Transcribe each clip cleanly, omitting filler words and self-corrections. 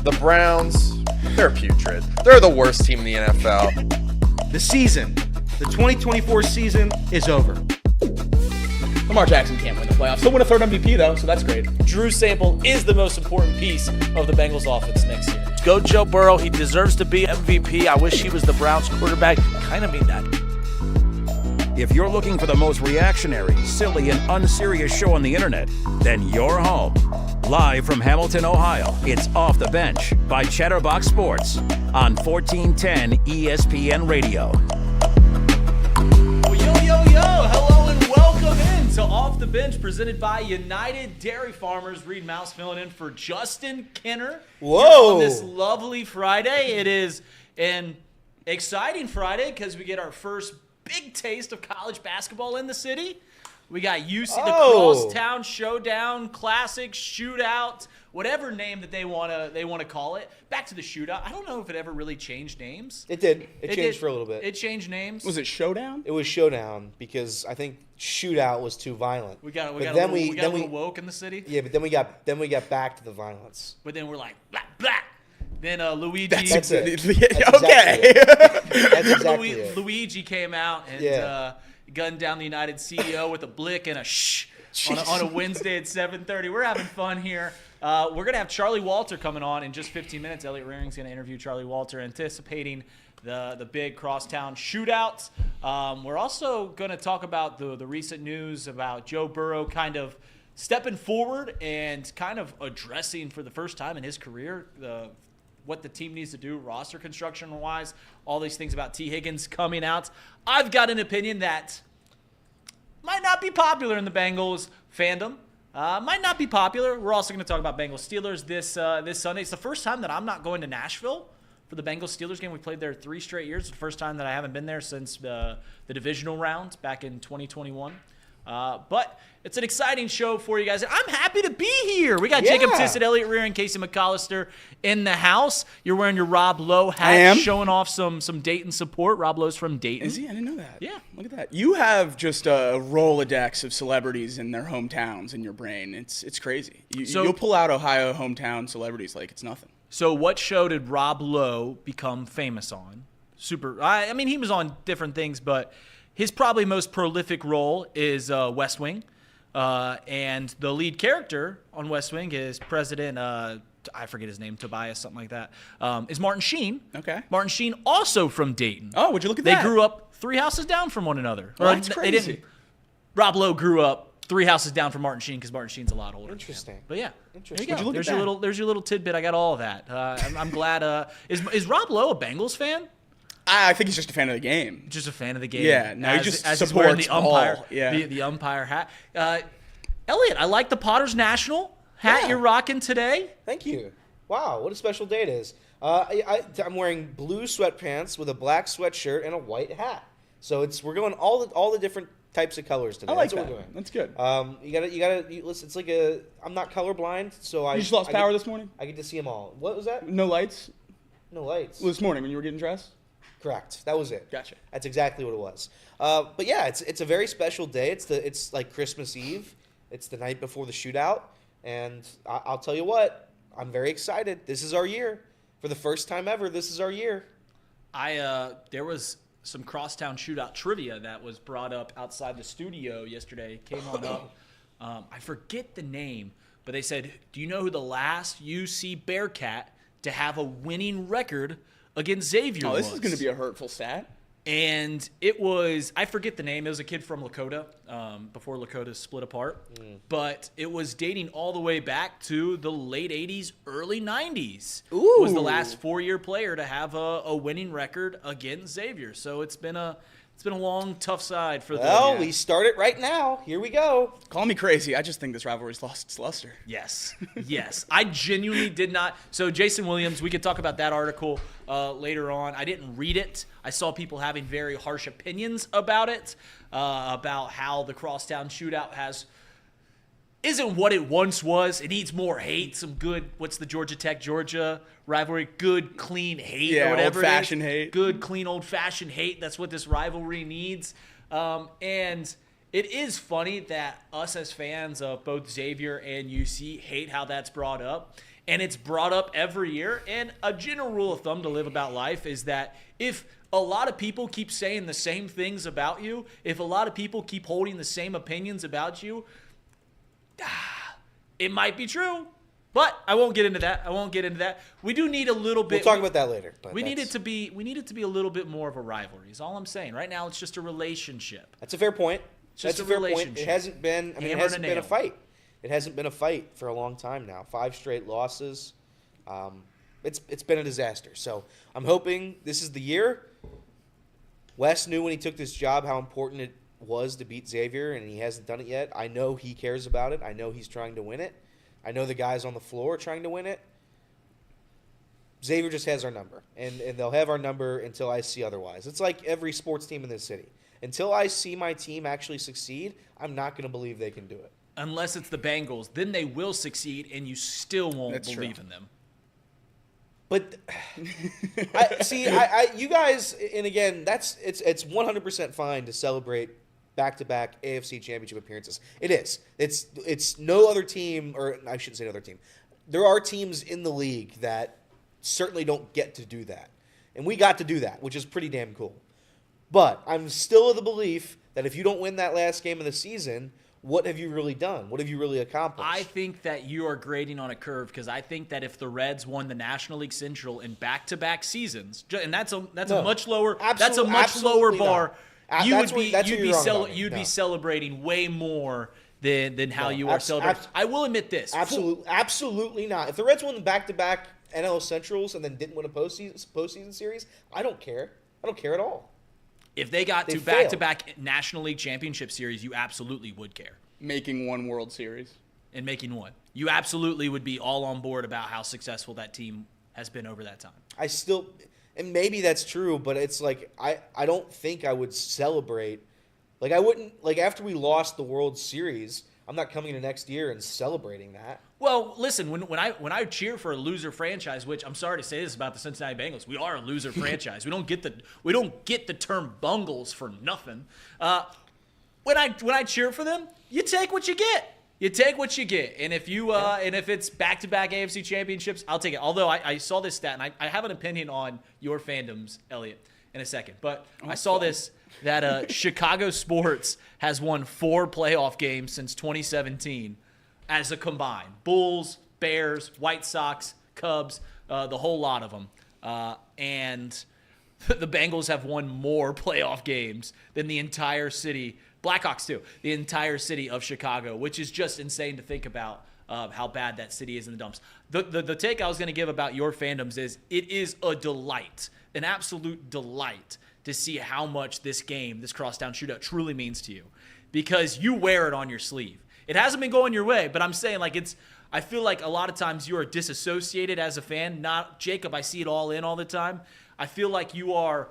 The Browns, they're putrid. They're the worst team in the NFL. The season, the 2024 season is over. Lamar Jackson can't win the playoffs. He'll win a third MVP, though, so that's great. Drew Sample is the most important piece of the Bengals offense next year. Go Joe Burrow. He deserves to be MVP. I wish he was the Browns quarterback. Kind of mean that. If you're looking for the most reactionary, silly, and unserious show on the internet, then you're home. Live from Hamilton, Ohio, it's Off the Bench by Chatterbox Sports on 1410 ESPN Radio. Yo, hello and welcome in to Off the Bench, presented by United Dairy Farmers. Reed Mouse filling in for Justin Kenner. Whoa! On this lovely Friday. It is an exciting Friday because we get our first big taste of college basketball in the city. We got UC, the Crosstown Showdown, Classic, Shootout, whatever name that they wanna call it. Back to the Shootout. I don't know if it ever really changed names. It did. It changed for a little bit. It changed names. Was it Showdown? It was Showdown because I think Shootout was too violent. We got a little woke in the city. Yeah, but then we got back to the violence. But then we're like, blah, blah. Then Luigi. That's it. Yeah, okay. That's exactly it. Luigi came out and gunned down the United CEO with a blick and a shh on a Wednesday at 7:30. We're having fun here. We're going to have Charlie Walter coming on in just 15 minutes. Elliot Rearing's going to interview Charlie Walter, anticipating the big Crosstown Shootouts. We're also going to talk about the recent news about Joe Burrow kind of stepping forward and kind of addressing for the first time in his career what the team needs to do roster construction-wise, all these things about T. Higgins coming out. I've got an opinion that might not be popular in the Bengals fandom. Might not be popular. We're also going to talk about Bengals-Steelers this Sunday. It's the first time that I'm not going to Nashville for the Bengals-Steelers game. We played there 3 straight years. It's the first time that I haven't been there since the divisional round back in 2021. But it's an exciting show for you guys. I'm happy to be here. We got Jacob Tissett, Elliot Rear, and Casey McAllister in the house. You're wearing your Rob Lowe hat. I am. Showing off some Dayton support. Rob Lowe's from Dayton. Is he? I didn't know that. Yeah. Look at that. You have just a Rolodex of celebrities in their hometowns in your brain. It's crazy. You'll pull out Ohio hometown celebrities like it's nothing. So what show did Rob Lowe become famous on? I mean, he was on different things, but his probably most prolific role is West Wing. And the lead character on West Wing is President, I forget his name, Tobias, something like that, is Martin Sheen. Okay. Martin Sheen, also from Dayton. Oh, would you look at that? They grew up 3 houses down from one another. Oh, that's crazy. They didn't. Rob Lowe grew up 3 houses down from Martin Sheen because Martin Sheen's a lot older. Interesting. But yeah, Interesting. there you go. Would you look at There's your little tidbit. I got all of that. I'm glad. Is Rob Lowe a Bengals fan? I think he's just a fan of the game. Just a fan of the game. Yeah, no, he just as he's wearing supports the umpire, ball. Yeah. the umpire hat. Elliot, I like the Potters National hat Yeah. you're rocking today. Thank you. Wow, what a special day it is. I'm wearing blue sweatpants with a black sweatshirt and a white hat. So we're going all the different types of colors today. I like That's what that. we're doing. That's good. You gotta listen. It's like I'm not colorblind, so You just lost power this morning? I get to see them all. What was that? No lights? No lights. Well, this morning when you were getting dressed? Correct. That was it. Gotcha. That's exactly what it was. But yeah, it's a very special day. It's like Christmas Eve. It's the night before the shootout, and I'll tell you what, I'm very excited. This is our year. For the first time ever, this is our year. There was some Crosstown Shootout trivia that was brought up outside the studio yesterday. Came on up. I forget the name, but they said, do you know who the last UC Bearcat to have a winning record against Xavier was? Oh, this is going to be a hurtful stat. And it was, I forget the name. It was a kid from Lakota, before Lakota split apart. But it was dating all the way back to the late 80s, early 90s. Ooh. Was the last 4-year player to have a winning record against Xavier. So it's been a long, tough side for Well, we start it right now. Here we go. Call me crazy. I just think this rivalry's lost its luster. Yes. I genuinely did not. So Jason Williams, we could talk about that article later on. I didn't read it. I saw people having very harsh opinions about it, about how the Crosstown Shootout isn't what it once was. It needs more hate, some good, what's the Georgia Tech-Georgia rivalry? Good, clean hate or whatever old-fashioned it is. hate. Good, clean, old-fashioned hate. That's what this rivalry needs. And it is funny that us as fans of both Xavier and UC hate how that's brought up. And it's brought up every year. And a general rule of thumb to live about life is that if a lot of people keep saying the same things about you, if a lot of people keep holding the same opinions about you, it might be true. But I won't get into that. We do need a little bit. We'll talk about that later. We need it to be a little bit more of a rivalry. Is all I'm saying. Right now, it's just a relationship. That's a fair point. Just That's a a fair relationship. point. It hasn't been. I mean, it Hammer hasn't and a been a nail. fight. It hasn't been a fight for a long time now. 5 straight losses. It's been a disaster. So I'm hoping this is the year. Wes knew when he took this job how important it was to beat Xavier, and he hasn't done it yet. I know he cares about it. I know he's trying to win it. I know the guys on the floor are trying to win it. Xavier just has our number, and they'll have our number until I see otherwise. It's like every sports team in this city. Until I see my team actually succeed, I'm not going to believe they can do it. Unless it's the Bengals, then they will succeed, and you still won't That's believe true. in them. But you guys, and again, it's 100% fine to celebrate back-to-back AFC Championship appearances. It is. It's no other team, or I shouldn't say no other team. There are teams in the league that certainly don't get to do that, and we got to do that, which is pretty damn cool. But I'm still of the belief that if you don't win that last game of the season, what have you really done? What have you really accomplished? I think that you are grading on a curve because I think that if the Reds won the National League Central in back-to-back seasons, and that's a much lower Absolutely bar. not. You'd be celebrating way more than how you are celebrating. I will admit this. Absolutely not. If the Reds won the back-to-back NL Centrals and then didn't win a postseason series, I don't care. I don't care at all. If they got to failed. back-to-back National League Championship Series, you absolutely would care. Making one World Series. And making one. You absolutely would be all on board about how successful that team has been over that time. I still, and maybe that's true, but it's like I don't think I would celebrate. Like I wouldn't, like after we lost the World Series, I'm not coming to next year and celebrating that. Well, listen, when I cheer for a loser franchise, which I'm sorry to say this about the Cincinnati Bengals, we are a loser franchise. We don't get the term Bungles for nothing. When I cheer for them, you take what you get. You take what you get, and if it's back-to-back AFC championships, I'll take it. Although I saw this stat, and I have an opinion on your fandoms, Elliot, in a second. But I saw this that Chicago sports has won 4 playoff games since 2017 as a combined. Bulls, Bears, White Sox, Cubs, the whole lot of them. And the Bengals have won more playoff games than the entire city. Blackhawks too. The entire city of Chicago, which is just insane to think about how bad that city is in the dumps. The take I was going to give about your fandoms is it is a delight, an absolute delight to see how much this game, this Crosstown Shootout, truly means to you because you wear it on your sleeve. It hasn't been going your way, but I'm saying I feel like a lot of times you are disassociated as a fan. Not Jacob, I see it all in all the time. I feel like you are.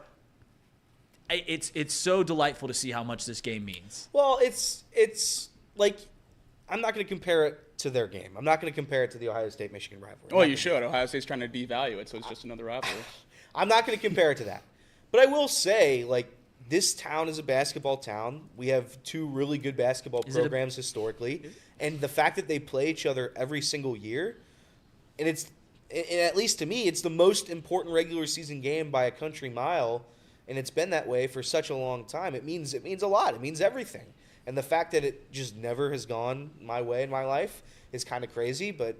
It's so delightful to see how much this game means. Well, it's like I'm not going to compare it to their game. I'm not going to compare it to the Ohio State-Michigan rivalry. Well, you should. Ohio State's trying to devalue it, so it's just another rivalry. I'm not going to compare it to that. But I will say, like, this town is a basketball town. We have 2 really good basketball programs historically. And the fact that they play each other every single year, and at least to me, it's the most important regular season game by a country mile, and it's been that way for such a long time. It means a lot. It means everything. And the fact that it just never has gone my way in my life is kind of crazy, but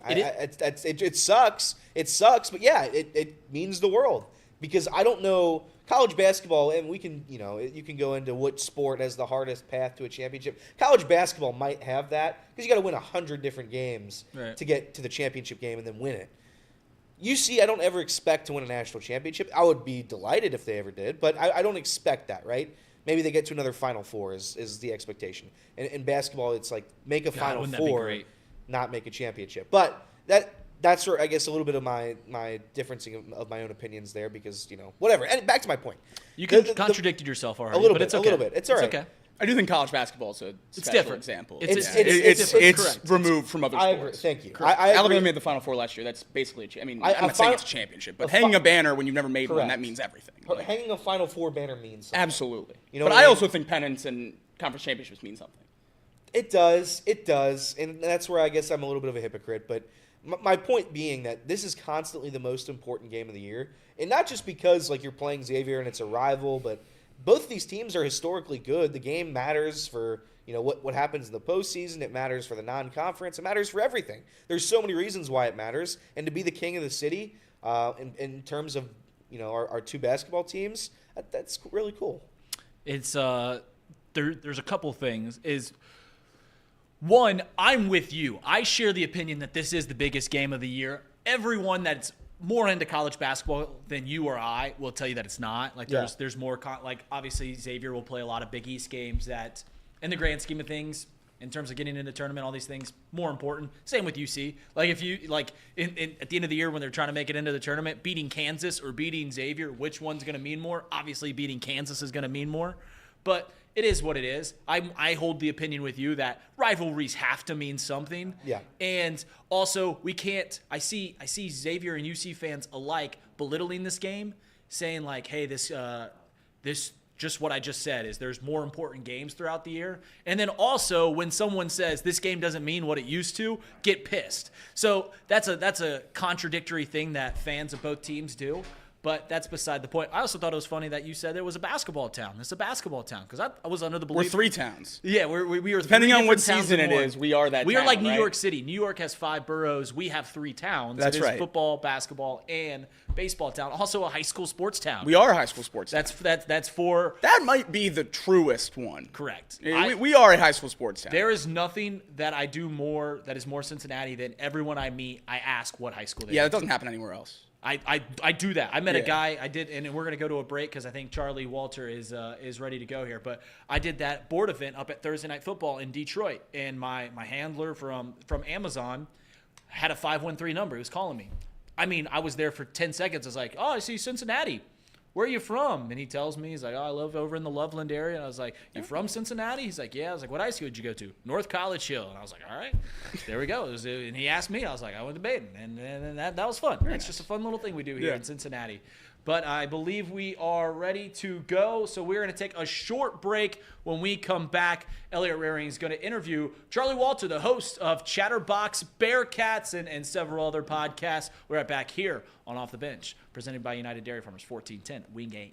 it sucks. It sucks, but yeah, it means the world. Because I don't know college basketball, and we can, you can go into what sport has the hardest path to a championship. College basketball might have that because you got to win 100 different games to get to the championship game and then win it. UC, I don't ever expect to win a national championship. I would be delighted if they ever did, but I don't expect that, right? Maybe they get to another Final Four is the expectation. And in basketball, it's like make a Final Four, not make a championship. But that's where I guess a little bit of my differencing of my own opinions there because, whatever. And back to my point. You contradicted yourself already. A little but bit. It's okay. A little bit. It's all right. Okay. I do think college basketball is a special example. It's removed from other sports. I agree. Thank you. Alabama made the Final Four last year. That's basically I'm not saying it's a championship, but hanging a banner when you've never made one, that means everything. Hanging a Final Four banner means something. Absolutely. But I also think pennants and conference championships mean something. It does, and that's where I guess I'm a little bit of a hypocrite. But my point being that this is constantly the most important game of the year, and not just because like you're playing Xavier and it's a rival, but both of these teams are historically good. The game matters for what happens in the postseason. It matters for the non-conference. It matters for everything. There's so many reasons why it matters, and to be the king of the city in terms of our two basketball teams, that's really cool. It's there's a couple things. One, I'm with you. I share the opinion that this is the biggest game of the year. Everyone that's more into college basketball than you or I will tell you that it's not. Like there's more obviously Xavier will play a lot of Big East games that in the grand scheme of things, in terms of getting into the tournament, all these things more important. Same with UC. Like if you at the end of the year when they're trying to make it into the tournament, beating Kansas or beating Xavier, which one's going to mean more? Obviously beating Kansas is going to mean more. But it is what it is. I hold the opinion with you that rivalries have to mean something. Yeah. And also we can't. I see Xavier and UC fans alike belittling this game, saying like, "Hey, this just what I just said is there's more important games throughout the year." And then also when someone says this game doesn't mean what it used to, get pissed. So that's a contradictory thing that fans of both teams do. But that's beside the point. I also thought it was funny that you said it was a basketball town. It's a basketball town because I was under the belief. We're three towns. Yeah, we are. Depending on what season it is, we are that. We town, are like New right? York City. New York has 5 boroughs. We have 3 towns. That's it is right. Football, basketball, and baseball town. Also a high school sports town. We are a high school sports town. That's for That might be the truest one. correct. We are a high school sports town. There is nothing that I do more that is more Cincinnati than everyone I meet. I ask what high school they Yeah, went that doesn't happen anywhere else. I do that. I met a Yeah. guy. I did, and we're gonna go to a break because I think Charlie Walter is ready to go here. But I did that board event up at Thursday Night Football in Detroit, and my handler from Amazon had a 513 number. He was calling me. I mean, I was there for 10 seconds. I was like, "Oh, I see Cincinnati. Where are you from?" And he tells me, he's like, "Oh, I live over in the Loveland area." And I was like, "You from Cincinnati?" He's like, "Yeah." I was like, "What high school did you go to?" "North College Hill." And I was like, "All right, there we go." And he asked me, I was like, "I went to Baden." And that was fun. It's just a fun little thing we do here in Cincinnati. But I believe we are ready to go. So we're going to take a short break. When we come back, Elliot Raring is going to interview Charlie Walter, the host of Chatterbox, Bearcats, and several other podcasts. We're right back here on Off the Bench, presented by United Dairy Farmers, 1410 Wing AM.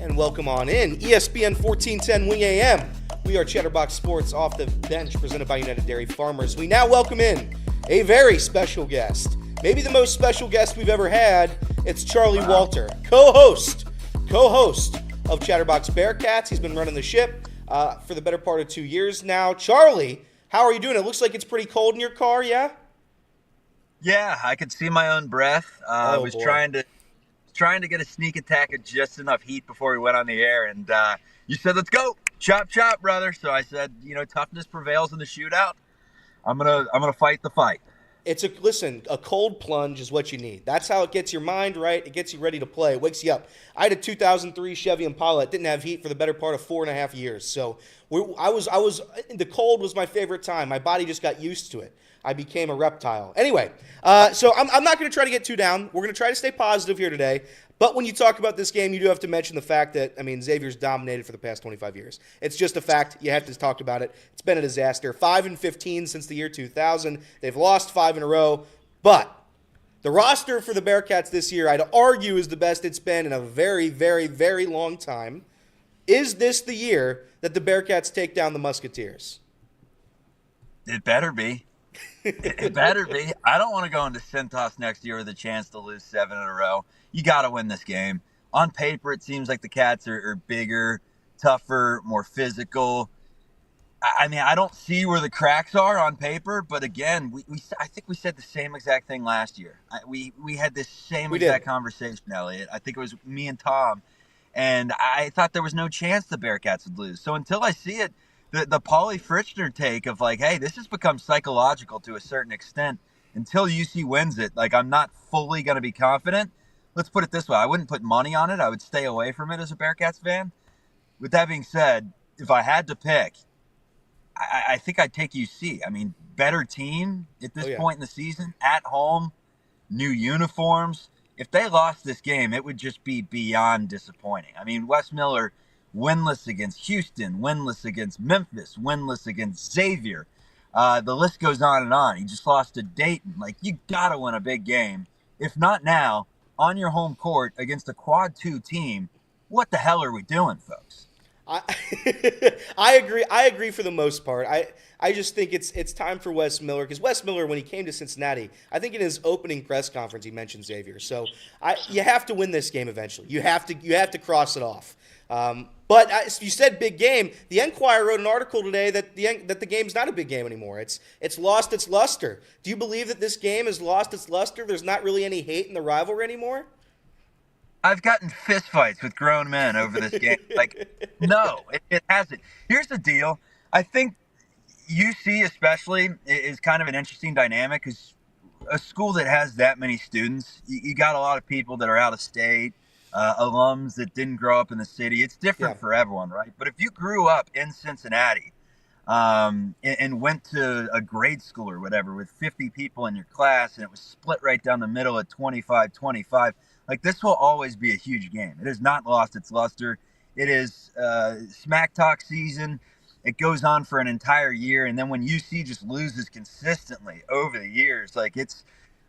And welcome on in. ESPN 1410 Wing AM. We are Chatterbox Sports Off the Bench, presented by United Dairy Farmers. We now welcome in a very special guest. Maybe the most special guest we've ever had. It's Charlie Walter, co-host of Chatterbox Bearcats. He's been running the ship for the better part of 2 years now. Charlie, how are you doing? It looks like it's pretty cold in your car, yeah? Yeah, I could see my own breath. I was trying to get a sneak attack of just enough heat before we went on the air, and you said, "Let's go, chop chop, brother." So I said, toughness prevails in the shootout. I'm gonna fight the fight. Listen, a cold plunge is what you need. That's how it gets your mind right. It gets you ready to play. It wakes you up. I had a 2003 Chevy Impala. It didn't have heat for the better part of 4.5 years. So the cold was my favorite time. My body just got used to it. I became a reptile. Anyway, so I'm not going to try to get too down. We're going to try to stay positive here today. But when you talk about this game, you do have to mention the fact that, Xavier's dominated for the past 25 years. It's just a fact. You have to talk about it. It's been a disaster. 5-15 since the year 2000. They've lost 5 in a row. But the roster for the Bearcats this year, I'd argue, is the best it's been in a very, very, very long time. Is this the year that the Bearcats take down the Musketeers? It better be. It better be. I don't want to go into Cintas next year with a chance to lose 7 in a row. You got to win this game. On paper, it seems like the Cats are bigger, tougher, more physical. I mean, I don't see where the cracks are on paper, but again, I think we said the same exact thing last year. We had this same exact conversation, Elliot. I think it was me and Tom, and I thought there was no chance the Bearcats would lose. So until I see it, the Pauly Fritzner take of like, hey, this has become psychological to a certain extent. Until UC wins it, like, I'm not fully going to be confident. Let's put it this way. I wouldn't put money on it. I would stay away from it as a Bearcats fan. With that being said, if I had to pick, I think I'd take UC. I mean, better team at this point in the season, at home, new uniforms. If they lost this game, it would just be beyond disappointing. I mean, Wes Miller, winless against Houston, winless against Memphis, winless against Xavier. The list goes on and on. He just lost to Dayton. Like, you got to win a big game. If not now, on your home court against a quad 2 team, what the hell are we doing, folks? I agree. I agree for the most part. I just think it's time for Wes Miller, because Wes Miller, when he came to Cincinnati, I think in his opening press conference he mentioned Xavier. So you have to win this game eventually. You have to cross it off. But you said big game. The Enquirer wrote an article today that the game's not a big game anymore. It's lost its luster. Do you believe that this game has lost its luster? There's not really any hate in the rivalry anymore? I've gotten fistfights with grown men over this game. Like, no, it hasn't. Here's the deal. I think UC especially is kind of an interesting dynamic, because a school that has that many students, you got a lot of people that are out of state, alums that didn't grow up in the city. It's different for everyone, right? But if you grew up in Cincinnati and went to a grade school or whatever with 50 people in your class, and it was split right down the middle at 25-25, like, this will always be a huge game. It has not lost its luster. It is smack talk season. It goes on for an entire year. And then when UC just loses consistently over the years, like,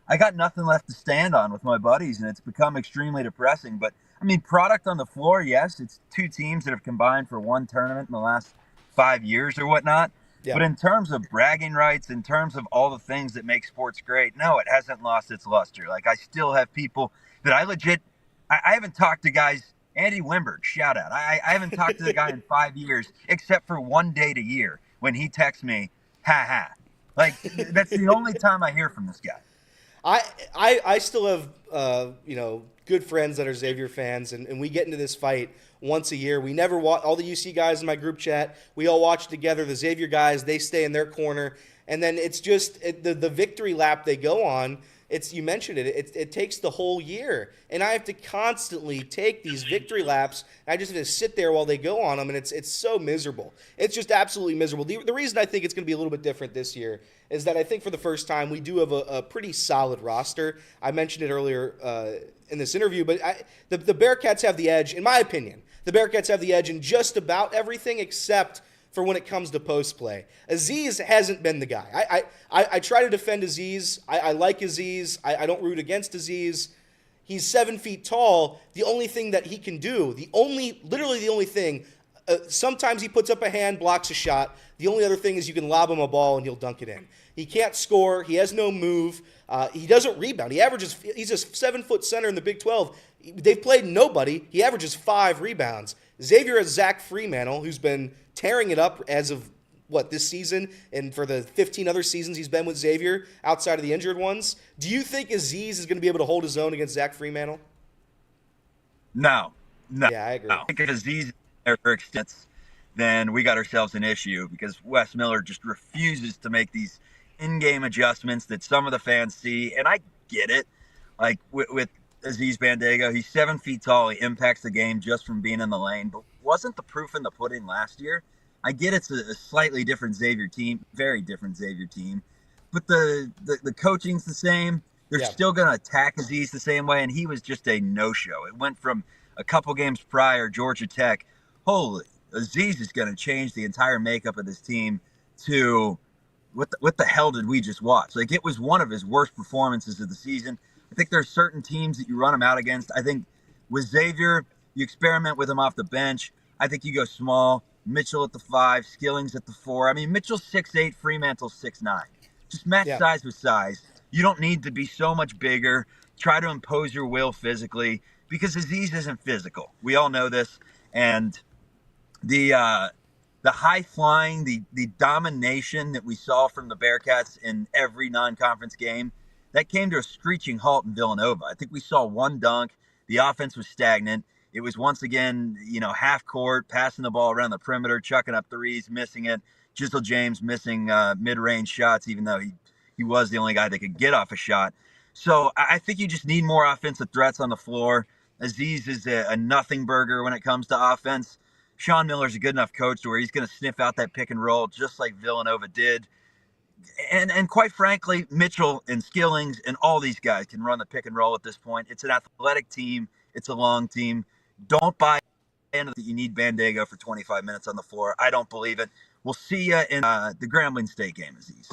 I got nothing left to stand on with my buddies, and it's become extremely depressing. But, I mean, product on the floor, yes, it's 2 teams that have combined for 1 tournament in the last 5 years or whatnot. Yeah. But in terms of bragging rights, in terms of all the things that make sports great, no, it hasn't lost its luster. Like, I still have people that I haven't talked to guys. Andy Wimberg, shout out. I haven't talked to the guy in 5 years, except for one date a year when he texts me, ha ha. Like, that's the only time I hear from this guy. I still have good friends that are Xavier fans, and we get into this fight once a year. We never watch. All the UC guys in my group chat, we all watch together. The Xavier guys, they stay in their corner, and then it's just the victory lap they go on. You mentioned it. It takes the whole year, and I have to constantly take these victory laps. And I just have to sit there while they go on them, and it's so miserable. It's just absolutely miserable. The reason I think it's going to be a little bit different this year is that I think for the first time we do have a pretty solid roster. I mentioned it earlier in this interview, but the Bearcats have the edge, in my opinion. The Bearcats have the edge in just about everything except for when it comes to post play. Aziz hasn't been the guy. I try to defend Aziz. I like Aziz. I don't root against Aziz. He's 7 feet tall. The only thing that he can do, literally the only thing, sometimes he puts up a hand, blocks a shot. The only other thing is you can lob him a ball and he'll dunk it in. He can't score. He has no move. He doesn't rebound. He's a 7-foot center in the Big 12. They've played nobody. He averages 5 rebounds. Xavier has Zach Freemantle, who's been tearing it up as of, this season, and for the 15 other seasons he's been with Xavier, outside of the injured ones. Do you think Aziz is going to be able to hold his own against Zach Freemantle? No. Yeah, I agree. I think if Aziz is there for extents, then we got ourselves an issue, because Wes Miller just refuses to make these in-game adjustments that some of the fans see, and I get it. Like, with Aziz Bandaogo, he's 7 feet tall. He impacts the game just from being in the lane. But wasn't the proof in the pudding last year? I get it's a slightly different Xavier team, very different Xavier team. But the coaching's the same. They're still going to attack Aziz the same way, and he was just a no-show. It went from a couple games prior, Georgia Tech, holy, Aziz is going to change the entire makeup of this team, to what the hell did we just watch? Like, it was one of his worst performances of the season. I think there are certain teams that you run him out against. I think with Xavier, you experiment with him off the bench. I think you go small. Mitchell at the 5, Skillings at the 4. I mean, Mitchell's 6'8", Fremantle's 6'9". Just match size with size. You don't need to be so much bigger. Try to impose your will physically, because Aziz isn't physical. We all know this. And the high flying, the domination that we saw from the Bearcats in every non-conference game, that came to a screeching halt in Villanova. I think we saw one dunk. The offense was stagnant. It was once again, half court, passing the ball around the perimeter, chucking up threes, missing it. Giselle James missing mid-range shots, even though he was the only guy that could get off a shot. So I think you just need more offensive threats on the floor. Aziz is a nothing burger when it comes to offense. Sean Miller's a good enough coach to where he's going to sniff out that pick and roll just like Villanova did. And quite frankly, Mitchell and Skillings and all these guys can run the pick and roll at this point. It's an athletic team. It's a long team. Don't buy into that you need Bandego for 25 minutes on the floor. I don't believe it. We'll see you in the Grambling State game, Aziz.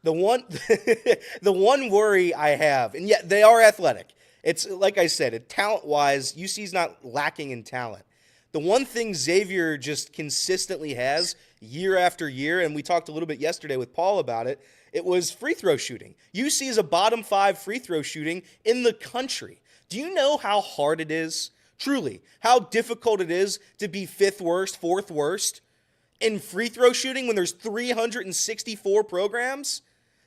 The one worry I have, and yet they are athletic. It's like I said, talent-wise, UC's not lacking in talent. The one thing Xavier just consistently has year after year, and we talked a little bit yesterday with Paul about it, it was free throw shooting. UC is a bottom 5 free throw shooting in the country. Do you know how hard it is, truly, how difficult it is to be 5th worst, 4th worst in free throw shooting when there's 364 programs?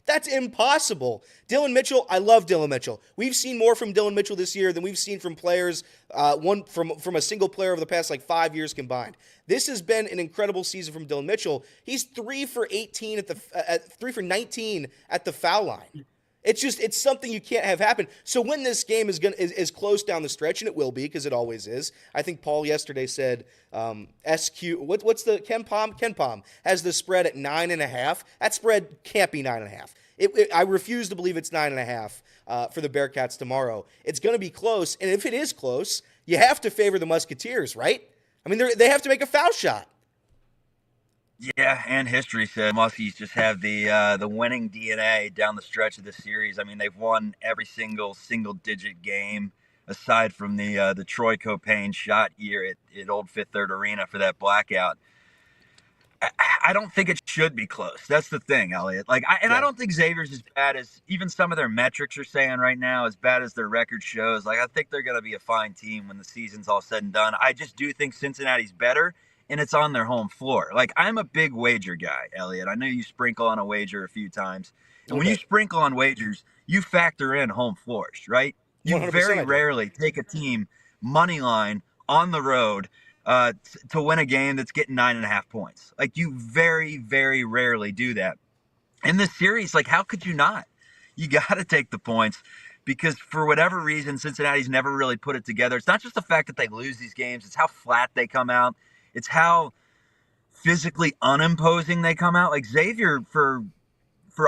That's impossible. Dylan Mitchell, I love Dylan Mitchell. We've seen more from Dylan Mitchell this year than we've seen from players, from a single player over the past 5 years combined. This has been an incredible season from Dylan Mitchell. He's 3 for 19 at the foul line. It's something you can't have happen. So when this game is close down the stretch, and it will be because it always is. I think Paul yesterday said SQ. What's the Ken Palm has the spread at 9.5. That spread can't be 9.5. I refuse to believe it's 9.5 for the Bearcats tomorrow. It's going to be close, and if it is close, you have to favor the Musketeers, right? I mean, they have to make a foul shot. Yeah, and history said Muskies just have the winning DNA down the stretch of this series. I mean, they've won every single-digit game aside from the Troy Copain shot year at Old Fifth Third Arena for that blackout. I don't think it should be close. That's the thing, Elliot. I don't think Xavier's as bad as even some of their metrics are saying right now, as bad as their record shows. I think they're going to be a fine team when the season's all said and done. I just do think Cincinnati's better. And it's on their home floor. I'm a big wager guy, Elliot. I know you sprinkle on a wager a few times. And when you sprinkle on wagers, you factor in home floors, right? You very rarely take a team money line on the road to win a game that's getting 9.5 points. You very, very rarely do that. In this series, how could you not? You got to take the points because for whatever reason, Cincinnati's never really put it together. It's not just the fact that they lose these games. It's how flat they come out. It's how physically unimposing they come out. Xavier, for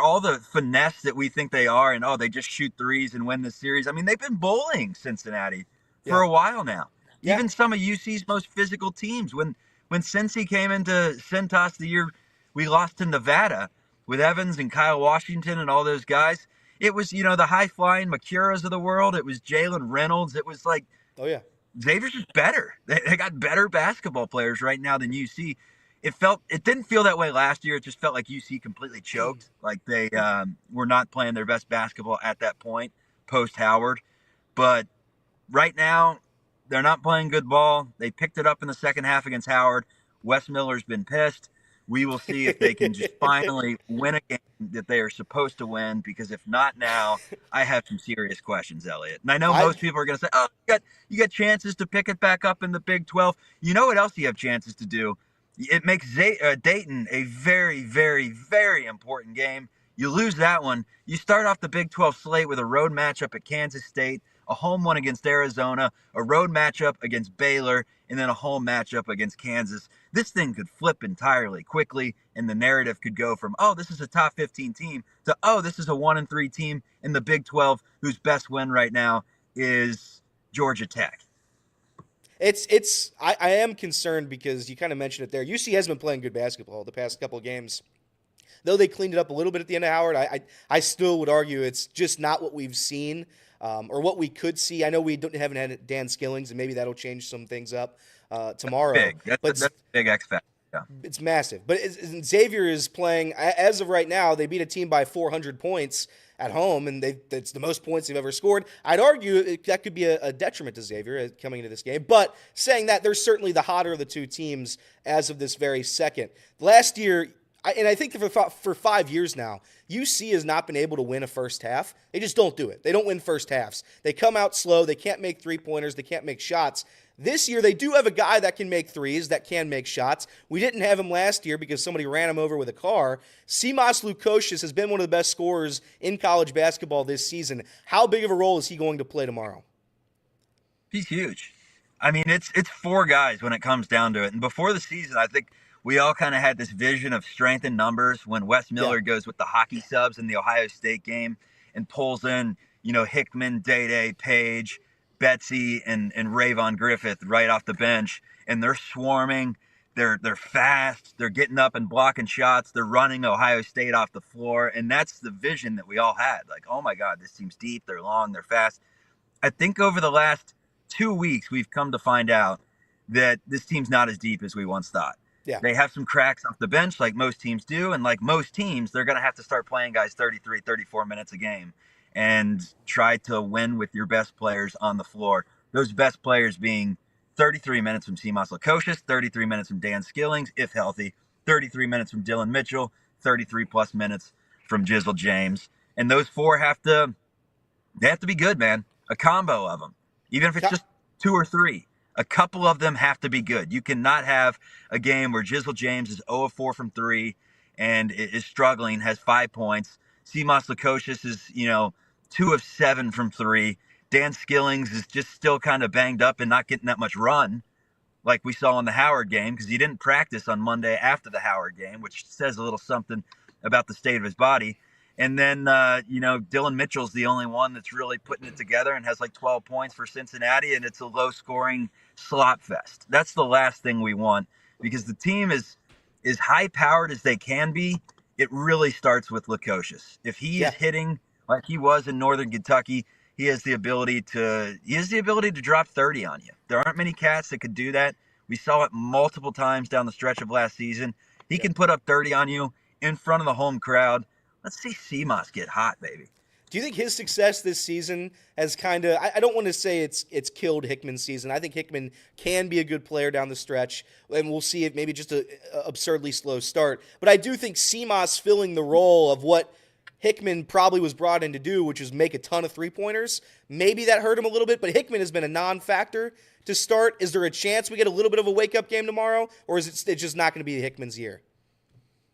all the finesse that we think they are, and they just shoot threes and win this series. I mean, they've been bullying Cincinnati for a while now. Yeah. Even some of UC's most physical teams. When Cincy came into Cintas the year we lost to Nevada with Evans and Kyle Washington and all those guys, it was the high flying Macuras of the world. It was Jalen Reynolds. It was Xavier's just better. They got better basketball players right now than UC. It didn't feel that way last year. It just felt like UC completely choked. They were not playing their best basketball at that point, post Howard. But right now, they're not playing good ball. They picked it up in the second half against Howard. Wes Miller's been pissed. We will see if they can just finally win a game that they are supposed to win, because if not now, I have some serious questions, Elliot. And I know most people are going to say, you got chances to pick it back up in the Big 12. You know what else you have chances to do? It makes Dayton a very, very, very important game. You lose that one. You start off the Big 12 slate with a road matchup at Kansas State, a home one against Arizona, a road matchup against Baylor, and then a home matchup against Kansas. This thing could flip entirely quickly, and the narrative could go from, this is a top 15 team to, this is a 1-3 team in the Big 12 whose best win right now is Georgia Tech. I am concerned because you kind of mentioned it there. UC has been playing good basketball the past couple of games. Though they cleaned it up a little bit at the end of Howard, I still would argue it's just not what we've seen or what we could see. I know haven't had Dan Skillings, and maybe that'll change some things up tomorrow. That's a big X factor. Yeah. It's massive. But Xavier is playing, as of right now, they beat a team by 400 points at home, and it's the most points they've ever scored. I'd argue that could be a detriment to Xavier coming into this game. But saying that, they're certainly the hotter of the two teams as of this very second. Last year, and I think for 5 years now, UC has not been able to win a first half. They just don't do it. They don't win first halves. They come out slow. They can't make three-pointers. They can't make shots. This year, they do have a guy that can make threes, that can make shots. We didn't have him last year because somebody ran him over with a car. Simas Lukosius has been one of the best scorers in college basketball this season. How big of a role is he going to play tomorrow? He's huge. I mean, it's 4 guys when it comes down to it. And before the season, I think we all kind of had this vision of strength in numbers when Wes Miller goes with the hockey subs in the Ohio State game and pulls in, Hickman, Day-Day, Page, Betsy, and Rayvon Griffith right off the bench, and they're swarming. They're fast. They're getting up and blocking shots. They're running Ohio State off the floor, and that's the vision that we all had. Like, oh my God, this team's deep. They're long. They're fast. I think over the last 2 weeks, we've come to find out that this team's not as deep as we once thought. Yeah. They have some cracks off the bench like most teams do, and like most teams, they're going to have to start playing guys 33, 34 minutes a game and try to win with your best players on the floor. Those best players being 33 minutes from Simas Lukosius, 33 minutes from Dan Skillings, if healthy, 33 minutes from Dylan Mitchell, 33-plus minutes from Jizzle James. And those 4 have to be good, man. A combo of them. Even if it's just 2 or 3. A couple of them have to be good. You cannot have a game where Jizzle James is 0 of 4 from 3 and is struggling, has 5 points. Simas Lukosius is, 2 of 7 from 3. Dan Skillings is just still kind of banged up and not getting that much run like we saw in the Howard game because he didn't practice on Monday after the Howard game, which says a little something about the state of his body. And then, Dylan Mitchell's the only one that's really putting it together and has like 12 points for Cincinnati, and it's a low-scoring slop fest. That's the last thing we want because the team is as high-powered as they can be. It really starts with Lukosius. If he is hitting like he was in Northern Kentucky, he has the ability to drop 30 on you. There aren't many cats that could do that. We saw it multiple times down the stretch of last season. He can put up 30 on you in front of the home crowd. Let's see Simas get hot, baby. Do you think his success this season has kind of – I don't want to say it's killed Hickman's season. I think Hickman can be a good player down the stretch, and we'll see if maybe just an absurdly slow start. But I do think Simas filling the role of what Hickman probably was brought in to do, which is make a ton of three-pointers, maybe that hurt him a little bit, but Hickman has been a non-factor to start. Is there a chance we get a little bit of a wake-up game tomorrow, or is it just not going to be Hickman's year?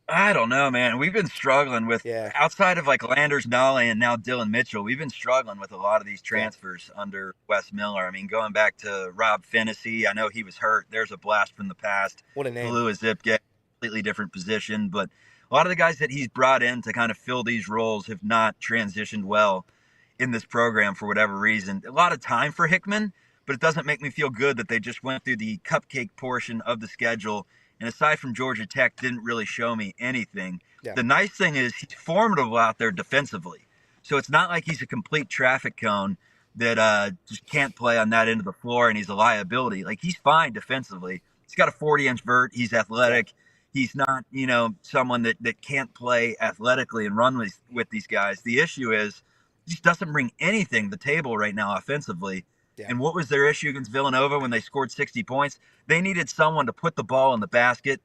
I don't know, man. We've been struggling with, outside of like Landers Nolly and now Dylan Mitchell, we've been struggling with a lot of these transfers under Wes Miller. I mean, going back to Rob Finnessy, I know he was hurt. There's a blast from the past. What a name. Lou Zipke, completely different position. But a lot of the guys that he's brought in to kind of fill these roles have not transitioned well in this program for whatever reason. A lot of time for Hickman, but it doesn't make me feel good that they just went through the cupcake portion of the schedule. And aside from Georgia Tech, didn't really show me anything. Yeah. The nice thing is he's formidable out there defensively. So it's not like he's a complete traffic cone that just can't play on that end of the floor and he's a liability. Like, he's fine defensively. He's got a 40-inch vert. He's athletic. He's not, someone that can't play athletically and run with these guys. The issue is he just doesn't bring anything to the table right now offensively. Yeah. And what was their issue against Villanova when they scored 60 points? They needed someone to put the ball in the basket.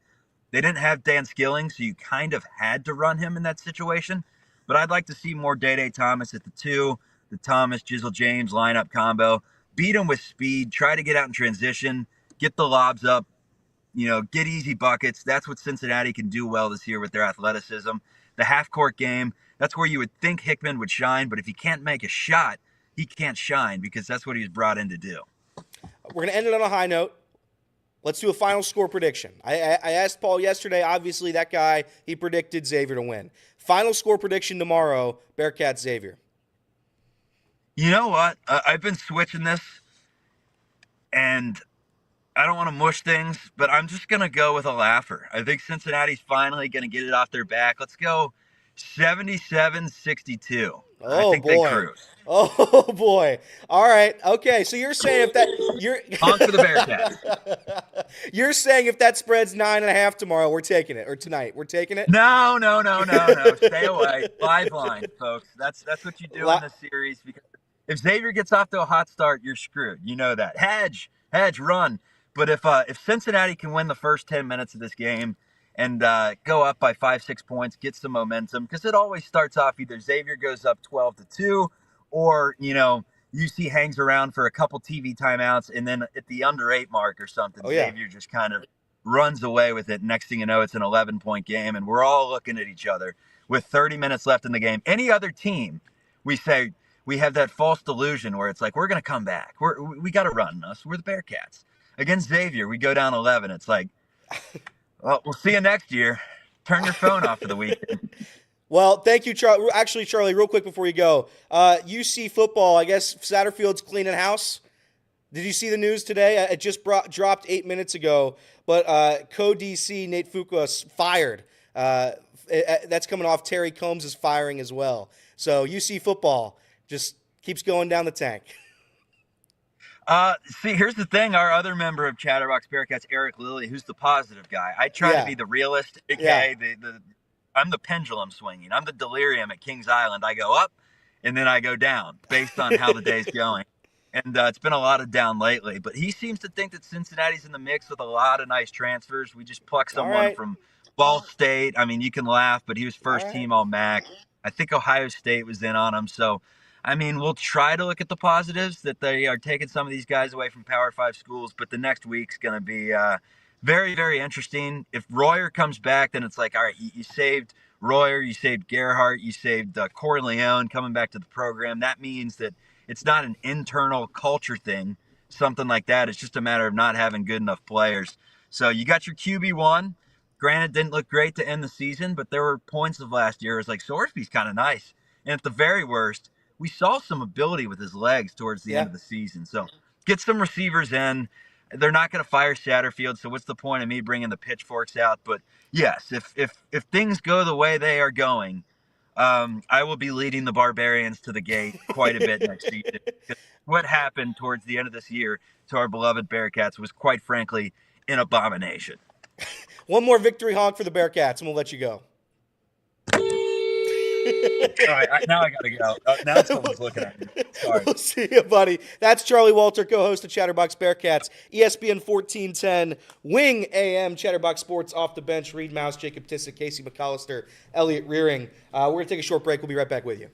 They didn't have Dan Skillings, so you kind of had to run him in that situation. But I'd like to see more Day-Day Thomas at the 2, the Thomas, Jizzle James lineup combo. Beat him with speed, try to get out in transition, get the lobs up, get easy buckets. That's what Cincinnati can do well this year with their athleticism. The half-court game, that's where you would think Hickman would shine, but if he can't make a shot, he can't shine because that's what he was brought in to do. We're going to end it on a high note. Let's do a final score prediction. I asked Paul yesterday. Obviously, that guy, he predicted Xavier to win. Final score prediction tomorrow, Bearcats Xavier. You know what? I've been switching this, and I don't want to mush things, but I'm just going to go with a laugher. I think Cincinnati's finally going to get it off their back. Let's go 77-62. I think they cruise. Oh boy! All right, okay. So you're saying honk for the Bearcats. You're saying if that spread's 9.5 tomorrow, we're taking it, or tonight, we're taking it. No. Stay away. 5 line, folks. That's what you do in this series. Because if Xavier gets off to a hot start, you're screwed. You know that. Hedge, run. But if Cincinnati can win the first 10 minutes of this game and go up by 5-6 points, get some momentum, because it always starts off either Xavier goes up 12-2, or UC hangs around for a couple TV timeouts, and then at the under 8 mark or something, Xavier just kind of runs away with it. Next thing you know, it's an 11-point game, and we're all looking at each other with 30 minutes left in the game. Any other team, we say we have that false delusion where it's like, we're going to come back. We got to run us. We're the Bearcats. Against Xavier, we go down 11. It's like, well, we'll see you next year. Turn your phone off for the weekend. Well, thank you, Charlie. Actually, Charlie, real quick before you go, UC football, I guess Satterfield's cleaning house. Did you see the news today? It just dropped 8 minutes ago, but co-DC Nate Fuqua fired. That's coming off Terry Combs' firing as well. So UC football just keeps going down the tank. See, here's the thing. Our other member of Chatterbox Bearcats, Eric Lilly, who's the positive guy. I try to be the realist. Okay? I'm the pendulum swinging. I'm the delirium at Kings Island. I go up, and then I go down based on how the day's going. And it's been a lot of down lately. But he seems to think that Cincinnati's in the mix with a lot of nice transfers. We just plucked someone from Ball State. I mean, you can laugh, but he was first team All-MAC. I think Ohio State was in on him. So, I mean, we'll try to look at the positives that they are taking some of these guys away from Power 5 schools, but the next week's going to be very, very interesting. If Royer comes back, then it's like, all right, you saved Royer, you saved Gerhardt, you saved Corleone coming back to the program. That means that it's not an internal culture thing, something like that. It's just a matter of not having good enough players. So you got your QB1. Granted, didn't look great to end the season, but there were points of last year. It was like, Sorsby's kind of nice. And at the very worst, we saw some ability with his legs towards the end of the season. So get some receivers in. They're not going to fire Satterfield, so what's the point of me bringing the pitchforks out? But yes, if things go the way they are going, I will be leading the Barbarians to the gate quite a bit next season. What happened towards the end of this year to our beloved Bearcats was, quite frankly, an abomination. One more victory honk for the Bearcats, and we'll let you go. All right, now I got to go. Now someone's looking at me. Sorry. We'll see you, buddy. That's Charlie Walter, co-host of Chatterbox Bearcats, ESPN 1410, Wing AM, Chatterbox Sports, Off the Bench, Reed Mouse, Jacob Tissett, Casey McAllister, Elliot Rearing. We're going to take a short break. We'll be right back with you.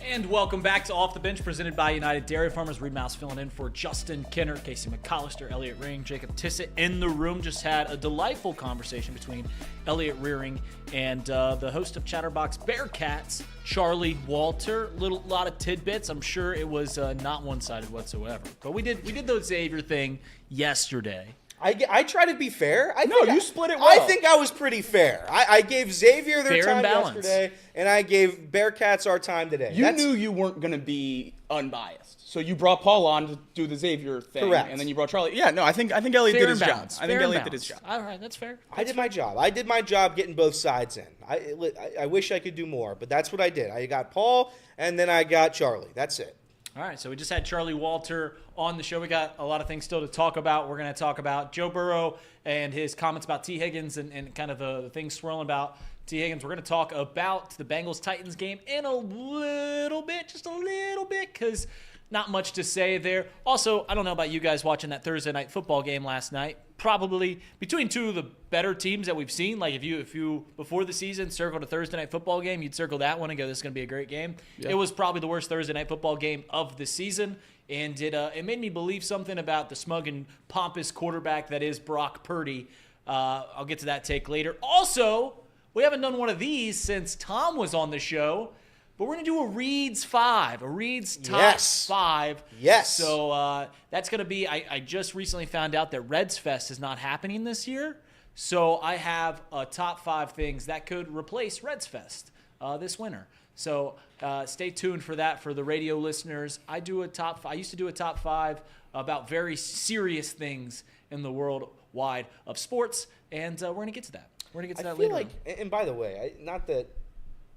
And welcome back to Off the Bench, presented by United Dairy Farmers. Reed Mouse filling in for Justin Kinner, Casey McAllister, Elliot Rearing, Jacob Tissett in the room. Just had a delightful conversation between Elliot Rearing and the host of Chatterbox Bearcats, Charlie Walter. Lot of tidbits. I'm sure it was not one-sided whatsoever. But we did the Xavier thing yesterday. I try to be fair. You split it well. I think I was pretty fair. I gave Xavier their Fair and time balanced. yesterday, and I gave Bearcats our time today. You knew you weren't going to be unbiased, so you brought Paul on to do the Xavier thing, Correct. and then you brought Charlie. Yeah, no, I think Elliot did his job. I think Elliot did his job. All right, that's fair. I did my job. I did my job getting both sides in. I wish I could do more, but that's what I did. I got Paul, and then I got Charlie. That's it. All right, so we just had Charlie Walter on the show. We got a lot of things still to talk about. We're going to talk about Joe Burrow and his comments about T. Higgins and kind of the things swirling about T. Higgins. We're going to talk about the Bengals-Titans game in a little bit, just a little bit, because not much to say there. Also, I don't know about you guys watching that Thursday night football game last night. Probably between two of the better teams that we've seen. Like if you before the season circled a Thursday night football game, you'd circle that one and go, "This is going to be a great game." Yeah. It was probably the worst Thursday night football game of the season, and it made me believe something about the smug and pompous quarterback that is Brock Purdy. I'll get to that take later. Also, we haven't done one of these since Tom was on the show. But we're going to do a Reed's 5, a Reed's top 5. Yes. So that's going to be, I just recently found out that Reds Fest is not happening this year. So I have a top 5 things that could replace Reds Fest this winter. So stay tuned for that for the radio listeners. I used to do a top 5 about very serious things in the world wide of sports. And we're going to get to that. We're going to get to that later. I feel like, and by the way, not that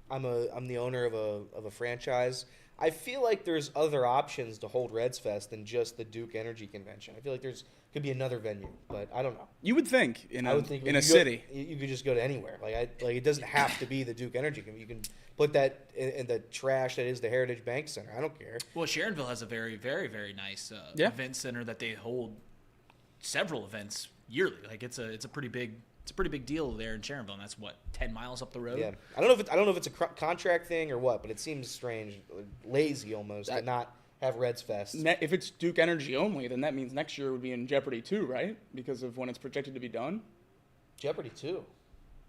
I'm the owner of a franchise. I feel like there's other options to hold Reds Fest than just the Duke Energy Convention. I feel like could be another venue, but I don't know. You would think in a city you could just go to anywhere. Like it doesn't have to be the Duke Energy Convention. You can put that in the trash that is the Heritage Bank Center. I don't care. Well, Sharonville has a very, very, very nice event center that they hold several events yearly. Like it's a pretty big. It's a pretty big deal there in Sharonville, and that's 10 miles up the road. Yeah, I don't know if it's a contract thing or what, but it seems strange, lazy almost, to not have Reds Fest. If it's Duke Energy only, then that means next year would be in jeopardy too, right? Because of when it's projected to be done. Jeopardy too.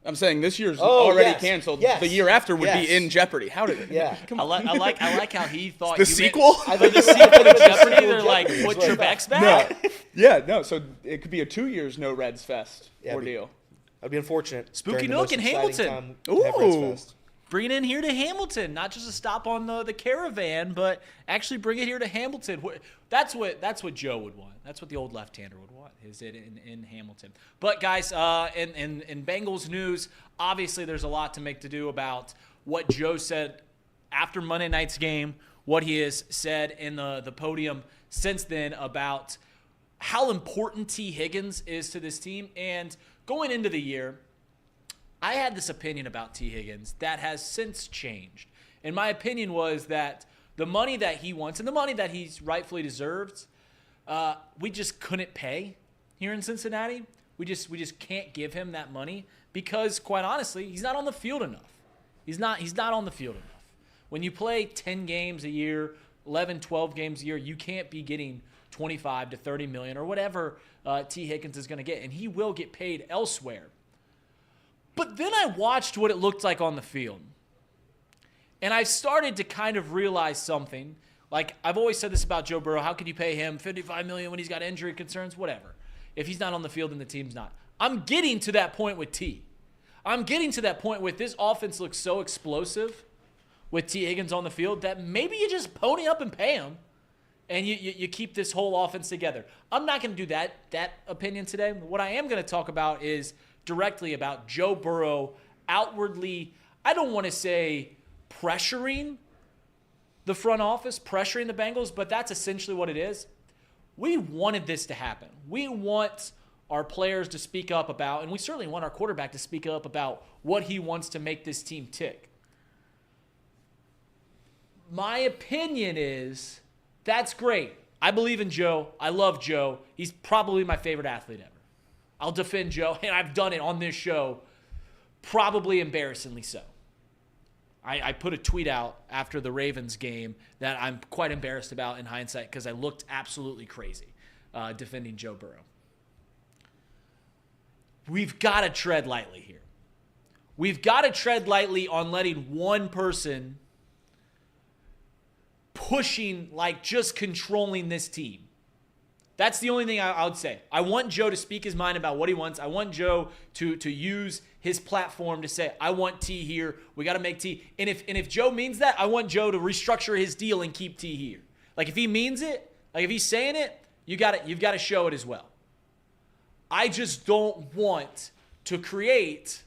I'm saying this year's already yes. canceled. Yes. The year after would be in jeopardy. How did it? Yeah. Come on. I like how he thought The sequel? The sequel to Jeopardy. They're like, put Trebek's back. No. Yeah, no. So it could be a 2 years no Reds Fest ordeal. That'd be unfortunate. Spooky Nook in Hamilton. Ooh. Bring it in here to Hamilton, not just a stop on the caravan, but actually bring it here to Hamilton. That's what Joe would want. That's what the old left-hander would want. Is it in Hamilton? But guys, in Bengals news, obviously there's a lot to make to do about what Joe said after Monday night's game, what he has said in the podium since then about how important T. Higgins is to this team. And going into the year, I had this opinion about T. Higgins that has since changed. And my opinion was that the money that he wants and the money that he's rightfully deserves, we just couldn't pay here in Cincinnati. We just can't give him that money because, quite honestly, he's not on the field enough. He's not on the field enough. When you play 10 games a year, 11, 12 games a year, you can't be getting 25 to 30 million or whatever T. Higgins is going to get, and he will get paid elsewhere. But then I watched what it looked like on the field, and I started to kind of realize something. Like, I've always said this about Joe Burrow. How could you pay him $55 million when he's got injury concerns? Whatever. If he's not on the field, then the team's not. I'm getting to that point with T. I'm getting to that point with this offense looks so explosive with T. Higgins on the field that maybe you just pony up and pay him, and you keep this whole offense together. I'm not going to do that opinion today. What I am going to talk about is directly about Joe Burrow outwardly, I don't want to say pressuring the front office, pressuring the Bengals, but that's essentially what it is. We wanted this to happen. We want our players to speak up about, and we certainly want our quarterback to speak up about what he wants to make this team tick. My opinion is that's great. I believe in Joe. I love Joe. He's probably my favorite athlete ever. I'll defend Joe, and I've done it on this show, probably embarrassingly so. I put a tweet out after the Ravens game that I'm quite embarrassed about in hindsight because I looked absolutely crazy defending Joe Burrow. We've got to tread lightly here. We've got to tread lightly on letting one person pushing, like just controlling this team. That's the only thing I would say. I want Joe to speak his mind about what he wants. I want Joe to use his platform to say, I want T here. We got to make T. And if Joe means that, I want Joe to restructure his deal and keep T here. Like if he means it, like if he's saying it, you've got to show it as well. I just don't want to create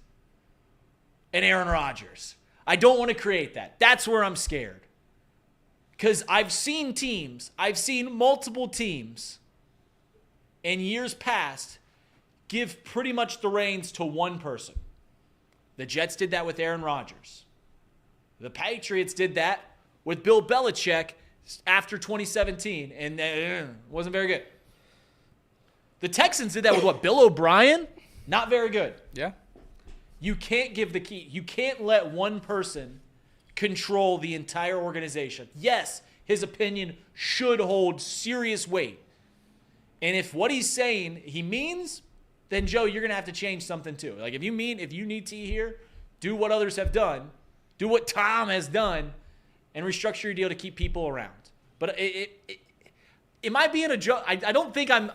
an Aaron Rodgers. I don't want to create that. That's where I'm scared. Because I've seen multiple teams in years past give pretty much the reins to one person. The Jets did that with Aaron Rodgers. The Patriots did that with Bill Belichick after 2017, and wasn't very good. The Texans did that with what? Bill O'Brien? Not very good. Yeah. You can't give the key. You can't let one person control the entire organization. Yes, his opinion should hold serious weight. And if what he's saying he means, then Joe, you're going to have to change something too. Like if you need T here, do what others have done. Do what Tom has done and restructure your deal to keep people around. But am I being a joke? I don't think I'm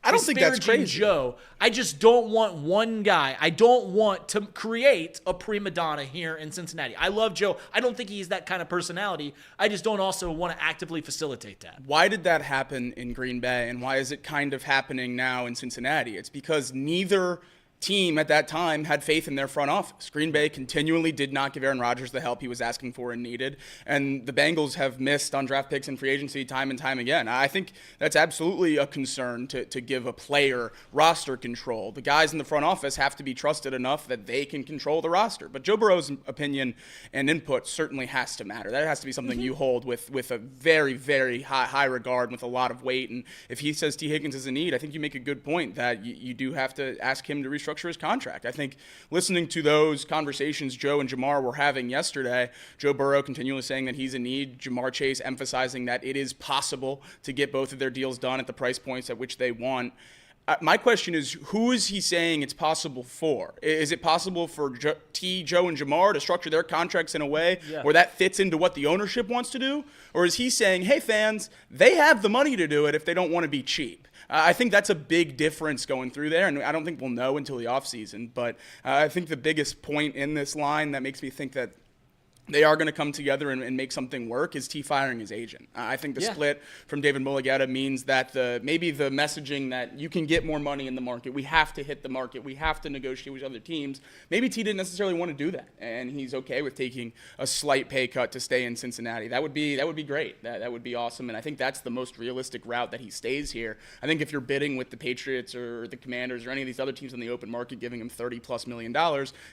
I don't think that's crazy. Joe. I just don't want one guy. I don't want to create a prima donna here in Cincinnati. I love Joe. I don't think he's that kind of personality. I just don't also want to actively facilitate that. Why did that happen in Green Bay, and why is it kind of happening now in Cincinnati? It's because neither team at that time had faith in their front office. Green Bay continually did not give Aaron Rodgers the help he was asking for and needed, and the Bengals have missed on draft picks and free agency time and time again. I think that's absolutely a concern to give a player roster control. The guys in the front office have to be trusted enough that they can control the roster. But Joe Burrow's opinion and input certainly has to matter. That has to be something you hold with a very, very high regard, with a lot of weight. And if he says T. Higgins is in need, I think you make a good point that you do have to ask him to restructure his contract. I think listening to those conversations Joe and Jamar were having yesterday, Joe Burrow continually saying that he's in need, Jamar Chase emphasizing that it is possible to get both of their deals done at the price points at which they want. My question is, who is he saying it's possible for? Is it possible for Joe and Jamar to structure their contracts in a way where that fits into what the ownership wants to do? Or is he saying, hey, fans, they have the money to do it if they don't want to be cheap? I think that's a big difference going through there, and I don't think we'll know until the offseason. But I think the biggest point in this line that makes me think that they are going to come together and make something work is T firing his agent. I think the split from David Mulligetta means that maybe the messaging that you can get more money in the market, we have to hit the market, we have to negotiate with other teams, maybe T didn't necessarily want to do that, and he's okay with taking a slight pay cut to stay in Cincinnati. That would be great. That would be awesome, and I think that's the most realistic route, that he stays here. I think if you're bidding with the Patriots or the Commanders or any of these other teams in the open market giving him $30+ million,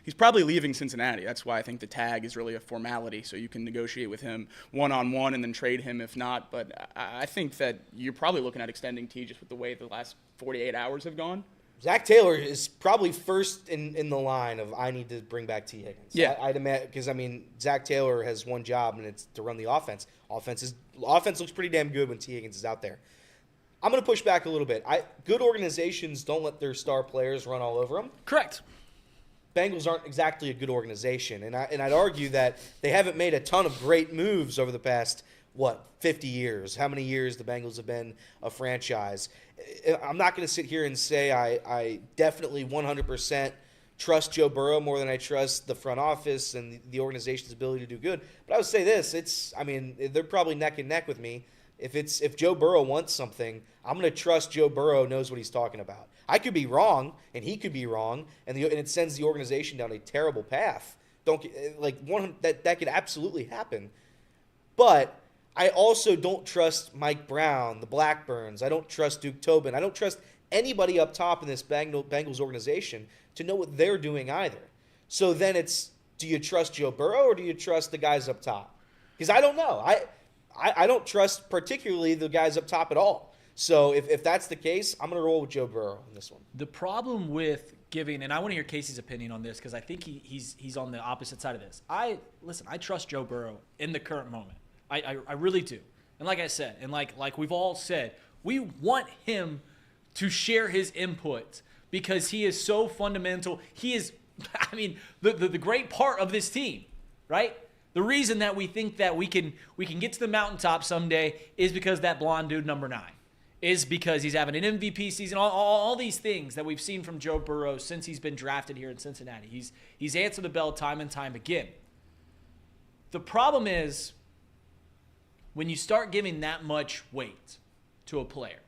he's probably leaving Cincinnati. That's why I think the tag is really a formality, so you can negotiate with him one-on-one and then trade him if not. But I think that you're probably looking at extending T just with the way the last 48 hours have gone. Zach Taylor is probably first in the line of I need to bring back T. Higgins. Yeah. I'd imagine, because, Zach Taylor has one job, and it's to run the offense. Offense looks pretty damn good when T. Higgins is out there. I'm going to push back a little bit. Good organizations don't let their star players run all over them. Correct. Bengals aren't exactly a good organization, and I'd argue that they haven't made a ton of great moves over the past 50 years. How many years the Bengals have been a franchise? I'm not going to sit here and say I definitely 100% trust Joe Burrow more than I trust the front office and the organization's ability to do good. But I would say this: they're probably neck and neck with me. If Joe Burrow wants something, I'm going to trust Joe Burrow knows what he's talking about. I could be wrong, and he could be wrong, and it sends the organization down a terrible path. That could absolutely happen. But I also don't trust Mike Brown, the Blackburns. I don't trust Duke Tobin. I don't trust anybody up top in this Bengals organization to know what they're doing either. So then it's, do you trust Joe Burrow or do you trust the guys up top? Because I don't know. I don't trust particularly the guys up top at all. So if that's the case, I'm going to roll with Joe Burrow in this one. The problem with giving, and I want to hear Casey's opinion on this because I think he's on the opposite side of this. I trust Joe Burrow in the current moment. I really do. And like I said, and like we've all said, we want him to share his input because he is so fundamental. He is, the great part of this team, right? The reason that we think that we can get to the mountaintop someday is because that blonde dude, number 9. Is because he's having an MVP season, all these things that we've seen from Joe Burrow since he's been drafted here in Cincinnati. He's answered the bell time and time again. The problem is when you start giving that much weight to a player,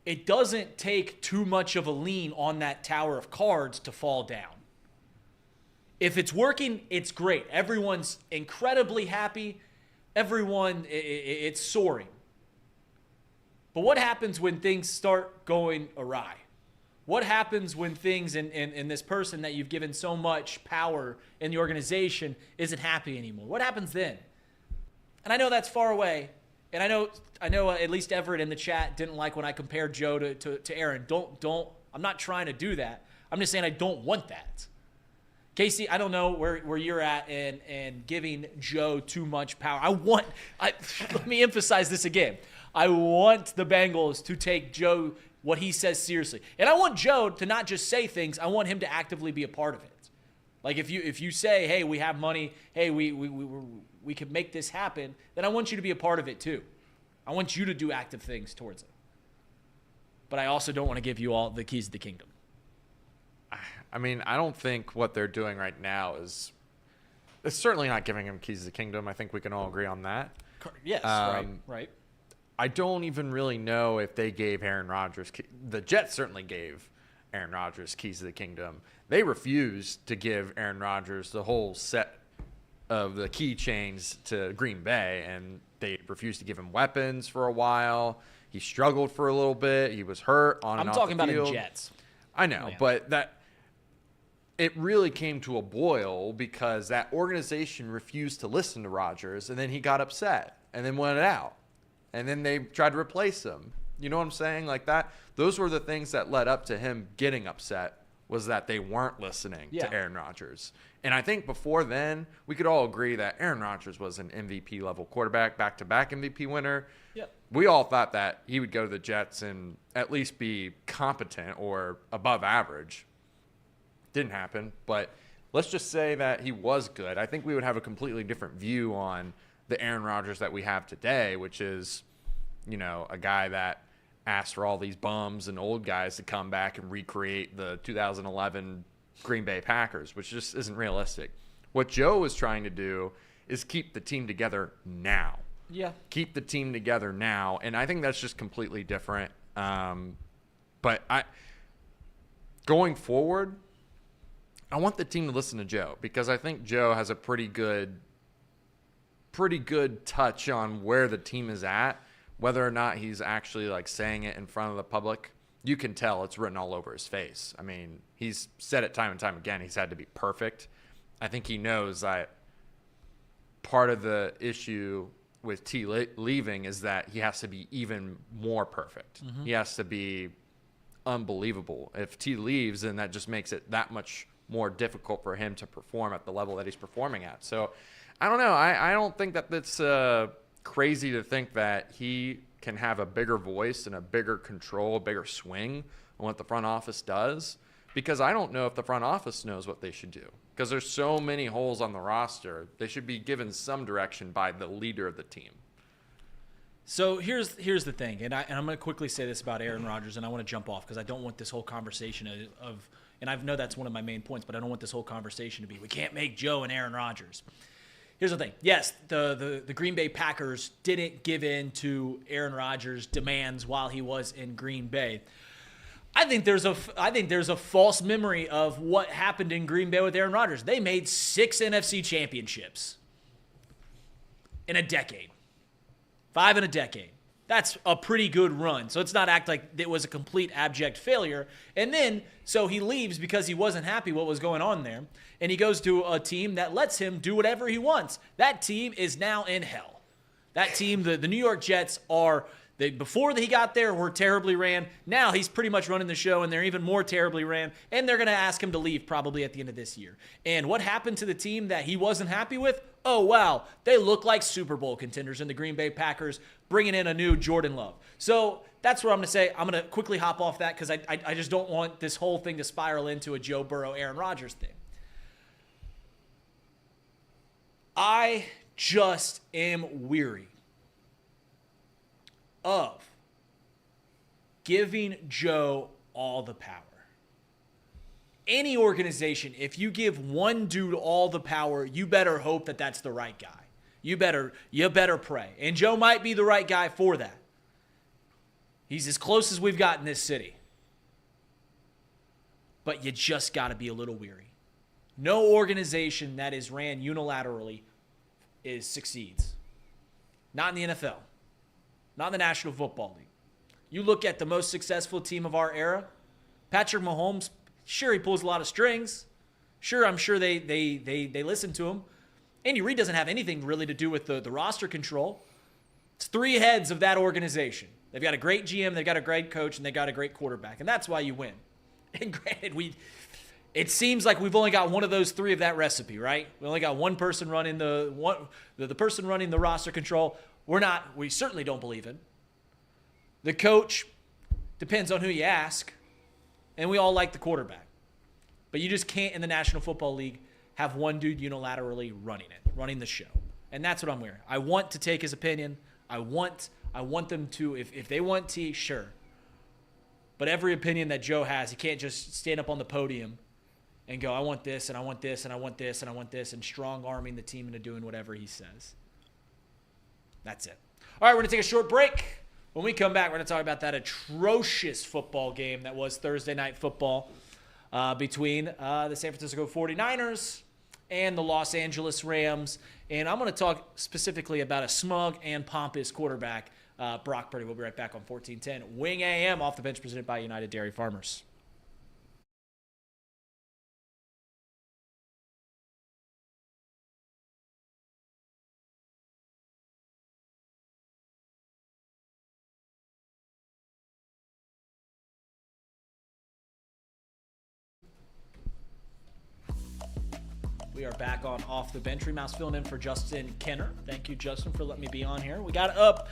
it doesn't take too much of a lean on that tower of cards to fall down. If it's working, it's great. Everyone's incredibly happy. It's soaring. But what happens when things start going awry? What happens when things in this person that you've given so much power in the organization isn't happy anymore? What happens then? And I know that's far away. And I know at least Everett in the chat didn't like when I compared Joe to Aaron. I'm not trying to do that. I'm just saying I don't want that. Casey, I don't know where you're at and giving Joe too much power. Let me emphasize this again. I want the Bengals to take Joe, what he says, seriously. And I want Joe to not just say things. I want him to actively be a part of it. Like if you say, hey, we have money, hey, we can make this happen, then I want you to be a part of it too. I want you to do active things towards it. But I also don't want to give you all the keys to the kingdom. I mean, I don't think what they're doing right now it's certainly not giving him keys to the kingdom. I think we can all agree on that. Yes, right. I don't even really know if they gave Aaron Rodgers. The Jets certainly gave Aaron Rodgers keys to the kingdom. They refused to give Aaron Rodgers the whole set of the keychains to Green Bay, and they refused to give him weapons for a while. He struggled for a little bit. He was hurt on and off the field. I'm talking about the Jets. I know, but it really came to a boil because that organization refused to listen to Rodgers, and then he got upset and then went out. And then they tried to replace him. You know what I'm saying? Like that. Those were the things that led up to him getting upset, was that they weren't listening to Aaron Rodgers. And I think before then, we could all agree that Aaron Rodgers was an MVP level quarterback, back-to-back MVP winner. Yep. We all thought that he would go to the Jets and at least be competent or above average. Didn't happen, but let's just say that he was good. I think we would have a completely different view on the Aaron Rodgers that we have today, which is, a guy that asked for all these bums and old guys to come back and recreate the 2011 Green Bay Packers, which just isn't realistic. What Joe is trying to do is keep the team together now. Yeah. Keep the team together now, and I think that's just completely different. But going forward, I want the team to listen to Joe because I think Joe has a pretty good touch on where the team is at. Whether or not he's actually like saying it in front of the public, you can tell it's written all over his face. I mean, he's said it time and time again. He's had to be perfect. I think he knows that part of the issue with T leaving is that he has to be even more perfect. Mm-hmm. He has to be unbelievable. If T leaves, then that just makes it that much more difficult for him to perform at the level that he's performing at. So I don't know. I don't think that that's crazy to think that he can have a bigger voice and a bigger control, a bigger swing on what the front office does, because I don't know if the front office knows what they should do because there's so many holes on the roster. They should be given some direction by the leader of the team. So here's the thing, and I'm going to quickly say this about Aaron Rodgers, and I want to jump off because I don't want this whole conversation of and I know that's one of my main points, but I don't want this whole conversation to be we can't make Joe and Aaron Rodgers. Here's the thing. Yes, the Green Bay Packers didn't give in to Aaron Rodgers' demands while he was in Green Bay. I think there's a false memory of what happened in Green Bay with Aaron Rodgers. They made 6 NFC championships in a decade. 5 in a decade. That's a pretty good run. So let's not act like it was a complete abject failure. And then, so he leaves because he wasn't happy what was going on there. And he goes to a team that lets him do whatever he wants. That team is now in hell. That team, the New York Jets, before he got there, were terribly ran. Now he's pretty much running the show, and they're even more terribly ran. And they're going to ask him to leave probably at the end of this year. And what happened to the team that he wasn't happy with? Oh, wow. They look like Super Bowl contenders in the Green Bay Packers, bringing in a new Jordan Love. So that's what I'm going to say. I'm going to quickly hop off that because I just don't want this whole thing to spiral into a Joe Burrow, Aaron Rodgers thing. I just am weary of giving Joe all the power. Any organization, if you give one dude all the power, you better hope that that's the right guy. You better pray. And Joe might be the right guy for that. He's as close as we've got in this city. But you just got to be a little weary. No organization that is ran unilaterally succeeds. Not in the NFL. Not in the National Football League. You look at the most successful team of our era, Patrick Mahomes, sure, he pulls a lot of strings. Sure, I'm sure they listen to him. Andy Reid doesn't have anything really to do with the roster control. It's 3 heads of that organization. They've got a great GM, they've got a great coach, and they got a great quarterback, and that's why you win. And granted, it seems like we've only got one of those 3 of that recipe, right? We only got one person running the person running the roster control. We certainly don't believe in. The coach depends on who you ask, and we all like the quarterback. But you just can't in the National Football League have one dude unilaterally running the show. And that's what I'm wearing. I want to take his opinion. I want them to, if they want T, sure. But every opinion that Joe has, he can't just stand up on the podium and go, I want this, and I want this, and I want this, and I want this, and strong-arming the team into doing whatever he says. That's it. All right, we're going to take a short break. When we come back, we're going to talk about that atrocious football game that was Thursday Night Football between the San Francisco 49ers and the Los Angeles Rams. And I'm going to talk specifically about a smug and pompous quarterback, Brock Purdy. We'll be right back on 1410 Wing AM, off the bench, presented by United Dairy Farmers. We are back on Off the Bench. Mouse filling in for Justin Kenner. Thank you, Justin, for letting me be on here. We got up.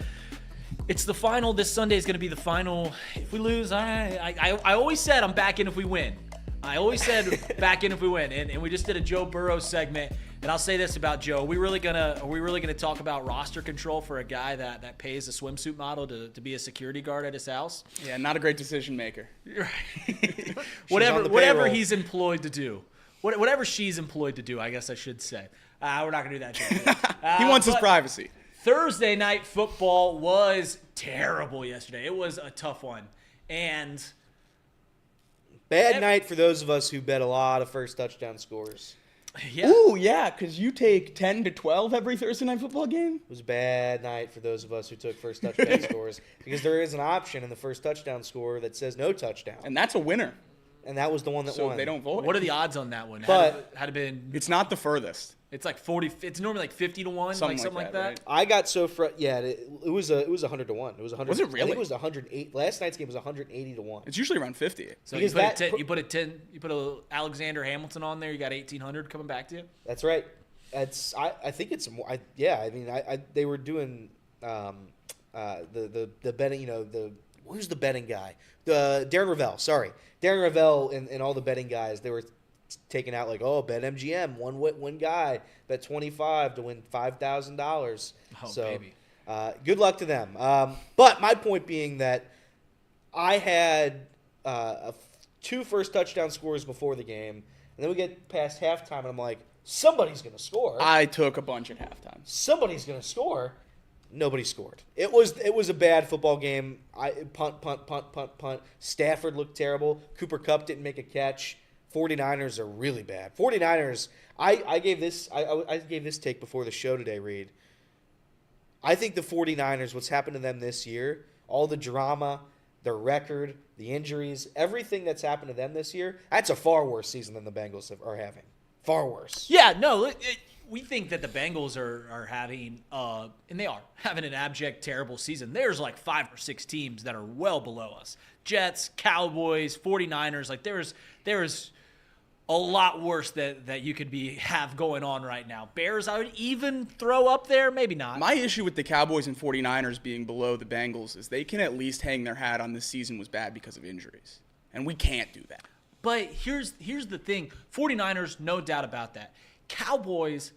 It's the final. This Sunday is going to be the final. If we lose, I always said I'm back in if we win. I always said back in if we win. And we just did a Joe Burrow segment. And I'll say this about Joe. Are we really gonna talk about roster control for a guy that pays a swimsuit model to be a security guard at his house? Yeah, not a great decision maker. Right. whatever he's employed to do. Whatever she's employed to do, I guess I should say. We're not going to do that, Joe. He wants his privacy. Thursday Night Football was terrible yesterday. It was a tough one. And bad night for those of us who bet a lot of first touchdown scores. Yeah. Ooh, yeah, because you take 10 to 12 every Thursday Night Football game? It was a bad night for those of us who took first touchdown scores, because there is an option in the first touchdown score that says no touchdown. And that's a winner. And that was the one that won. So they don't vote. What are the odds on that one? But had it been? It's not the furthest. It's like 40. It's normally like 50 to 1, something like that. Right? I got so it was 100 to 1. It was 100. Was it really? I think it was 108. Last night's game was 180 to 1. It's usually around 50. So you put a Alexander Hamilton on there. You got 1,800 coming back to you. That's right. I think it's more. They were doing the betting. Who's the betting guy? Darren Ravel. Sorry, Darren Ravel and all the betting guys. They were taking out bet MGM, one guy, bet 25 to win $5,000. Oh, so, baby. Good luck to them. But my point being that I had 2 first touchdown scores before the game, and then we get past halftime, and I'm like, somebody's going to score. I took a bunch at halftime. Somebody's going to score. Nobody scored. It was a bad football game. Punt. Stafford looked terrible. Cooper Kupp didn't make a catch. 49ers are really bad. 49ers, I gave this take before the show today, Reed. I think the 49ers, what's happened to them this year, all the drama, their record, the injuries, everything that's happened to them this year, that's a far worse season than the Bengals are having. Far worse. Yeah, no, we think that the Bengals are having, and they are, having an abject, terrible season. There's like 5 or 6 teams that are well below us. Jets, Cowboys, 49ers, like there's a lot worse that you could have going on right now. Bears, I would even throw up there, maybe not. My issue with the Cowboys and 49ers being below the Bengals is they can at least hang their hat on this season was bad because of injuries. And we can't do that. But here's the thing. 49ers, no doubt about that. Cowboys.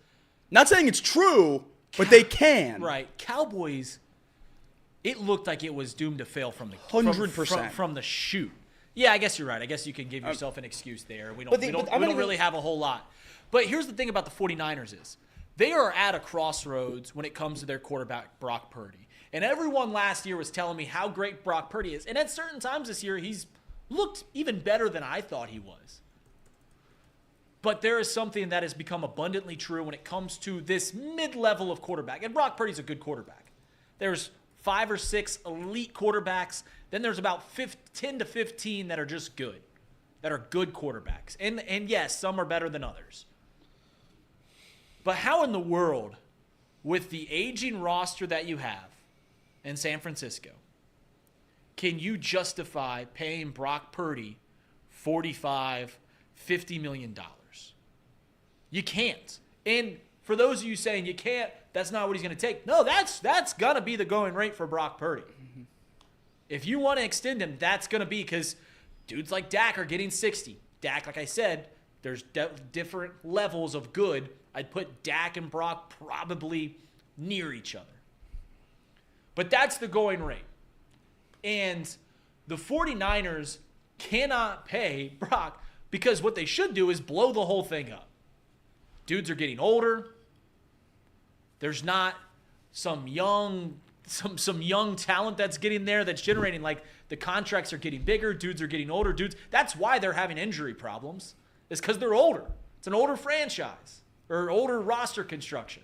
Not saying it's true, but they can. Right. Cowboys, it looked like it was doomed to fail from the 100% from the shoot. Yeah, I guess you're right. I guess you can give yourself an excuse there. We don't really have a whole lot. But here's the thing about the 49ers is they are at a crossroads when it comes to their quarterback, Brock Purdy. And everyone last year was telling me how great Brock Purdy is. And at certain times this year, he's looked even better than I thought he was. But there is something that has become abundantly true when it comes to this mid-level of quarterback. And Brock Purdy's a good quarterback. There's 5 or 6 elite quarterbacks. Then there's about 10 to 15 that are just good, that are good quarterbacks. And yes, some are better than others. But how in the world, with the aging roster that you have in San Francisco, can you justify paying Brock Purdy $45, $50 million? You can't. And for those of you saying you can't, that's not what he's going to take. No, that's going to be the going rate for Brock Purdy. Mm-hmm. If you want to extend him, that's going to be because dudes like Dak are getting 60. Dak, like I said, there's different levels of good. I'd put Dak and Brock probably near each other. But that's the going rate. And the 49ers cannot pay Brock because what they should do is blow the whole thing up. Dudes are getting older. There's not some young talent that's getting there that's generating, like, the contracts are getting bigger, dudes are getting older, that's why they're having injury problems, is because they're older. It's an older franchise or older roster construction.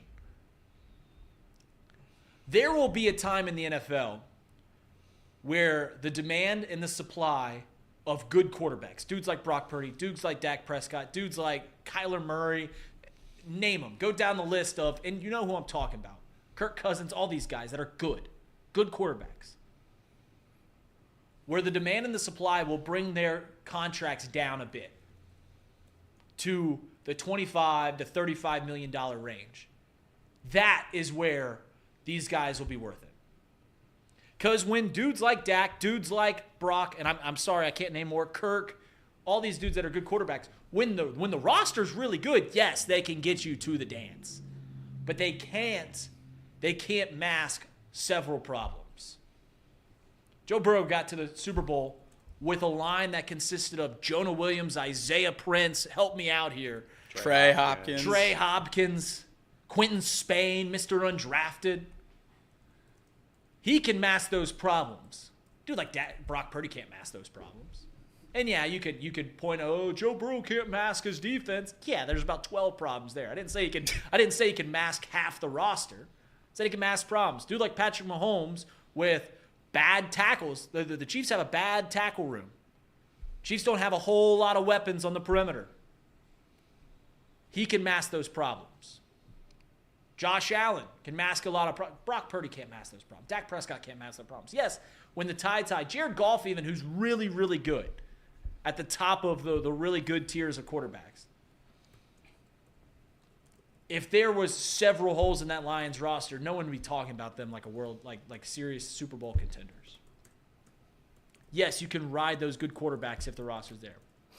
There will be a time in the NFL where the demand and the supply of good quarterbacks, dudes like Brock Purdy, dudes like Dak Prescott, dudes like Kyler Murray, name them. Go down the list of, and you know who I'm talking about. Kirk Cousins, all these guys that are good quarterbacks. Where the demand and the supply will bring their contracts down a bit to the $25 to $35 million range. That is where these guys will be worth it. Because when dudes like Dak, dudes like Brock, and I'm sorry, I can't name more, Kirk, all these dudes that are good quarterbacks, when the roster's really good, yes, they can get you to the dance. But they can't mask several problems. Joe Burrow got to the Super Bowl with a line that consisted of Jonah Williams, Isaiah Prince, help me out here, Trey Hopkins, Quentin Spain, Mr. Undrafted. He can mask those problems. Dude like that, Brock Purdy can't mask those problems. And yeah, you could point, Joe Burrow can't mask his defense. Yeah, there's about 12 problems there. I didn't say he can mask half the roster. I said he can mask problems. Dude like Patrick Mahomes with bad tackles. The Chiefs have a bad tackle room. Chiefs don't have a whole lot of weapons on the perimeter. He can mask those problems. Josh Allen can mask a lot of problems. Brock Purdy can't mask those problems. Dak Prescott can't mask those problems. Yes, when the tide's high. Jared Goff even, who's really, really good at the top of the really good tiers of quarterbacks. If there was several holes in that Lions roster, no one would be talking about them like like serious Super Bowl contenders. Yes, you can ride those good quarterbacks if the roster's there,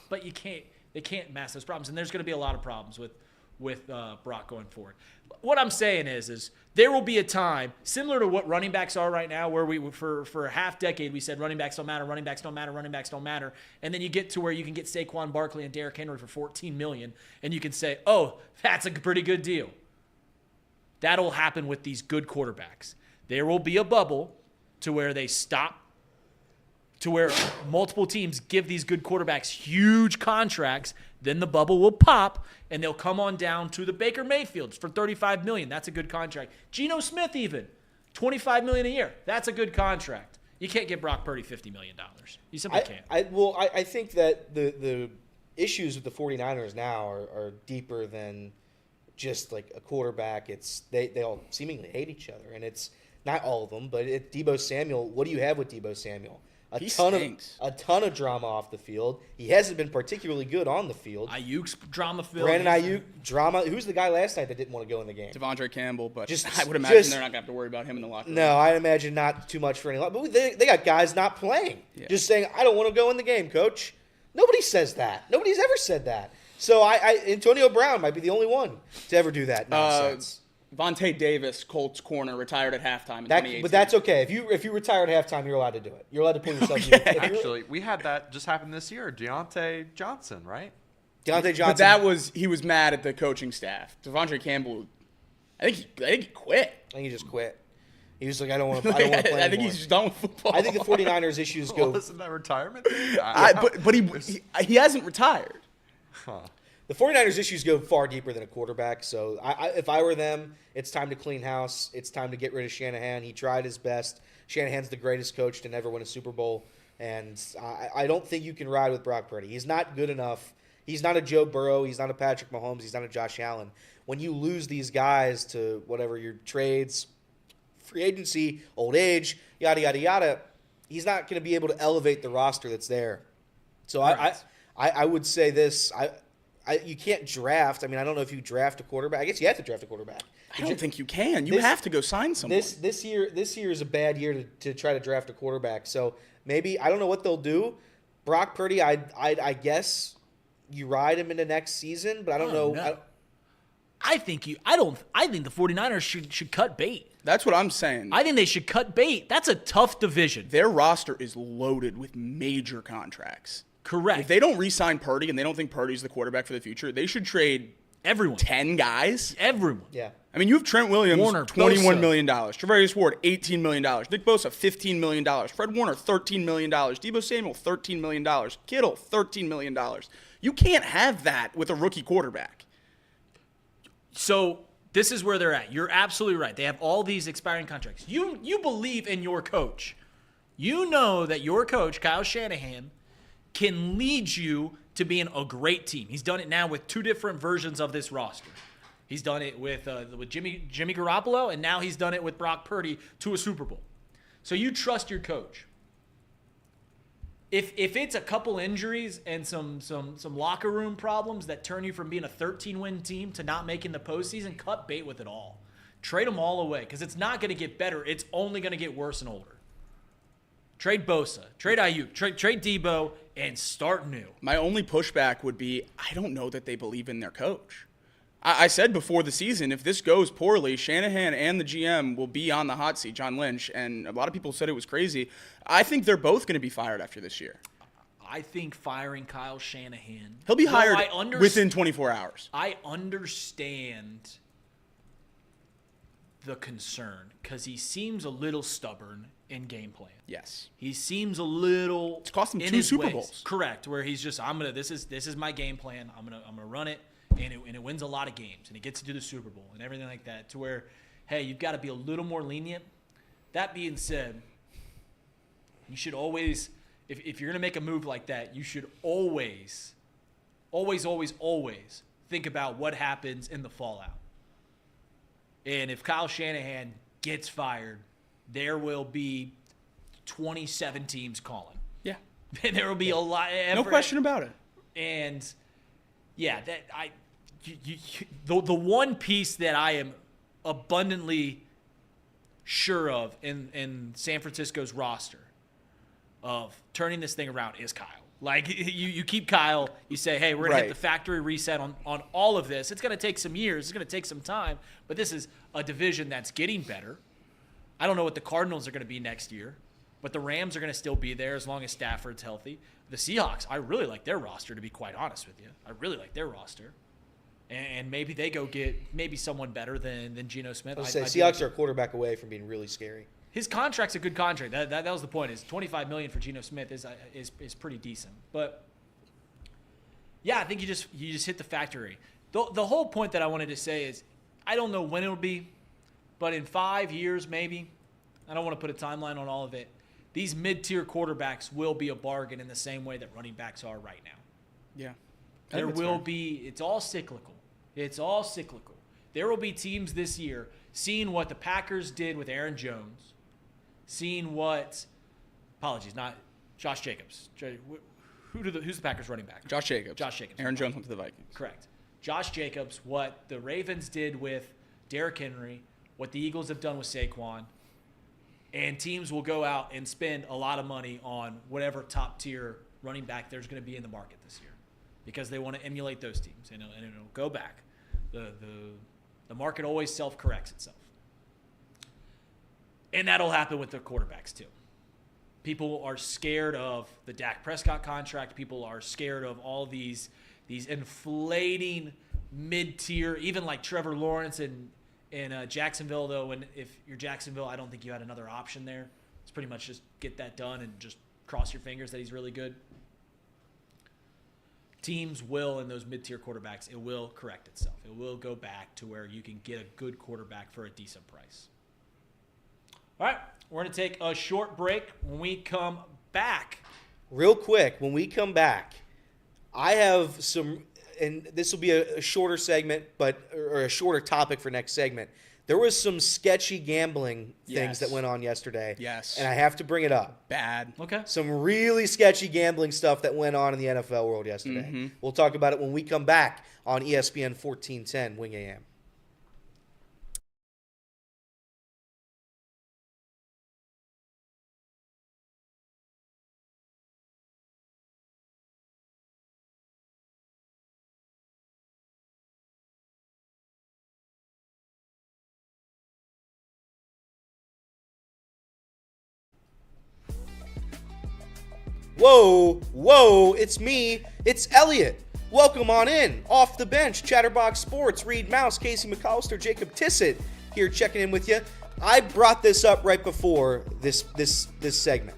but they can't mask those problems, and there's going to be a lot of problems with Brock going forward. What I'm saying is there will be a time similar to what running backs are right now, where we for a half decade we said running backs don't matter, running backs don't matter, running backs don't matter, and then you get to where you can get Saquon Barkley and Derrick Henry for $14 million, and you can say, oh, that's a pretty good deal. That'll happen with these good quarterbacks. There will be a bubble to where they stop, to where multiple teams give these good quarterbacks huge contracts. Then the bubble will pop, and they'll come on down to the Baker Mayfields for $35 million. That's a good contract. Geno Smith even, $25 million a year. That's a good contract. You can't get Brock Purdy $50 million. You simply can't. I think that the issues with the 49ers now are deeper than just like a quarterback. They all seemingly hate each other, and it's not all of them, but Deebo Samuel. What do you have with Deebo Samuel? A ton of drama off the field. He hasn't been particularly good on the field. Ayuk's drama-filled. Brandon Ayuk, drama. Who's the guy last night that didn't want to go in the game? Devondre Campbell, but I would imagine they're not going to have to worry about him in the locker room. No, I imagine not too much for any. But they got guys not playing. Yeah. Just saying, I don't want to go in the game, coach. Nobody says that. Nobody's ever said that. So Antonio Brown might be the only one to ever do that nonsense. Vontae Davis, Colts corner, retired at halftime in 2018. But that's okay. If you retire at halftime, you're allowed to do it. You're allowed to pull yourself. Okay. Actually, we had that just happen this year. Deontay Johnson, right? Deontay Johnson. But he was mad at the coaching staff. Devondre Campbell, I think he quit. I think he just quit. He was like, I don't want to play anymore. I think he's just done with football. I think the 49ers issues go. Wasn't that retirement? But he hasn't retired. Huh. The 49ers issues go far deeper than a quarterback. So if I were them, it's time to clean house. It's time to get rid of Shanahan. He tried his best. Shanahan's the greatest coach to never win a Super Bowl. And I don't think you can ride with Brock Purdy. He's not good enough. He's not a Joe Burrow. He's not a Patrick Mahomes. He's not a Josh Allen. When you lose these guys to whatever your trades, free agency, old age, yada, yada, yada, he's not going to be able to elevate the roster that's there. So I would say this. You can't draft. I mean, I don't know if you draft a quarterback. I guess you have to draft a quarterback. I don't think you can. You have to go sign someone. This year is a bad year to try to draft a quarterback. So maybe, I don't know what they'll do. Brock Purdy, I guess you ride him into next season, but I don't know. I think the 49ers should cut bait. That's what I'm saying. I think they should cut bait. That's a tough division. Their roster is loaded with major contracts. Correct. If they don't re-sign Purdy and they don't think Purdy's the quarterback for the future, they should trade everyone. 10 guys. Everyone. Yeah. I mean, you have Trent Williams, Warner, $21 Bosa. million. Travarius Ward, $18 million. Nick Bosa, $15 million. Fred Warner, $13 million. Deebo Samuel, $13 million. Kittle, $13 million. You can't have that with a rookie quarterback. So this is where they're at. You're absolutely right. They have all these expiring contracts. You believe in your coach. You know that your coach, Kyle Shanahan, can lead you to being a great team. He's done it now with two different versions of this roster. He's done it with Jimmy Garoppolo, and now he's done it with Brock Purdy to a Super Bowl. So you trust your coach. If it's a couple injuries and some locker room problems that turn you from being a 13-win team to not making the postseason, cut bait with it all. Trade them all away because it's not going to get better. It's only going to get worse and older. Trade Bosa, trade Ayuk, trade Deebo, and start new. My only pushback would be I don't know that they believe in their coach. I said before the season, if this goes poorly, Shanahan and the GM will be on the hot seat, John Lynch, and a lot of people said it was crazy. I think they're both going to be fired after this year. I think firing Kyle Shanahan. He'll be hired within 24 hours. I understand the concern because he seems a little stubborn in game plan. Yes. He seems a little. It's cost him in 2 his Super ways. Bowls. Correct. Where he's just, this is my game plan. I'm gonna run it, and it wins a lot of games, and it gets to do the Super Bowl and everything like that. To where, hey, you've got to be a little more lenient. That being said, you should always, if you're gonna make a move like that, you should always think about what happens in the fallout. And if Kyle Shanahan gets fired, there will be 27 teams calling. Yeah. There will be a lot. No question about it. And yeah, the one piece that I am abundantly sure of in San Francisco's roster of turning this thing around is Kyle. Like, you keep Kyle, you say, hey, we're going to hit the factory reset on all of this. It's going to take some years. It's going to take some time. But this is a division that's getting better. I don't know what the Cardinals are going to be next year, but the Rams are going to still be there as long as Stafford's healthy. The Seahawks, I really like their roster, to be quite honest with you. I really like their roster. And maybe they go get maybe someone better than Geno Smith. Seahawks are a quarterback away from being really scary. His contract's a good contract. That was the point. Is $25 million for Geno Smith is pretty decent. But yeah, I think you just hit the factory. The whole point that I wanted to say is I don't know when it'll be, but in 5 years maybe. I don't want to put a timeline on all of it. These mid-tier quarterbacks will be a bargain in the same way that running backs are right now. Yeah. There will be. It's all cyclical. It's all cyclical. There will be teams this year seeing what the Packers did with Aaron Jones. Seeing what, not Josh Jacobs. Who's the Packers running back? Josh Jacobs. Aaron Jones went to the Vikings. Correct. Josh Jacobs, what the Ravens did with Derrick Henry, what the Eagles have done with Saquon, and teams will go out and spend a lot of money on whatever top tier running back there's going to be in the market this year because they want to emulate those teams and it'll go back. The market always self-corrects itself. And that'll happen with the quarterbacks too. People are scared of the Dak Prescott contract. People are scared of all these inflating mid-tier, even like Trevor Lawrence in Jacksonville, though. And if you're Jacksonville, I don't think you had another option there. It's pretty much just get that done and just cross your fingers that he's really good. Teams will, in those mid-tier quarterbacks, it will correct itself. It will go back to where you can get a good quarterback for a decent price. All right, we're going to take a short break. When we come back. Real quick, when we come back, I have some, and this will be a shorter segment, or a shorter topic for next segment. There was some sketchy gambling things that went on yesterday. Yes. And I have to bring it up. Bad. Okay. Some really sketchy gambling stuff that went on in the NFL world yesterday. Mm-hmm. We'll talk about it when we come back on ESPN 1410 Wing AM. Whoa, it's me. It's Elliot. Welcome on in. Off the bench, Chatterbox Sports, Reed Mouse, Casey McAllister, Jacob Tissett here checking in with you. I brought this up right before this segment.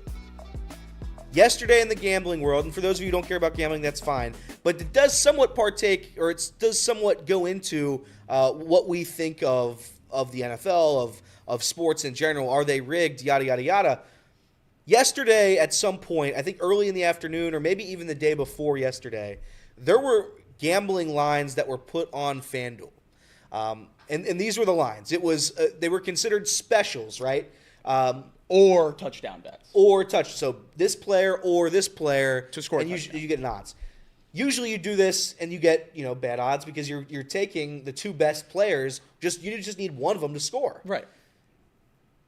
Yesterday in the gambling world, and for those of you who don't care about gambling, that's fine, but it does somewhat partake, or it does somewhat go into what we think of the NFL, of sports in general. Are they rigged? Yada, yada, yada. Yesterday, at some point, I think early in the afternoon or maybe even the day before yesterday, there were gambling lines that were put on FanDuel. And these were the lines. It was they were considered specials, right? Or touchdown bets. So this player or this player to score, and you get odds. Usually you do this and you get bad odds because you're taking the two best players. You just need one of them to score. Right.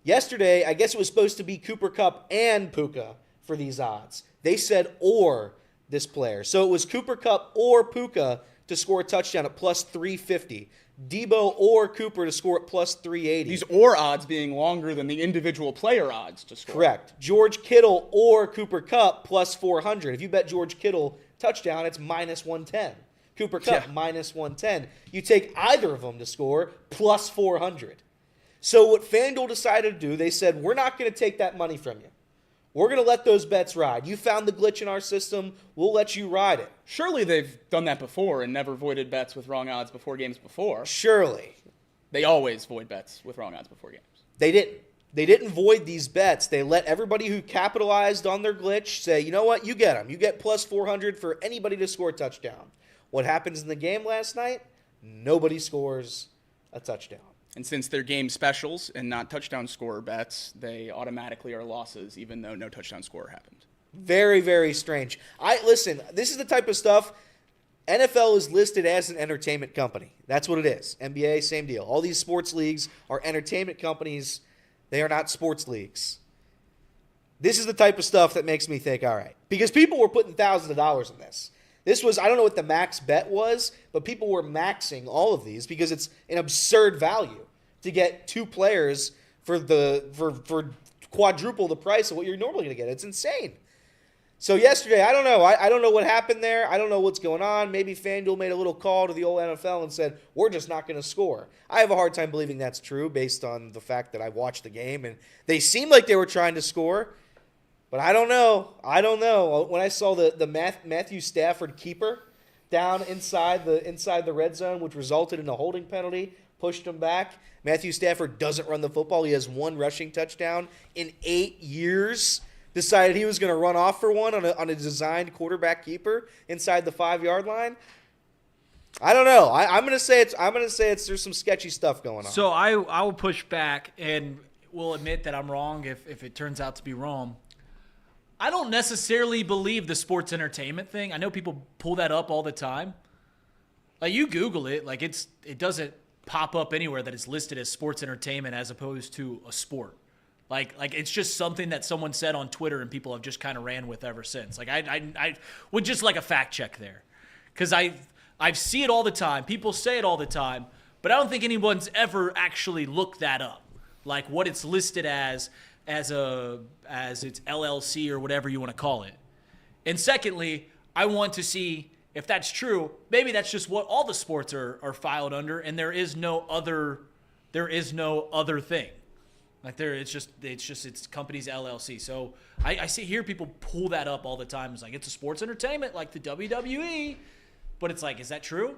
Yesterday, I guess it was supposed to be Cooper Kupp and Puka for these odds. They said or this player. So it was Cooper Kupp or Puka to score a touchdown at plus 350. Debo or Cooper to score at plus 380. These or odds being longer than the individual player odds to score. Correct. George Kittle or Cooper Kupp plus 400. If you bet George Kittle touchdown, it's minus 110. Cooper Kupp minus 110. You take either of them to score plus 400. So what FanDuel decided to do, they said, we're not going to take that money from you. We're going to let those bets ride. You found the glitch in our system. We'll let you ride it. Surely they've done that before and never voided bets with wrong odds before games before. Surely. They always void bets with wrong odds before games. They didn't. They didn't void these bets. They let everybody who capitalized on their glitch say, you know what, you get them. You get plus 400 for anybody to score a touchdown. What happens in the game last night? Nobody scores a touchdown. And since they're game specials and not touchdown scorer bets, they automatically are losses, even though no touchdown scorer happened. Very, very strange. Listen, this is the type of stuff. NFL is listed as an entertainment company. That's what it is. NBA, same deal. All these sports leagues are entertainment companies. They are not sports leagues. This is the type of stuff that makes me think, all right. Because people were putting thousands of dollars in this. This was, I don't know what the max bet was, but people were maxing all of these because it's an absurd value to get two players for quadruple the price of what you're normally going to get. It's insane. So yesterday, I don't know. I don't know what happened there. I don't know what's going on. Maybe FanDuel made a little call to the old NFL and said, we're just not going to score. I have a hard time believing that's true based on the fact that I watched the game, and they seemed like they were trying to score. But I don't know. When I saw the Matthew Stafford keeper down inside the red zone, which resulted in a holding penalty, pushed him back. Matthew Stafford doesn't run the football. He has one rushing touchdown in 8 years. Decided he was going to run off for one on a designed quarterback keeper inside the 5-yard line. I don't know. I'm going to say there's some sketchy stuff going on. So I will push back and will admit that I'm wrong if it turns out to be wrong. I don't necessarily believe the sports entertainment thing. I know people pull that up all the time. Like, you Google it, like it doesn't pop up anywhere that it's listed as sports entertainment as opposed to a sport. Like it's just something that someone said on Twitter and people have just kind of ran with ever since. Like I would just like a fact check there, because I see it all the time. People say it all the time, but I don't think anyone's ever actually looked that up, like what it's listed as its LLC or whatever you want to call it. And secondly, I want to see if that's true. Maybe that's just what all the sports are filed under, and there is no other thing. Like it's company's LLC. So I hear people pull that up all the time. It's like it's a sports entertainment like the WWE, but it's like, is that true?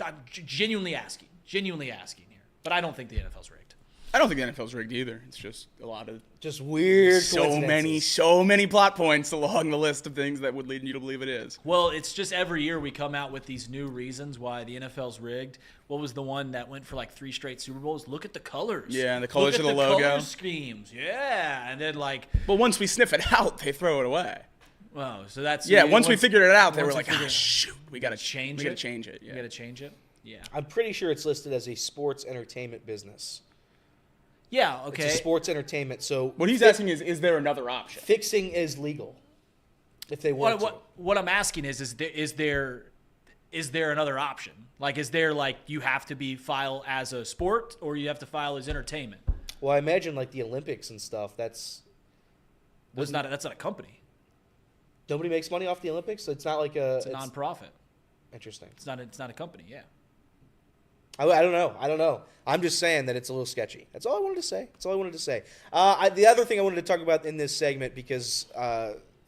I'm genuinely asking here, but I don't think the NFL's rigged. I don't think the NFL's rigged either. It's just a lot of just weird so many plot points along the list of things that would lead you to believe it is. Well, it's just every year we come out with these new reasons why the NFL's rigged. What was the one that went for like 3 straight Super Bowls? Look at the colors. Yeah, the colors of the logo. logo. Color schemes. Yeah, and then like. But once we sniff it out, they throw it away. Well, so that's once we figured it out, they were like, shoot, we gotta change it. We gotta change it. Yeah. We gotta change it. Yeah. I'm pretty sure it's listed as a sports entertainment business. Yeah, okay. It's a sports entertainment. So what he's asking is there another option? Fixing is legal if they want to. What I'm asking is there another option? Like, is there like you have to file as a sport or you have to file as entertainment? Well, I imagine like the Olympics and stuff. That's not a company. Nobody makes money off the Olympics. So it's not like it's a nonprofit. Interesting. It's not a company. Yeah. I don't know. I'm just saying that it's a little sketchy. That's all I wanted to say. The other thing I wanted to talk about in this segment, because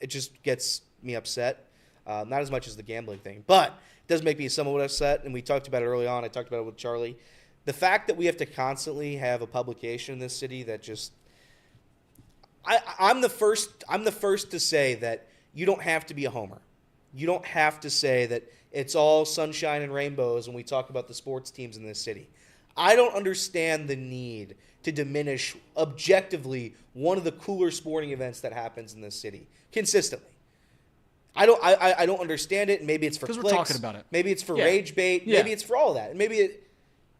it just gets me upset, not as much as the gambling thing, but it does make me somewhat upset, and we talked about it early on. I talked about it with Charlie. The fact that we have to constantly have a publication in this city that just I'm the first to say that you don't have to be a homer. You don't have to say that it's all sunshine and rainbows when we talk about the sports teams in this city. I don't understand the need to diminish objectively one of the cooler sporting events that happens in this city consistently. I don't understand it, and maybe it's for clicks. Because we're talking about it. Maybe it's for rage bait. Yeah. Maybe it's for all that. And maybe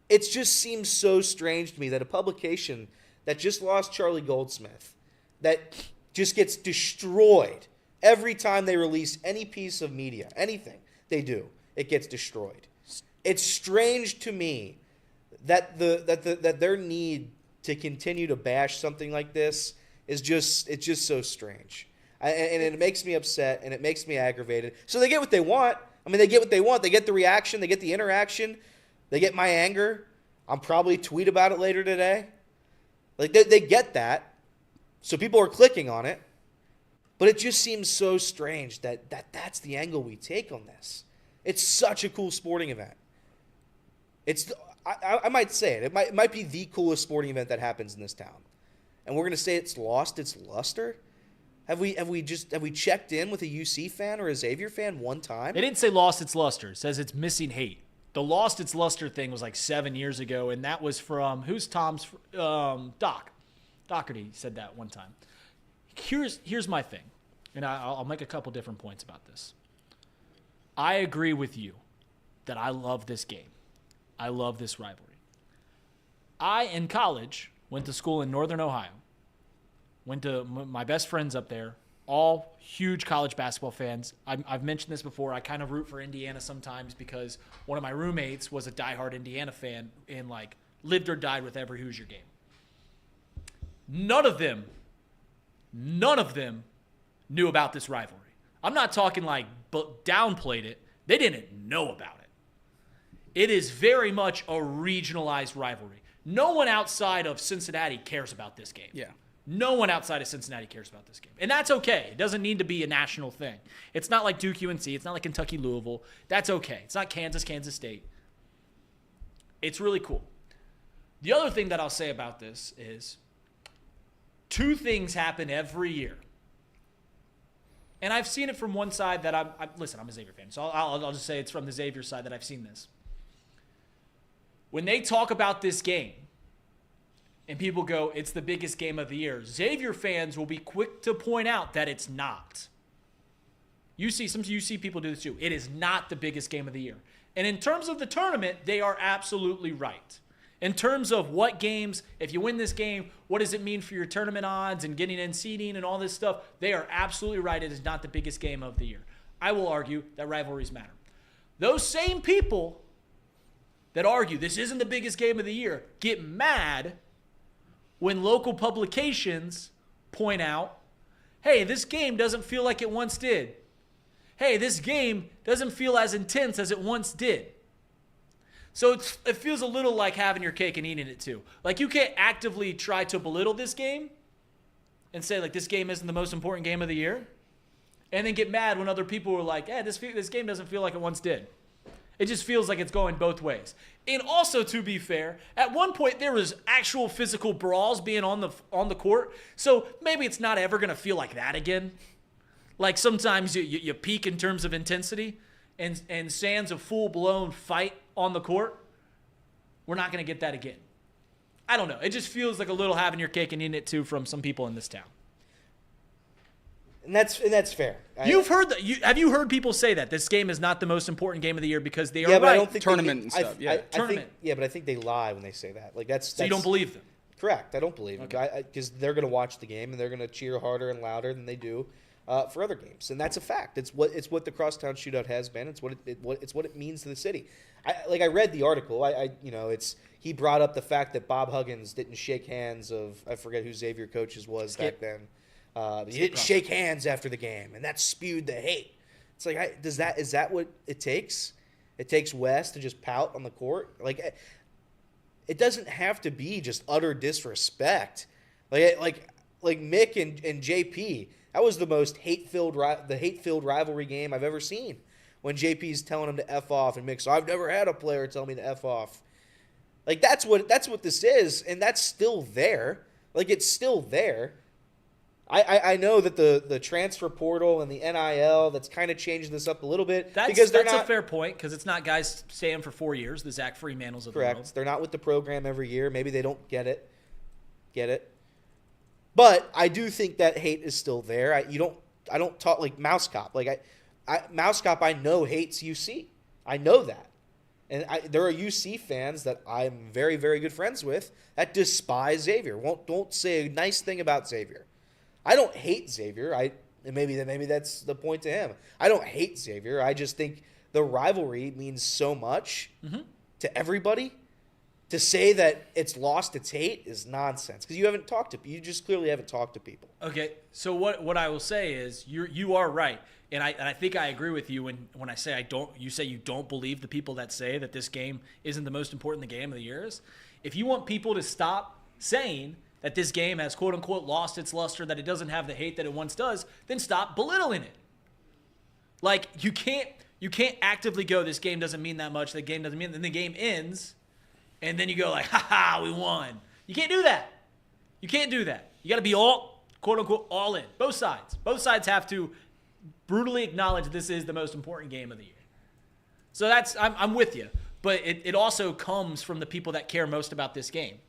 it just seems so strange to me that a publication that just lost Charlie Goldsmith, that just gets destroyed every time they release any piece of media, anything they do, it gets destroyed. It's strange to me that that their need to continue to bash something like this is just so strange, and it makes me upset and it makes me aggravated. So they get what they want. I mean, they get what they want. They get the reaction. They get the interaction. They get my anger. I'll probably tweet about it later today. Like they get that, so people are clicking on it. But it just seems so strange that's the angle we take on this. It's such a cool sporting event. I might say it. It might be the coolest sporting event that happens in this town. And we're going to say it's lost its luster? Have we checked in with a UC fan or a Xavier fan one time? They didn't say lost its luster. It says it's missing hate. The lost its luster thing was like 7 years ago, and that was from Tom's Doherty said that one time. Here's my thing, and I'll make a couple different points about this. I agree with you that I love this game. I love this rivalry. I, in college, went to school in Northern Ohio. Went to my best friends up there, all huge college basketball fans. I've mentioned this before. I kind of root for Indiana sometimes because one of my roommates was a diehard Indiana fan and like lived or died with every Hoosier game. None of them knew about this rivalry. I'm not talking like downplayed it. They didn't know about it. It is very much a regionalized rivalry. No one outside of Cincinnati cares about this game. Yeah. No one outside of Cincinnati cares about this game. And that's okay. It doesn't need to be a national thing. It's not like Duke UNC. It's not like Kentucky Louisville. That's okay. It's not Kansas State. It's really cool. The other thing that I'll say about this is 2 things happen every year. And I've seen it from one side that I'm a Xavier fan, so I'll just say it's from the Xavier side that I've seen this. When they talk about this game, and people go, it's the biggest game of the year, Xavier fans will be quick to point out that it's not. Some UC people do this too. It is not the biggest game of the year. And in terms of the tournament, they are absolutely right. In terms of what games, if you win this game, what does it mean for your tournament odds and getting in seeding and all this stuff, they are absolutely right. It is not the biggest game of the year. I will argue that rivalries matter. Those same people that argue this isn't the biggest game of the year get mad when local publications point out, hey, this game doesn't feel like it once did. Hey, this game doesn't feel as intense as it once did. So it feels a little like having your cake and eating it too. Like you can't actively try to belittle this game and say like this game isn't the most important game of the year, and then get mad when other people are like, this game doesn't feel like it once did. It just feels like it's going both ways. And also, to be fair, at one point there was actual physical brawls being on the court. So maybe it's not ever going to feel like that again. Like sometimes you peak in terms of intensity, and sans a full-blown fight on the court, we're not going to get that again. I don't know. It just feels like a little having your cake and eating it too from some people in this town. And that's fair. You've heard that. Have you heard people say that this game is not the most important game of the year because they are but right? I don't think Tournament and stuff. Tournament. But I think they lie when they say that. Like that's So you don't believe them? Correct. I don't believe it because they're going to watch the game and they're going to cheer harder and louder than they do for other games, and that's a fact. It's what the Crosstown Shootout has been. It's what it means to the city. I read the article. He brought up the fact that Bob Huggins didn't shake hands of, I forget who Xavier coaches was back then. He didn't shake hands after the game, and that spewed the hate. It's like, is that what it takes? It takes Wes to just pout on the court. Like, it doesn't have to be just utter disrespect. Like Mick and JP. That was the most hate-filled rivalry game I've ever seen. When JP's telling him to F off, and Mick's, I've never had a player tell me to F off. Like that's what this is, and that's still there. Like it's still there. I know that the transfer portal and the NIL that's kind of changing this up a little bit because that's a fair point because it's not guys staying for 4 years. The Zach Freemantles of the world. Correct. They're not with the program every year. Maybe they don't get it. But I do think that hate is still there. I don't talk like Mouse Cop. Like Mouse Cop I know hates UC. I know that. And there are UC fans that I'm very, very good friends with that despise Xavier. Don't say a nice thing about Xavier. I don't hate Xavier. Maybe that's the point to him. I don't hate Xavier. I just think the rivalry means so much to everybody. To say that it's lost its hate is nonsense because you just clearly haven't talked to people. Okay, so what I will say is you are right, and I think I agree with you when I say you say you don't believe the people that say that this game isn't the most important game of the year is. If you want people to stop saying that this game has quote unquote lost its luster, that it doesn't have the hate that it once does, then stop belittling it. Like you can't actively go, this game doesn't mean that much, the game doesn't mean, then the game ends. And then you go like, ha, we won. You can't do that. You can't do that. You got to be all, quote unquote, all in. Both sides. Both sides have to brutally acknowledge this is the most important game of the year. So I'm with you. But it also comes from the people that care most about this game.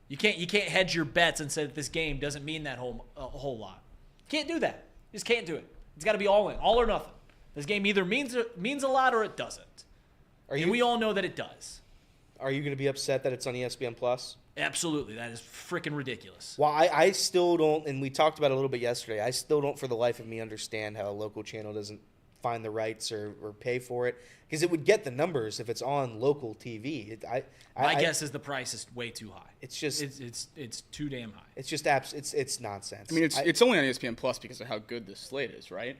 You can't hedge your bets and say that this game doesn't mean that a whole lot. You can't do that. You just can't do it. It's got to be all in, all or nothing. This game either means a lot or it doesn't. And we all know that it does. Are you going to be upset that it's on ESPN Plus? Absolutely. That is freaking ridiculous. Well, I still don't, and we talked about it a little bit yesterday, I still don't for the life of me understand how a local channel doesn't find the rights or pay for it. Because it would get the numbers if it's on local TV. My guess is the price is way too high. It's just it's too damn high. It's just it's nonsense. I mean, it's only on ESPN Plus because of how good this slate is, right?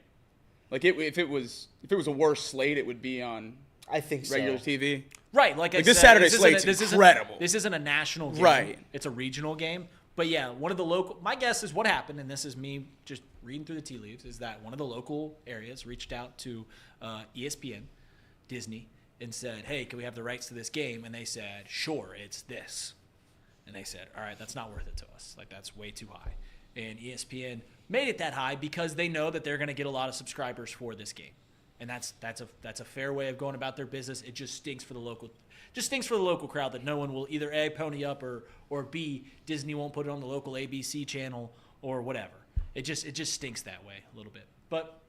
Like if it was a worse slate, it would be on I think regular TV. Right, like I said, this Saturday slate's incredible. This isn't a national game. Right. It's a regional game. But yeah, one of the local – my guess is what happened, and this is me just reading through the tea leaves, is that one of the local areas reached out to ESPN, Disney, and said, hey, can we have the rights to this game? And they said, sure, it's this. And they said, all right, that's not worth it to us. Like, that's way too high. And ESPN made it that high because they know that they're going to get a lot of subscribers for this game. And that's a fair way of going about their business. It just stinks for the local crowd that no one will either A, pony up, or B, Disney won't put it on the local ABC channel or whatever. It just stinks that way a little bit. But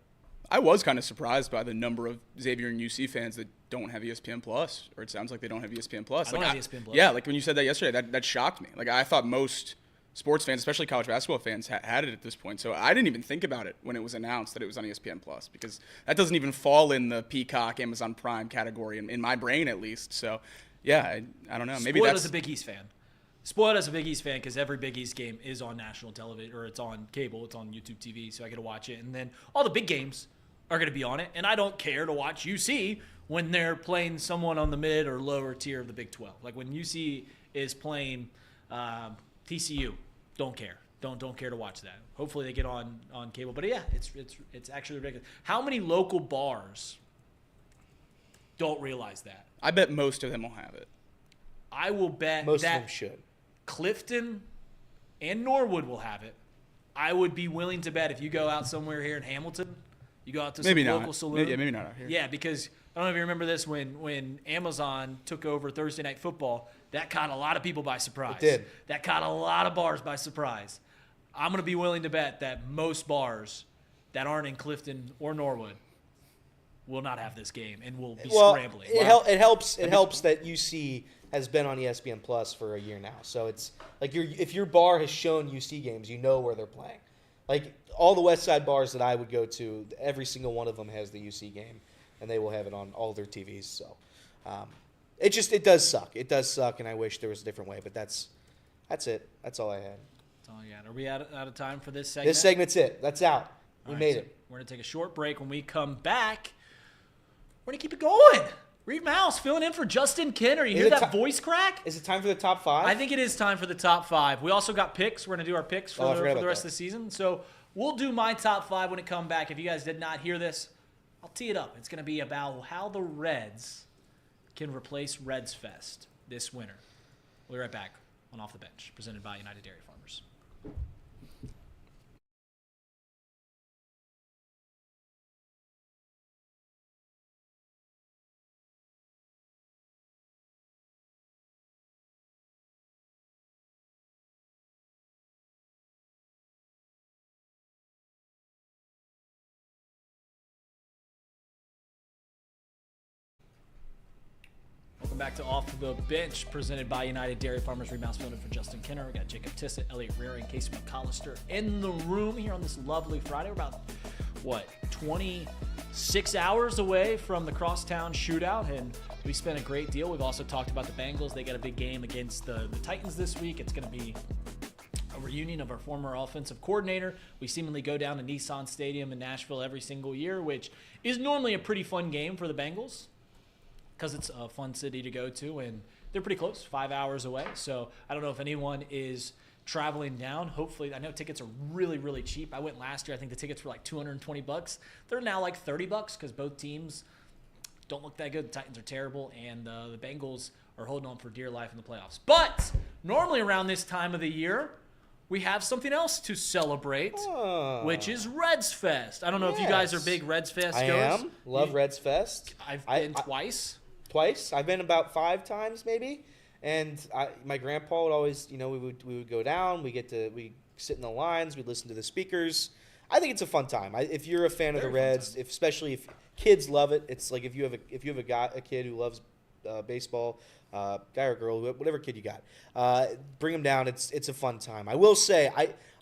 I was kind of surprised by the number of Xavier and UC fans that don't have ESPN Plus, or it sounds like they don't have ESPN Plus. I don't have ESPN Plus. Yeah, like when you said that yesterday, that shocked me. Like I thought most sports fans, especially college basketball fans, had it at this point. So I didn't even think about it when it was announced that it was on ESPN Plus because that doesn't even fall in the Peacock, Amazon Prime category in my brain at least. So yeah, I don't know. Maybe Spoiled that's as a Big East fan. Spoiled as a Big East fan because every Big East game is on national television, or it's on cable, it's on YouTube TV, so I get to watch it. And then all the big games are going to be on it, and I don't care to watch UC when they're playing someone on the mid or lower tier of the Big 12. Like when UC is playing TCU, don't care. Don't care to watch that. Hopefully they get on cable. But yeah, it's actually ridiculous. How many local bars don't realize that. I bet most of them will have it. I will bet Most that of them should. Clifton and Norwood will have it. I would be willing to bet if you go out somewhere here in Hamilton, you go out to some local saloon. Maybe not out here. Yeah, because I don't know if you remember this when Amazon took over Thursday Night Football, that caught a lot of people by surprise. It did. That caught a lot of bars by surprise. I'm going to be willing to bet that most bars that aren't in Clifton or Norwood will not have this game and will be scrambling. It helps that UC has been on ESPN Plus for a year now. So it's like if your bar has shown UC games, you know where they're playing. Like all the West Side bars that I would go to, every single one of them has the UC game, and they will have it on all their TVs. So it does suck. It does suck, and I wish there was a different way. But that's it. That's all I had. That's all you got. Are we out of time for this segment? This segment's it. That's out. We made it. We're going to take a short break. When we come back, we're going to keep it going. Reed Mouse filling in for Justin Kenner. You hear that voice crack? Is it time for the top 5? I think it is time for the top 5. We also got picks. We're going to do our picks for the rest of the season. So we'll do my top 5 when it comes back. If you guys did not hear this, I'll tee it up. It's going to be about how the Reds can replace Reds Fest this winter. We'll be right back on Off the Bench, presented by United Dairy Farmers. Welcome back to Off the Bench, presented by United Dairy Farmers. Reed Mouse filling in for Justin Kenner. We got Jacob Tissett, Elliot Rary, and Casey McCollister in the room here on this lovely Friday. We're about, 26 hours away from the Crosstown Shootout, and we spent a great deal. We've also talked about the Bengals. They got a big game against the Titans this week. It's going to be a reunion of our former offensive coordinator. We seemingly go down to Nissan Stadium in Nashville every single year, which is normally a pretty fun game for the Bengals, because it's a fun city to go to, and they're pretty close, 5 hours away. So I don't know if anyone is traveling down. Hopefully, I know tickets are really, really cheap. I went last year. I think the tickets were like $220. They're now like $30 because both teams don't look that good. The Titans are terrible, and the Bengals are holding on for dear life in the playoffs. But normally around this time of the year, we have something else to celebrate, which is Reds Fest. I don't know if you guys are big Reds Fest goers. I am. Love Reds Fest. I've been twice. Twice. I've been about 5 times maybe. And my grandpa would always, we would go down. We sit in the lines. We'd listen to the speakers. I think it's a fun time. If you're a fan of the Reds, especially if kids love it, it's like if you have a kid who loves baseball, guy or girl, whatever kid you got, bring them down. It's a fun time. I will say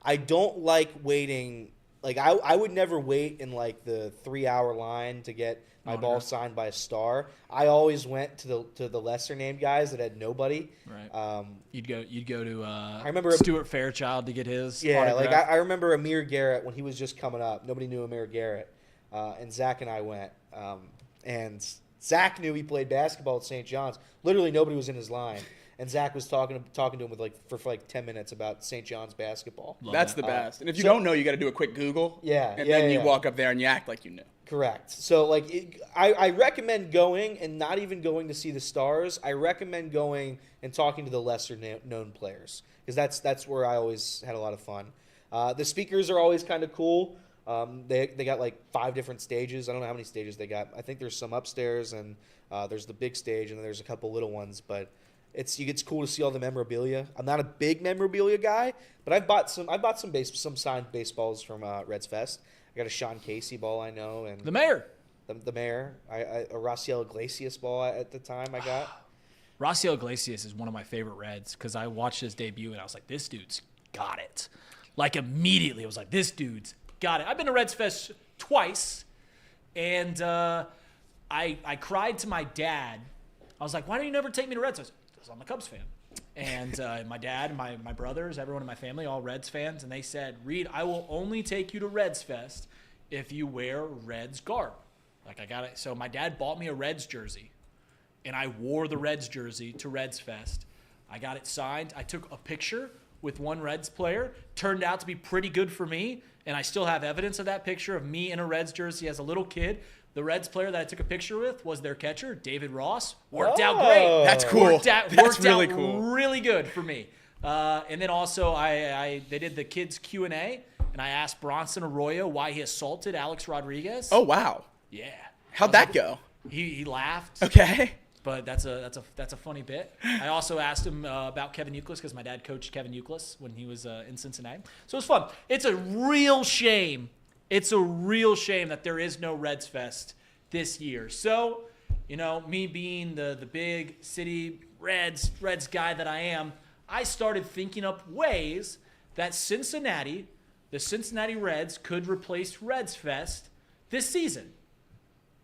I don't like waiting. Like I would never wait in like the 3-hour line to get my ball signed by a star. I always went to the lesser named guys that had nobody. Right. You'd go to I remember Stuart Fairchild to get his. Yeah, autograph. like I remember Amir Garrett when he was just coming up. Nobody knew Amir Garrett, and Zach and I went. And Zach knew he played basketball at St. John's. Literally nobody was in his line. And Zach was talking to him for 10 minutes about St. John's basketball. That's the best. And if you don't know, you got to do a quick Google. And then you walk up there and you act like you know. Correct. So, I recommend going and not even going to see the stars. I recommend going and talking to the lesser-known players because that's where I always had a lot of fun. The speakers are always kind of cool. They got like 5 different stages. I don't know how many stages they got. I think there's some upstairs and there's the big stage and then there's a couple little ones. But it's cool to see all the memorabilia. I'm not a big memorabilia guy, but I bought some signed baseballs from Reds Fest. I got a Sean Casey ball I know, and the mayor. The mayor. A Raciel Iglesias ball at the time I got. Raciel Iglesias is one of my favorite Reds because I watched his debut and I was like, this dude's got it. Like immediately, I was like, this dude's got it. I've been to Reds Fest twice, and I cried to my dad. I was like, why don't you never take me to Reds Fest? Because I'm a Cubs fan. And my dad, my brothers, everyone in my family, all Reds fans, and they said, Reed, I will only take you to Reds Fest if you wear Reds garb. Like I got it. So my dad bought me a Reds jersey, and I wore the Reds jersey to Reds Fest. I got it signed. I took a picture with one Reds player. Turned out to be pretty good for me, and I still have evidence of that picture of me in a Reds jersey as a little kid. The Reds player that I took a picture with was their catcher, David Ross. Worked out great. That's cool. Worked out really cool. really good for me. And then also they did the kids Q&A, and I asked Bronson Arroyo why he assaulted Alex Rodriguez. Oh, wow. Yeah. How'd that go? He laughed. Okay. But that's a funny bit. I also asked him about Kevin Youkilis because my dad coached Kevin Youkilis when he was in Cincinnati. So it was fun. It's a real shame. It's a real shame that there is no Reds Fest this year. So, me being the big city Reds guy that I am, I started thinking up ways that the Cincinnati Reds could replace Reds Fest this season.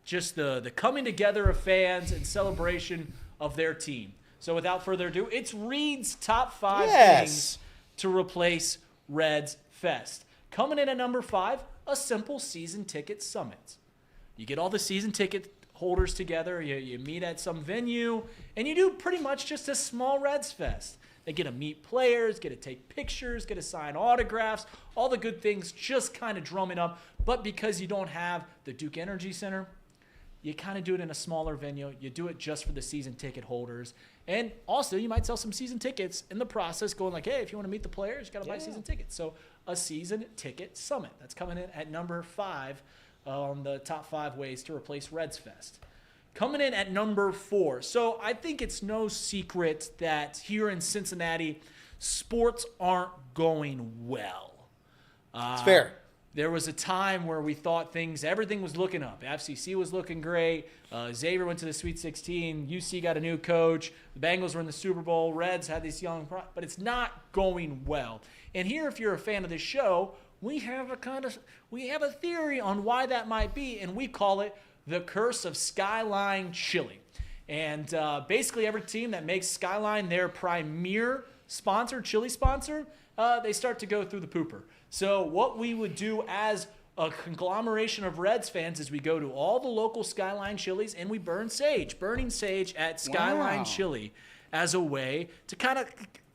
Just the coming together of fans and celebration of their team. So without further ado, it's Reed's top 5 things to replace Reds Fest. Coming in at number 5, a simple season ticket summit. You get all the season ticket holders together, you meet at some venue, and you do pretty much just a small Reds Fest. They get to meet players, get to take pictures, get to sign autographs, all the good things just kind of drumming up. But because you don't have the Duke Energy Center, you kind of do it in a smaller venue. You do it just for the season ticket holders. And also, you might sell some season tickets in the process, going like, hey, if you want to meet the players, you got to buy season tickets. So a season ticket summit. That's coming in at number 5 on the top 5 ways to replace Reds Fest. Coming in at number 4. So I think it's no secret that here in Cincinnati, sports aren't going well. It's fair. There was a time where we thought everything was looking up. FCC was looking great. Xavier went to the Sweet 16. UC got a new coach. The Bengals were in the Super Bowl. Reds had these but it's not going well. And here, if you're a fan of this show, we have a theory on why that might be, and we call it the curse of Skyline Chili. And basically, every team that makes Skyline their premier sponsor, chili sponsor, they start to go through the pooper. So what we would do as a conglomeration of Reds fans is we go to all the local Skyline chilies and we burning sage at Skyline Chili as a way to kind of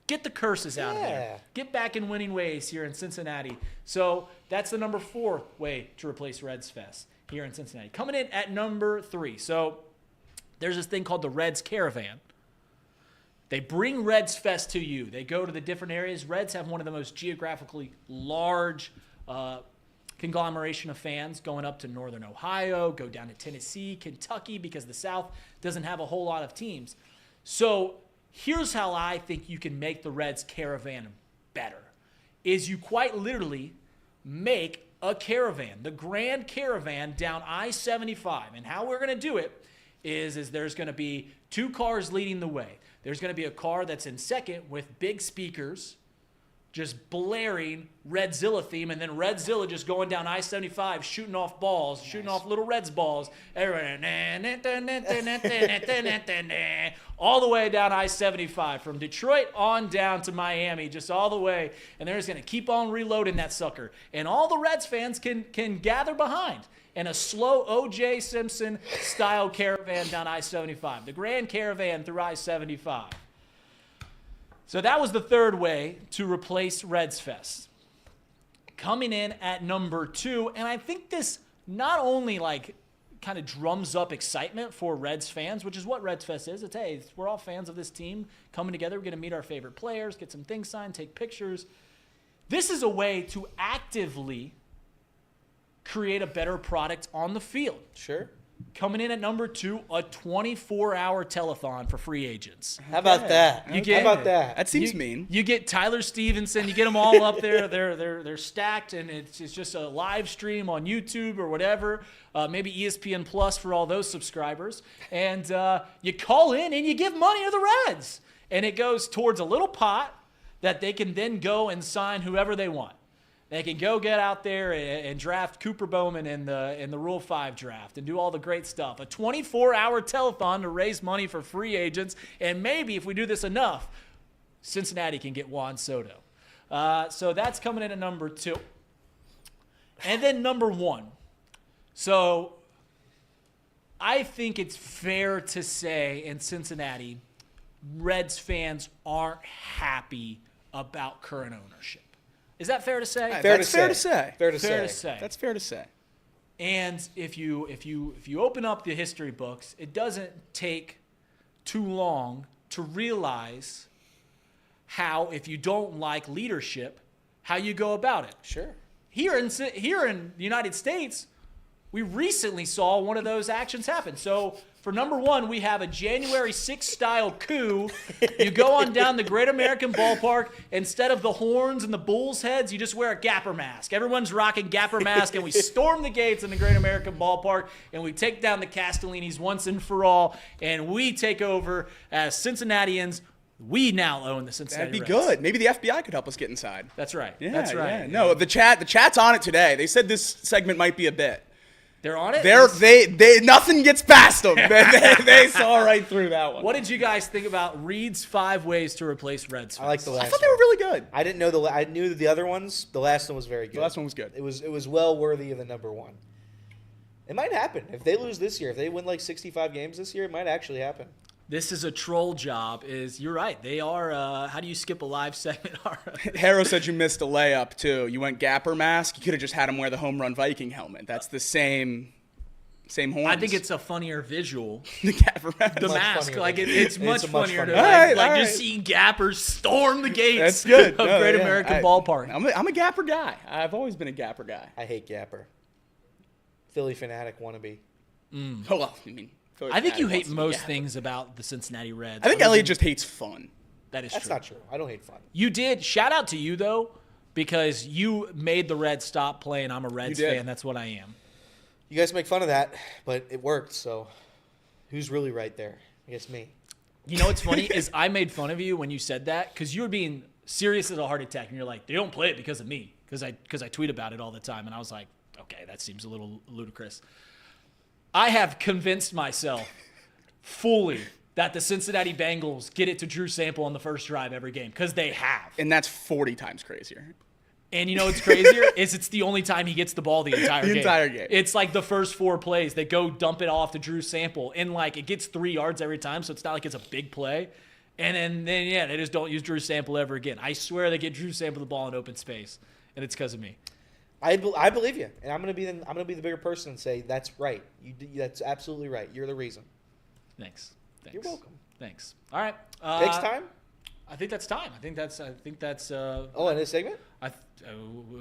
get the curses out of there. Get back in winning ways here in Cincinnati. So that's the number 4 way to replace Reds Fest here in Cincinnati. Coming in at number 3. So there's this thing called the Reds Caravan. They bring Reds Fest to you. They go to the different areas. Reds have one of the most geographically large conglomeration of fans going up to northern Ohio, go down to Tennessee, Kentucky, because the South doesn't have a whole lot of teams. So here's how I think you can make the Reds Caravan better, is you quite literally make a caravan, the Grand Caravan down I-75. And how we're going to do it is there's going to be 2 cars leading the way. There's going to be a car that's in second with big speakers just blaring Redzilla theme, and then Redzilla just going down I-75 shooting off balls, shooting off little Reds balls. All the way down I-75 from Detroit on down to Miami, just all the way. And they're just going to keep on reloading that sucker. And all the Reds fans can gather behind. And a slow O.J. Simpson style caravan down I-75. The Grand Caravan through I-75. So that was the 3rd way to replace Reds Fest. Coming in at number 2, and I think this not only kind of drums up excitement for Reds fans, which is what Reds Fest is. We're all fans of this team coming together. We're going to meet our favorite players, get some things signed, take pictures. This is a way to actively create a better product on the field. Sure. Coming in at number 2, a 24-hour telethon for free agents. How about that? How about that? That seems mean. You get Tyler Stevenson. You get them all up there. They're stacked, and it's just a live stream on YouTube or whatever. Maybe ESPN Plus for all those subscribers. And you call in and you give money to the Reds, and it goes towards a little pot that they can then go and sign whoever they want. They can go get out there and draft Cooper Bowman in the Rule 5 draft and do all the great stuff. A 24-hour telethon to raise money for free agents. And maybe if we do this enough, Cincinnati can get Juan Soto. So that's coming in at number 2. And then number 1. So I think it's fair to say in Cincinnati, Reds fans aren't happy about current ownership. Is that fair to say? Fair to say. Fair to say. Fair to Fair to say. say. That's fair to say. And if you open up the history books, it doesn't take too long to realize how, if you don't like leadership, how you go about it. Sure. Here in the United States, we recently saw one of those actions happen. So for number one, we have a January 6th style coup. You go on down the Great American Ballpark. Instead of the horns and the bulls' heads, you just wear a Gapper mask. Everyone's rocking Gapper mask, and we storm the gates in the Great American Ballpark, and we take down the Castellinis once and for all, and we take over as Cincinnatians. We now own the Cincinnati That'd be Reds. good. Maybe the FBI could help us get inside. That's right. Yeah, That's right. yeah. No, the chat's on it today. They said this segment might be a bit. They're on it? They nothing gets past them. They saw right through that one. What did you guys think about Reed's 5 ways to replace Reds fans? I like the last I thought they were really good. I didn't know I knew the other ones. The last one was very good. The last one was good. It was well worthy of the number one. It might happen. If they lose this year, if they win like 65 games this year, it might actually happen. This is a troll job. You're right. They are. How do you skip a live segment? Harrow said you missed a layup too. You went Gapper mask. You could have just had him wear the home run Viking helmet. That's the same horns. I think it's a funnier visual. the Gapper mask. The mask, funnier. like it's much funnier to All right, just seeing Gappers storm the gates That's good. of No, Great yeah. American Ballpark. I'm a Gapper guy. I've always been a Gapper guy. I hate Gapper. Philly fanatic wannabe. Oh, well, I mean, I think you hate wants to be most Gapper. things about the Cincinnati Reds. I think Elliot just hates fun. That is That's true. not true. I don't hate fun. You did. Shout out to you though, because you made the Reds stop playing. I'm a Reds did. fan. That's what I am. You guys make fun of that, but it worked. So, who's really right there? I guess me. You know what's funny is I made fun of you when you said that because you were being serious as a heart attack, and you're like, they don't play it because of me, because I tweet about it all the time, and I was like, okay, that seems a little ludicrous. I have convinced myself fully that the Cincinnati Bengals get it to Drew Sample on the first drive every game because they have. And that's 40 times crazier. And you know what's crazier is it's the only time he gets the ball the entire game. The entire game. It's like the first 4 plays. They go dump it off to Drew Sample, and like it gets 3 yards every time, so it's not like it's a big play. And then yeah, they just don't use Drew Sample ever again. I swear they get Drew Sample the ball in open space, and it's because of me. I believe you, and I'm gonna be the bigger person and say that's right. That's absolutely right. You're the reason. Thanks. You're welcome. Thanks. All right. Next time. I think that's time. I think that's. Oh, in this segment.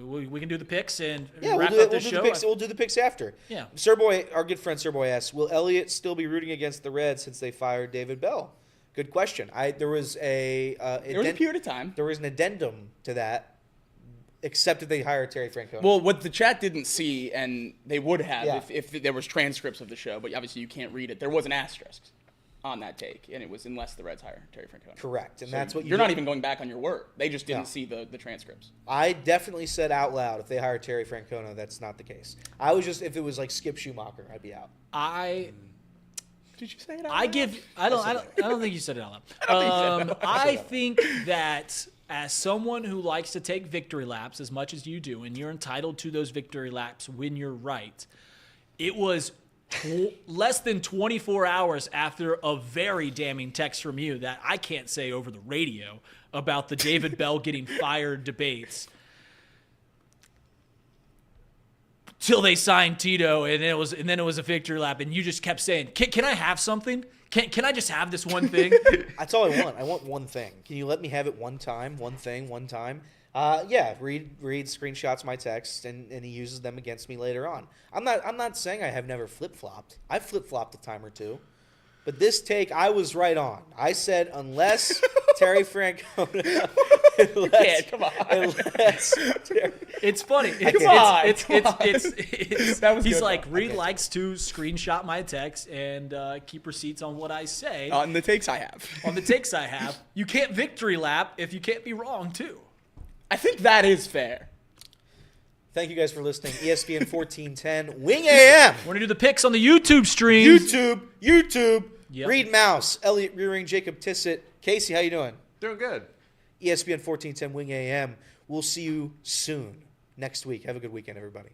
We can do the picks and Yeah, wrap we'll up do the the show. picks. We'll do the picks after. Yeah. Sir Boy, our good friend Sir Boy asks, will Elliott still be rooting against the Reds since they fired David Bell? Good question. There was a period of time. There was an addendum to that, except that they hired Terry Francona. Well, what the chat didn't see, and they would have Yeah. if there was transcripts of the show, but obviously you can't read it. There was an asterisk on that take, and it was unless the Reds hire Terry Francona. Correct, and So that's what you're not did. even going back on your word. They just didn't No. see the transcripts. I definitely said out loud, if they hire Terry Francona, that's not the case. I was just, if it was like Skip Schumacher, I'd be out. Did you say it? I don't think you said it out loud. I think that as someone who likes to take victory laps as much as you do, and you're entitled to those victory laps when you're right, it was less than 24 hours after a very damning text from you that I can't say over the radio about the David Bell getting fired debates till they signed Tito, and then it was a victory lap, and you just kept saying, "Can I have something? Can I just have this one thing?" That's all I want. I want one thing. Can you let me have it one time? One thing, one time? Yeah, Reed screenshots my text, and he uses them against me later on. I'm not saying I have never flip-flopped. I've flip-flopped a time or two. But this take, I was right on. I said, unless Terry Francona... Come on. It's funny. He's like, Reed likes to screenshot my text and keep receipts on what I say. On the takes I have. On the takes I have. You can't victory lap if you can't be wrong, too. I think that is fair. Thank you guys for listening. ESPN 1410, Wing AM. We're going to do the picks on the YouTube stream. YouTube. Yep. Reed Mouse, Elliot Rearing, Jacob Tissett. Casey, how you doing? Doing good. ESPN 1410, Wing AM. We'll see you soon next week. Have a good weekend, everybody.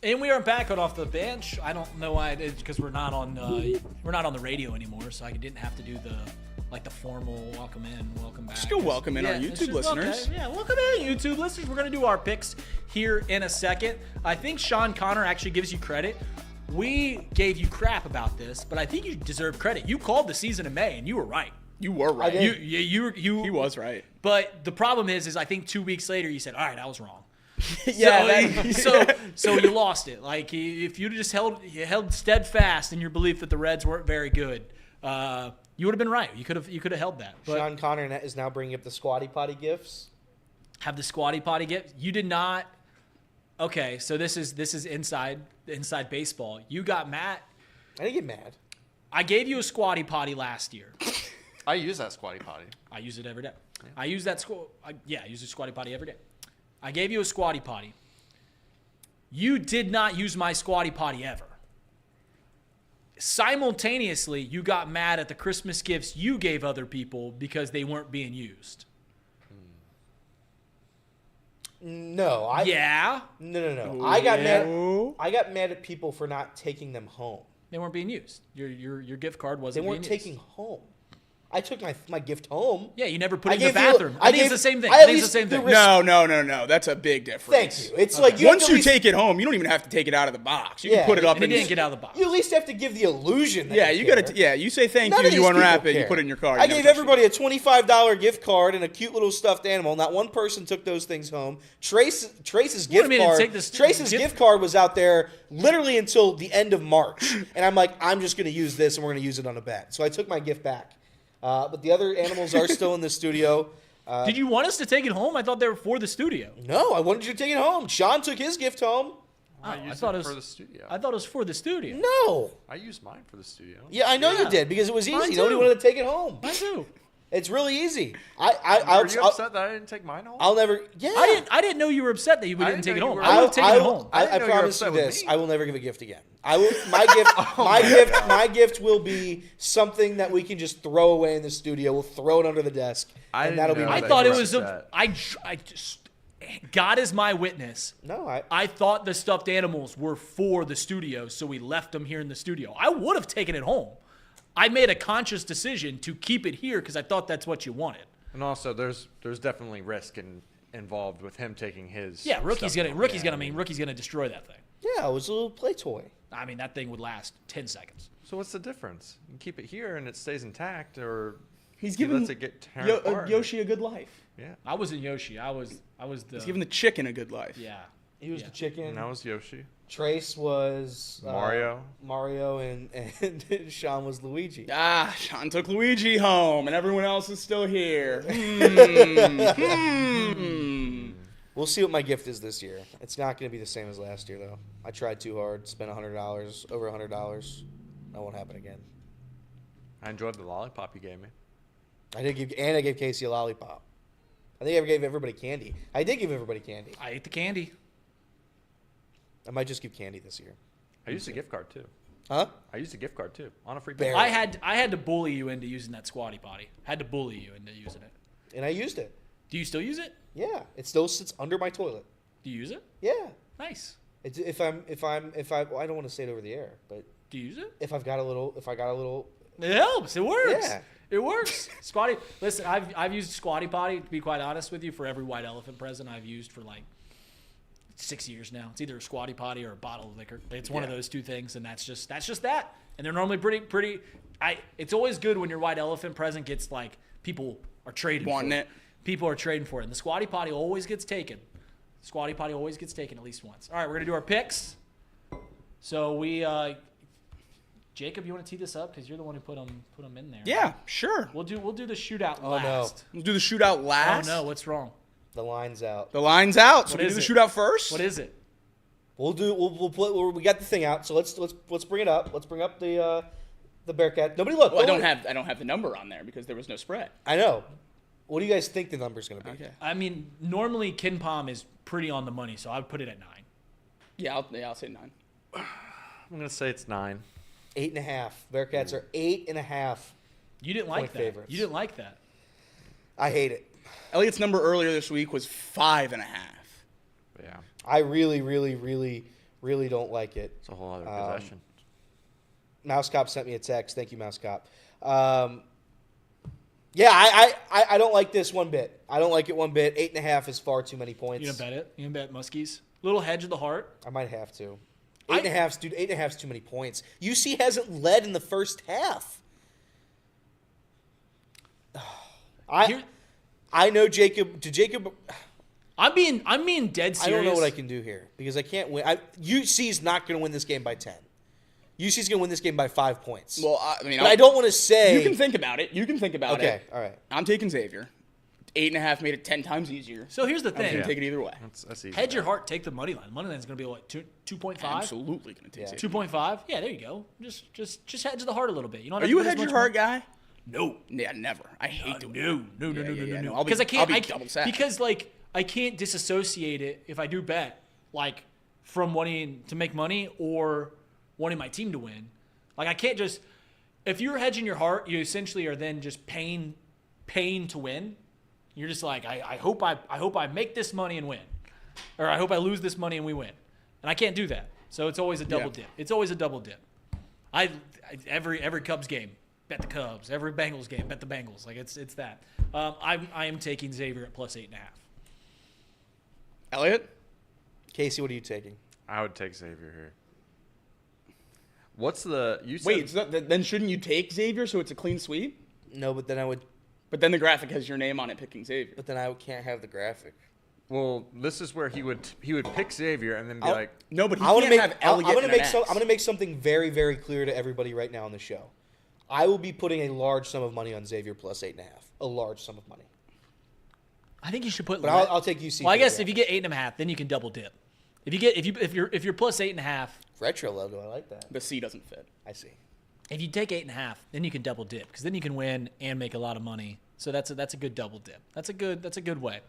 And we are back on Off the Bench. I don't know why, because we're not on the radio anymore, so I didn't have to do the formal welcome in, welcome back. Still welcome in our YouTube listeners. Okay. Yeah, welcome in, YouTube listeners. We're gonna do our picks here in a second. I think Sean Connor actually gives you credit. We gave you crap about this, but I think you deserve credit. You called the season in May, and you were right. You were right. He was right. But the problem is I think 2 weeks later you said, all right, I was wrong. So you lost it. Like, if you just held steadfast in your belief that the Reds weren't very good, you would have been right. You could have held that. But Sean Connor is now bringing up the Squatty Potty gifts. Have the Squatty Potty gift? You did not. Okay, so this is inside baseball. You got mad. I didn't get mad. I gave you a Squatty Potty last year. I use that Squatty Potty. I use it every day. Yeah. I use that I use the Squatty Potty every day. I gave you a Squatty Potty. You did not use my Squatty Potty ever. Simultaneously, you got mad at the Christmas gifts you gave other people because they weren't being used. No, No. I got mad at people for not taking them home. They weren't being used. Your gift card wasn't being used. They weren't taking home. I took my gift home. Yeah, you never put it in the bathroom. I think it's the same thing. No. That's a big difference. Thank you. It's like once you take it home, you don't even have to take it out of the box. You can put it up. And it didn't get out of the box. You at least have to give the illusion. Yeah, you got to. Yeah, you say thank you. You unwrap it. You put it in your car. I gave everybody a $25 gift card and a cute little stuffed animal. Not one person took those things home. Trace's gift card. Trace's gift card was out there literally until the end of March, and I'm like, I'm just going to use this, and we're going to use it on a bet. So I took my gift back. But the other animals are still in the studio. Did you want us to take it home? I thought they were for the studio. No, I wanted you to take it home. Sean took his gift home. I thought it was for the studio. I thought it was for the studio. No. I used mine for the studio. Yeah, I know you did because it was easy. Nobody wanted to take it home. I do. It's really easy. Are you upset that I didn't take mine home? I'll never. Yeah. I didn't know you were upset that you didn't take it home. I would have taken it home. I promise you this: I will never give a gift again. I will. My gift will be something that we can just throw away in the studio. We'll throw it under the desk, and that'll be. I thought it was God is my witness. No, I thought the stuffed animals were for the studio, so we left them here in the studio. I would have taken it home. I made a conscious decision to keep it here because I thought that's what you wanted. And also, there's definitely risk involved with him taking his. Yeah, Rookie's gonna destroy that thing. Yeah, it was a little play toy. I mean, that thing would last 10 seconds. So what's the difference? You keep it here and it stays intact, or he's giving Yoshi a good life. Yeah, I wasn't Yoshi. I was the. He's giving the chicken a good life. Yeah, he was the chicken. And I was Yoshi. Trace was Mario, and Sean was Luigi. Sean took Luigi home, and everyone else is still here. We'll see what my gift is this year. It's not going to be the same as last year, though. I tried too hard, spent $100, over $100. That won't happen again. I enjoyed the lollipop you gave me. I gave Casey a lollipop. I think I gave everybody candy. I did give everybody candy. I ate the candy. I might just give candy this year. I used a gift card too. Huh? I used a gift card too on a free. I had to bully you into using that Squatty Potty. Had to bully you into using it. And I used it. Do you still use it? Yeah, it still sits under my toilet. Do you use it? Yeah. Nice. It's well, I don't want to say it over the air, but do you use it? If I got a little. It helps. It works. Yeah. It works. Squatty. Listen, I've used Squatty Potty, to be quite honest with you, for every white elephant present I've used for like 6 years now. It's either a Squatty Potty or a bottle of liquor. It's one of those two things, and that's just that. And they're normally pretty. It's always good when your white elephant present gets like people are trading wanting for it. People are trading for it. And the Squatty Potty always gets taken. Squatty Potty always gets taken at least once. All right, we're gonna do our picks. So we, Jacob, you want to tee this up because you're the one who put them in there. Yeah, sure. We'll do the shootout Oh, last. no. We'll do the shootout last. Oh no, what's wrong? The line's out. The line's out. So What we is do the it? shootout first. What is it? We'll we got the thing out, so let's bring it up. Let's bring up the Bearcat. Nobody look. Well, I don't have the number on there because there was no spread. I know. What do you guys think the number's going to be? Okay. I mean, normally Ken Palm is pretty on the money, so I would put it at 9. Yeah, I'll say 9. I'm gonna say it's 9. 8.5. Bearcats are 8.5. You didn't like that. Favorites. You didn't like that. I hate it. Elliot's number earlier this week was 5.5. Yeah. I really, really, really, Really don't like it. It's a whole other possession. Mouse Cop sent me a text. Thank you, Mouse Cop. Yeah, I don't like this one bit. I don't like it one bit. 8.5 is far too many points. You gonna bet it? You gonna bet Muskies? Little hedge of the heart. I might have to. 8.5, dude. 8.5 is too many points. UC hasn't led in the first half. I know Jacob. I'm being dead serious. I don't know what I can do here because I can't win. UC's not going to win this game by 10. UC's going to win this game by 5 points. Well, I mean, but I don't want to say. You can think about it. Okay, all right. I'm taking Xavier. 8.5 made it 10 times easier. So here's the I'm thing. going to take it either way. That's easy. Hedge your heart, take the money line. The money line's going to be what, 2.5? Absolutely going to take Xavier. 2.5? Yeah, there you go. Just hedge the heart a little bit. You know, Are you a hedge your heart guy? No. Yeah, never. I hate doing No. no. Because I'll be double sad. Because like I can't disassociate it if I do bet like from wanting to make money or wanting my team to win. Like I can't just if you're hedging your heart, you essentially are then just paying to win. You're just like I hope I make this money and win, or I hope I lose this money and we win, and I can't do that. So it's always a double dip. It's always a double dip. Every Cubs game. Bet the Cubs. Every Bengals game, bet the Bengals. Like it's that. I am taking Xavier at plus 8.5. Elliot? Casey, what are you taking? I would take Xavier here. What's the you said, Wait, so then shouldn't you take Xavier so it's a clean sweep? No, but then I would. But then the graphic has your name on it picking Xavier. But then I can't have the graphic. Well, this is where he would pick Xavier and then be like, No, but he I want can't to have make. Elliot I'm going to and make an so. X. I'm going to make something very, very clear to everybody right now on the show. I will be putting a large sum of money on Xavier plus 8.5. A large sum of money. I think you should put. But I'll take UC. Well, I guess if you get 8.5, then you can double dip. If you're plus 8.5, retro logo, I like that. The C doesn't fit. I see. if you take 8.5, then you can double dip because then you can win and make a lot of money. So that's a good double dip. That's a good way.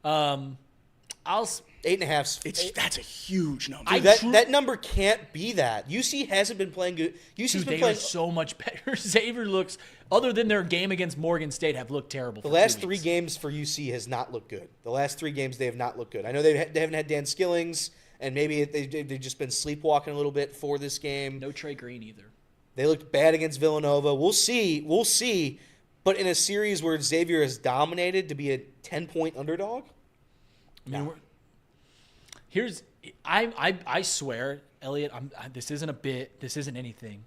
8.5. That's a huge number. Dude, that number can't be that. UC hasn't been playing good. UC's been they playing are so much better. Xavier looks, other than their game against Morgan State, have looked terrible. The last 3 games for UC has not looked good. The last 3 games they have not looked good. I know they haven't had Dan Skillings, and maybe they've just been sleepwalking a little bit for this game. No Trey Green either. They looked bad against Villanova. We'll see. But in a series where Xavier has dominated to be a 10-point underdog, I swear, Elliot, this isn't a bit. This isn't anything.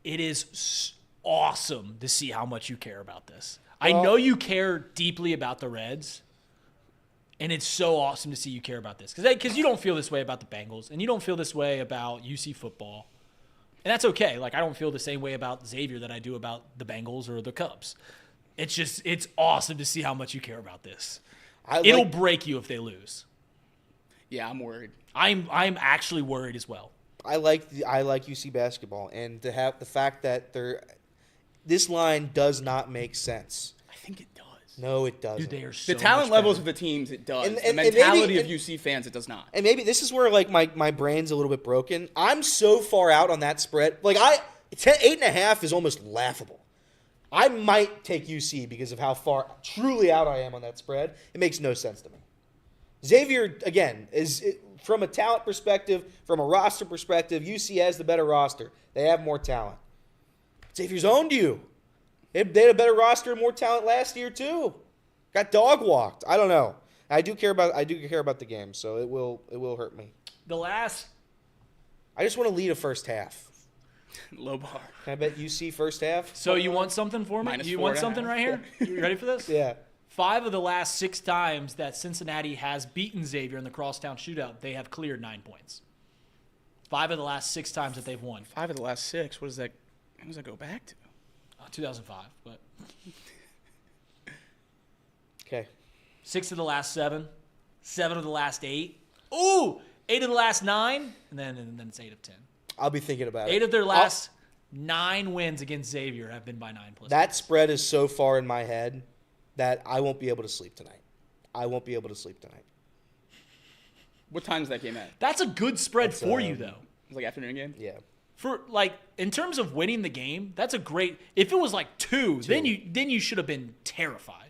It is awesome to see how much you care about this. I know you care deeply about the Reds, and it's so awesome to see you care about this because you don't feel this way about the Bengals, and you don't feel this way about UC football, and that's okay. Like I don't feel the same way about Xavier that I do about the Bengals or the Cubs. It's awesome to see how much you care about this. It'll break you if they lose. Yeah, I'm worried. I'm actually worried as well. I like UC basketball, and to have the fact that this line does not make sense. I think it does. No, it doesn't. Dude, they are so The talent much levels better. of the teams, it does. And the mentality maybe, of UC fans, it does not. And maybe this is where like my brain's a little bit broken. I'm so far out on that spread. Like 8.5 is almost laughable. I might take UC because of how far truly out I am on that spread. It makes no sense to me. Xavier, again, from a talent perspective, from a roster perspective, UC has the better roster. They have more talent. Xavier's owned you. They had a better roster and more talent last year too. Got dog walked. I don't know. I do care about the game, so it will hurt me. I just want to lead a first half. Low bar. Can I bet UC first half? So you want something for me? You want something right here? You ready for this? Yeah. 5 of the last 6 times that Cincinnati has beaten Xavier in the Crosstown Shootout, they have cleared 9 points. 5 of the last 6 times that they've won. 5 of the last 6. What does that? How does that go back to? 2005, but Okay. 6 of the last 7, 7 of the last 8. Ooh, 8 of the last 9, and then it's 8 of 10. I'll be thinking about it. 8 of their last 9 wins against Xavier have been by 9 plus. That spread is so far in my head that I won't be able to sleep tonight. What time is that game at? That's a good spread for you, though. It's like afternoon game. Yeah. For in terms of winning the game, that's a great. If it was like 2, then you should have been terrified.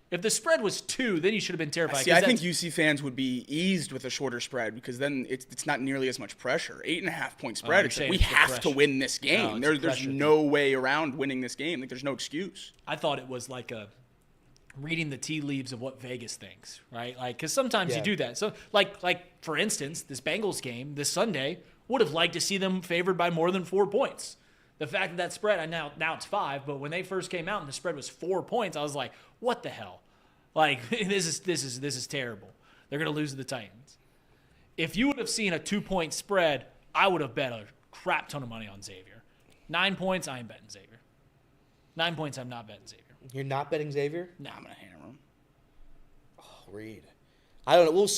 If the spread was 2, then you should have been terrified. See, I think UC fans would be eased with a shorter spread because then it's not nearly as much pressure. 8.5-point spread. It's like we have to win this game. There's no way around winning this game. Like there's no excuse. I thought it was like reading the tea leaves of what Vegas thinks, right? Like, because sometimes you do that. So, like for instance, this Bengals game this Sunday would have liked to see them favored by more than 4 points. The fact that spread, now it's 5, but when they first came out and the spread was 4 points, I was like, what the hell? Like, this is terrible. They're going to lose to the Titans. If you would have seen a 2-point spread, I would have bet a crap ton of money on Xavier. 9 points, I ain't betting Xavier. 9 points, I'm not betting Xavier. You're not betting Xavier? Nah, I'm going to hammer him. Oh, Reed. I don't know. We'll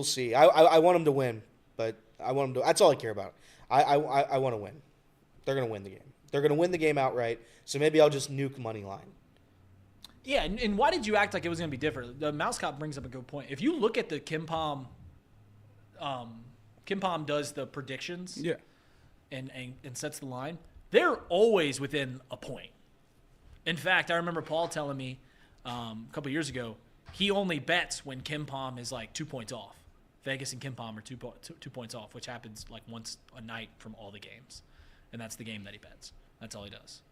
see. I want him to win, but I want him to. That's all I care about. I want to win. They're going to win the game. They're going to win the game outright, so maybe I'll just nuke money line. Yeah, and why did you act like it was going to be different? The Mouse Cop brings up a good point. If you look at the Kim Pom does the predictions and sets the line, they're always within a point. In fact, I remember Paul telling me a couple years ago, he only bets when Kim Pom is like 2 points off. Vegas and Kim Pom are 2 points off, which happens like once a night from all the games. And that's the game that he bets. That's all he does.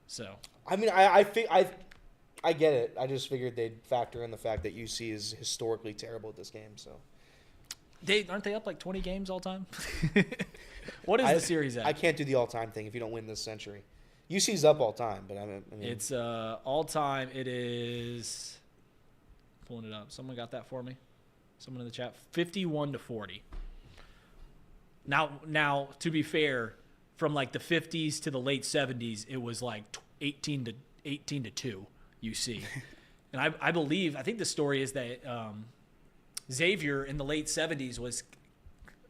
So I mean, I get it. I just figured they'd factor in the fact that UC is historically terrible at this game. So Aren't they up like 20 games all time? What is the series at? I can't do the all-time thing if you don't win this century. UC's up all time, but I mean it's all time. It is pulling it up. Someone got that for me. Someone in the chat. 51-40. Now, to be fair, from like the 50s to the late 70s, it was like 18 to 2 UC. And I think the story is that Xavier in the late 70s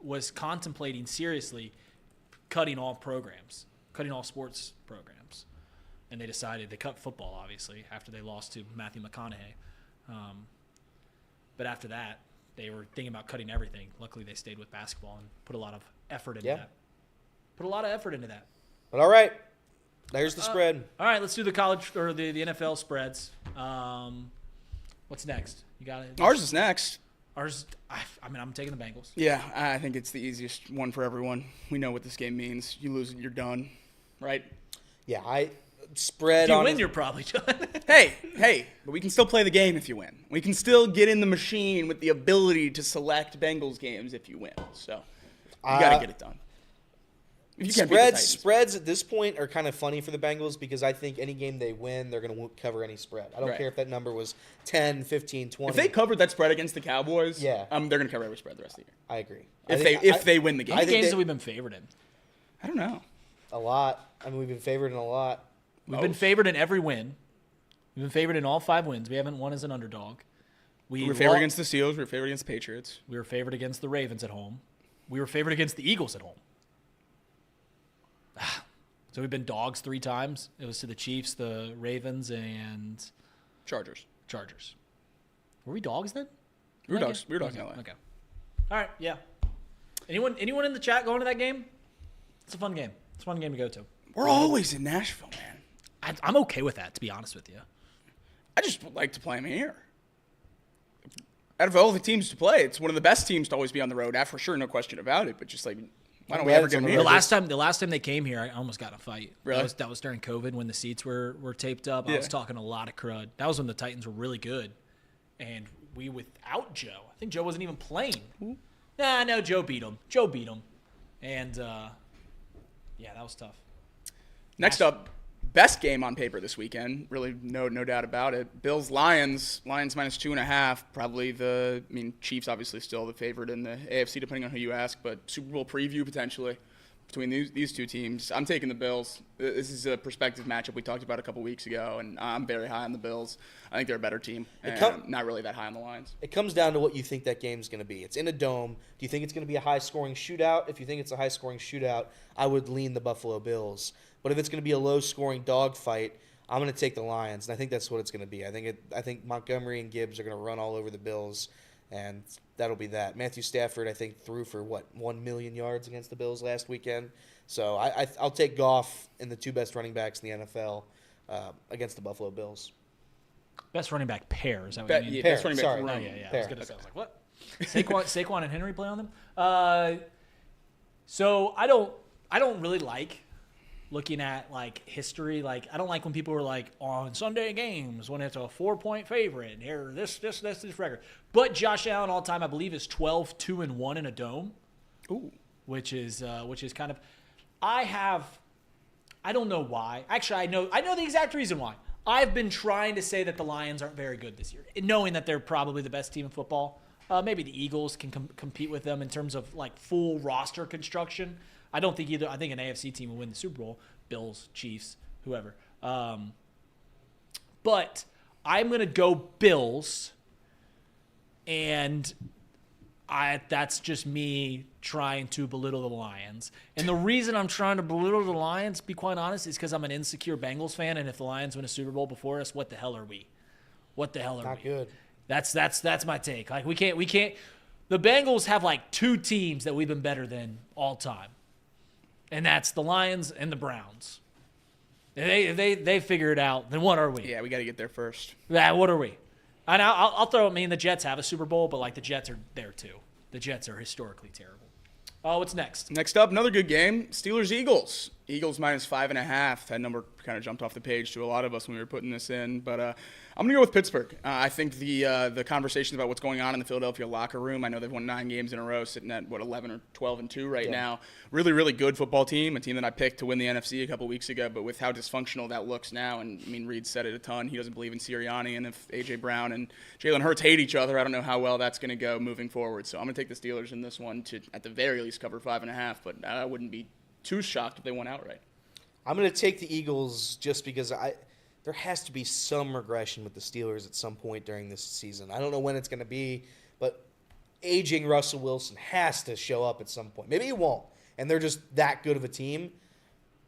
was contemplating seriously cutting all sports programs. And they decided they cut football, obviously, after they lost to Matthew McConaughey. But after that, they were thinking about cutting everything. Luckily, they stayed with basketball and put a lot of effort into that. But all right, there's the spread. All right, let's do the college or the NFL spreads. What's next? You got it. Ours is next. I'm taking the Bengals. Yeah, I think it's the easiest one for everyone. We know what this game means. You lose it, you're done, right? Yeah, spread. If you win, you're probably done. Hey, but we can still play the game if you win. We can still get in the machine with the ability to select Bengals games if you win. So you got to get it done. Spreads at this point are kind of funny for the Bengals because I think any game they win, they're going to cover any spread. I don't care if that number was 10, 15, 20. If they covered that spread against the Cowboys, they're going to cover every spread the rest of the year. I agree. If they win the game. How many games have we been favored in? I don't know. A lot. I mean, we've been favored in a lot. We've been favored in every win. We've been favored in all 5 wins. We haven't won as an underdog. We were favored against the Steelers. We were favored against the Patriots. We were favored against the Ravens at home. We were favored against the Eagles at home. So we've been dogs 3 times. It was to the Chiefs, the Ravens, and Chargers. Were we dogs then? We were dogs. We were dogs in LA. Okay. All right. Yeah. Anyone in the chat going to that game? It's a fun game. It's a fun game to go to. We're always in Nashville, man. I'm okay with that, to be honest with you. I just would like to play them here. Out of all the teams to play, it's one of the best teams to always be on the road. For sure, no question about it. But just like, why don't we ever get them here? The last time they came here, I almost got in a fight. Really? That was during COVID when the seats were taped up. I was talking a lot of crud. That was when the Titans were really good, and we without Joe. I think Joe wasn't even playing. No, Joe beat him. And that was tough. Next up, best game on paper this weekend. Really, no doubt about it. Bills-Lions. Lions minus 2.5. Probably Chiefs obviously still the favorite in the AFC, depending on who you ask. But Super Bowl preview potentially between these two teams. I'm taking the Bills. This is a prospective matchup we talked about a couple weeks ago, and I'm very high on the Bills. I think they're a better team, and not really that high on the Lions. It comes down to what you think that game's going to be. It's in a dome. Do you think it's going to be a high-scoring shootout? If you think it's a high-scoring shootout, I would lean the Buffalo Bills. But if it's going to be a low-scoring dogfight, I'm going to take the Lions, and I think that's what it's going to be. I think Montgomery and Gibbs are going to run all over the Bills, and that'll be that. Matthew Stafford, I think, threw for, 1 million yards against the Bills last weekend. So I'll take Goff and the 2 best running backs in the NFL against the Buffalo Bills. Best running back pair. Is that what you mean? Yeah, Pair, best running back sorry. room. Yeah. I Pair. was gonna say. I was like, what? Saquon and Henry play on them. So I don't really like looking at like history. Like I don't like when people are like on Sunday games when it's a 4-point favorite and here this record. But Josh Allen all time I believe is 12-2-1 in a dome. Ooh. Which is kind of I don't know why. Actually, I know the exact reason why. I've been trying to say that the Lions aren't very good this year, knowing that they're probably the best team in football. Maybe the Eagles can compete with them in terms of like full roster construction. I don't think either. I think an AFC team will win the Super Bowl. Bills, Chiefs, whoever. But I'm gonna go Bills, and that's just me trying to belittle the Lions. And the reason I'm trying to belittle the Lions, to be quite honest, is because I'm an insecure Bengals fan, and if the Lions win a Super Bowl before us, what the hell are we? What the hell are we? Not good. That's my take. Like we can't. The Bengals have like 2 teams that we've been better than all time, and that's the Lions and the Browns. If they figure it out, then what are we? Yeah, we got to get there first. Yeah, what are we? And I'll throw. I mean, the Jets have a Super Bowl, but like the Jets are there too. The Jets are historically terrible. Oh, what's next? Next up, another good game. Steelers-Eagles. Eagles minus 5.5. That number kind of jumped off the page to a lot of us when we were putting this in. But I'm going to go with Pittsburgh. I think the conversations about what's going on in the Philadelphia locker room, I know they've won 9 games in a row, sitting at, 11 or 12-2 right now. Really, really good football team, a team that I picked to win the NFC a couple weeks ago. But with how dysfunctional that looks now, and I mean, Reed said it a ton, he doesn't believe in Sirianni. And if A.J. Brown and Jalen Hurts hate each other, I don't know how well that's going to go moving forward. So I'm going to take the Steelers in this one to, at the very least, cover 5.5. But I wouldn't be too shocked if they went outright. I'm going to take the Eagles just because there has to be some regression with the Steelers at some point during this season. I don't know when it's going to be, but aging Russell Wilson has to show up at some point. Maybe he won't, and they're just that good of a team.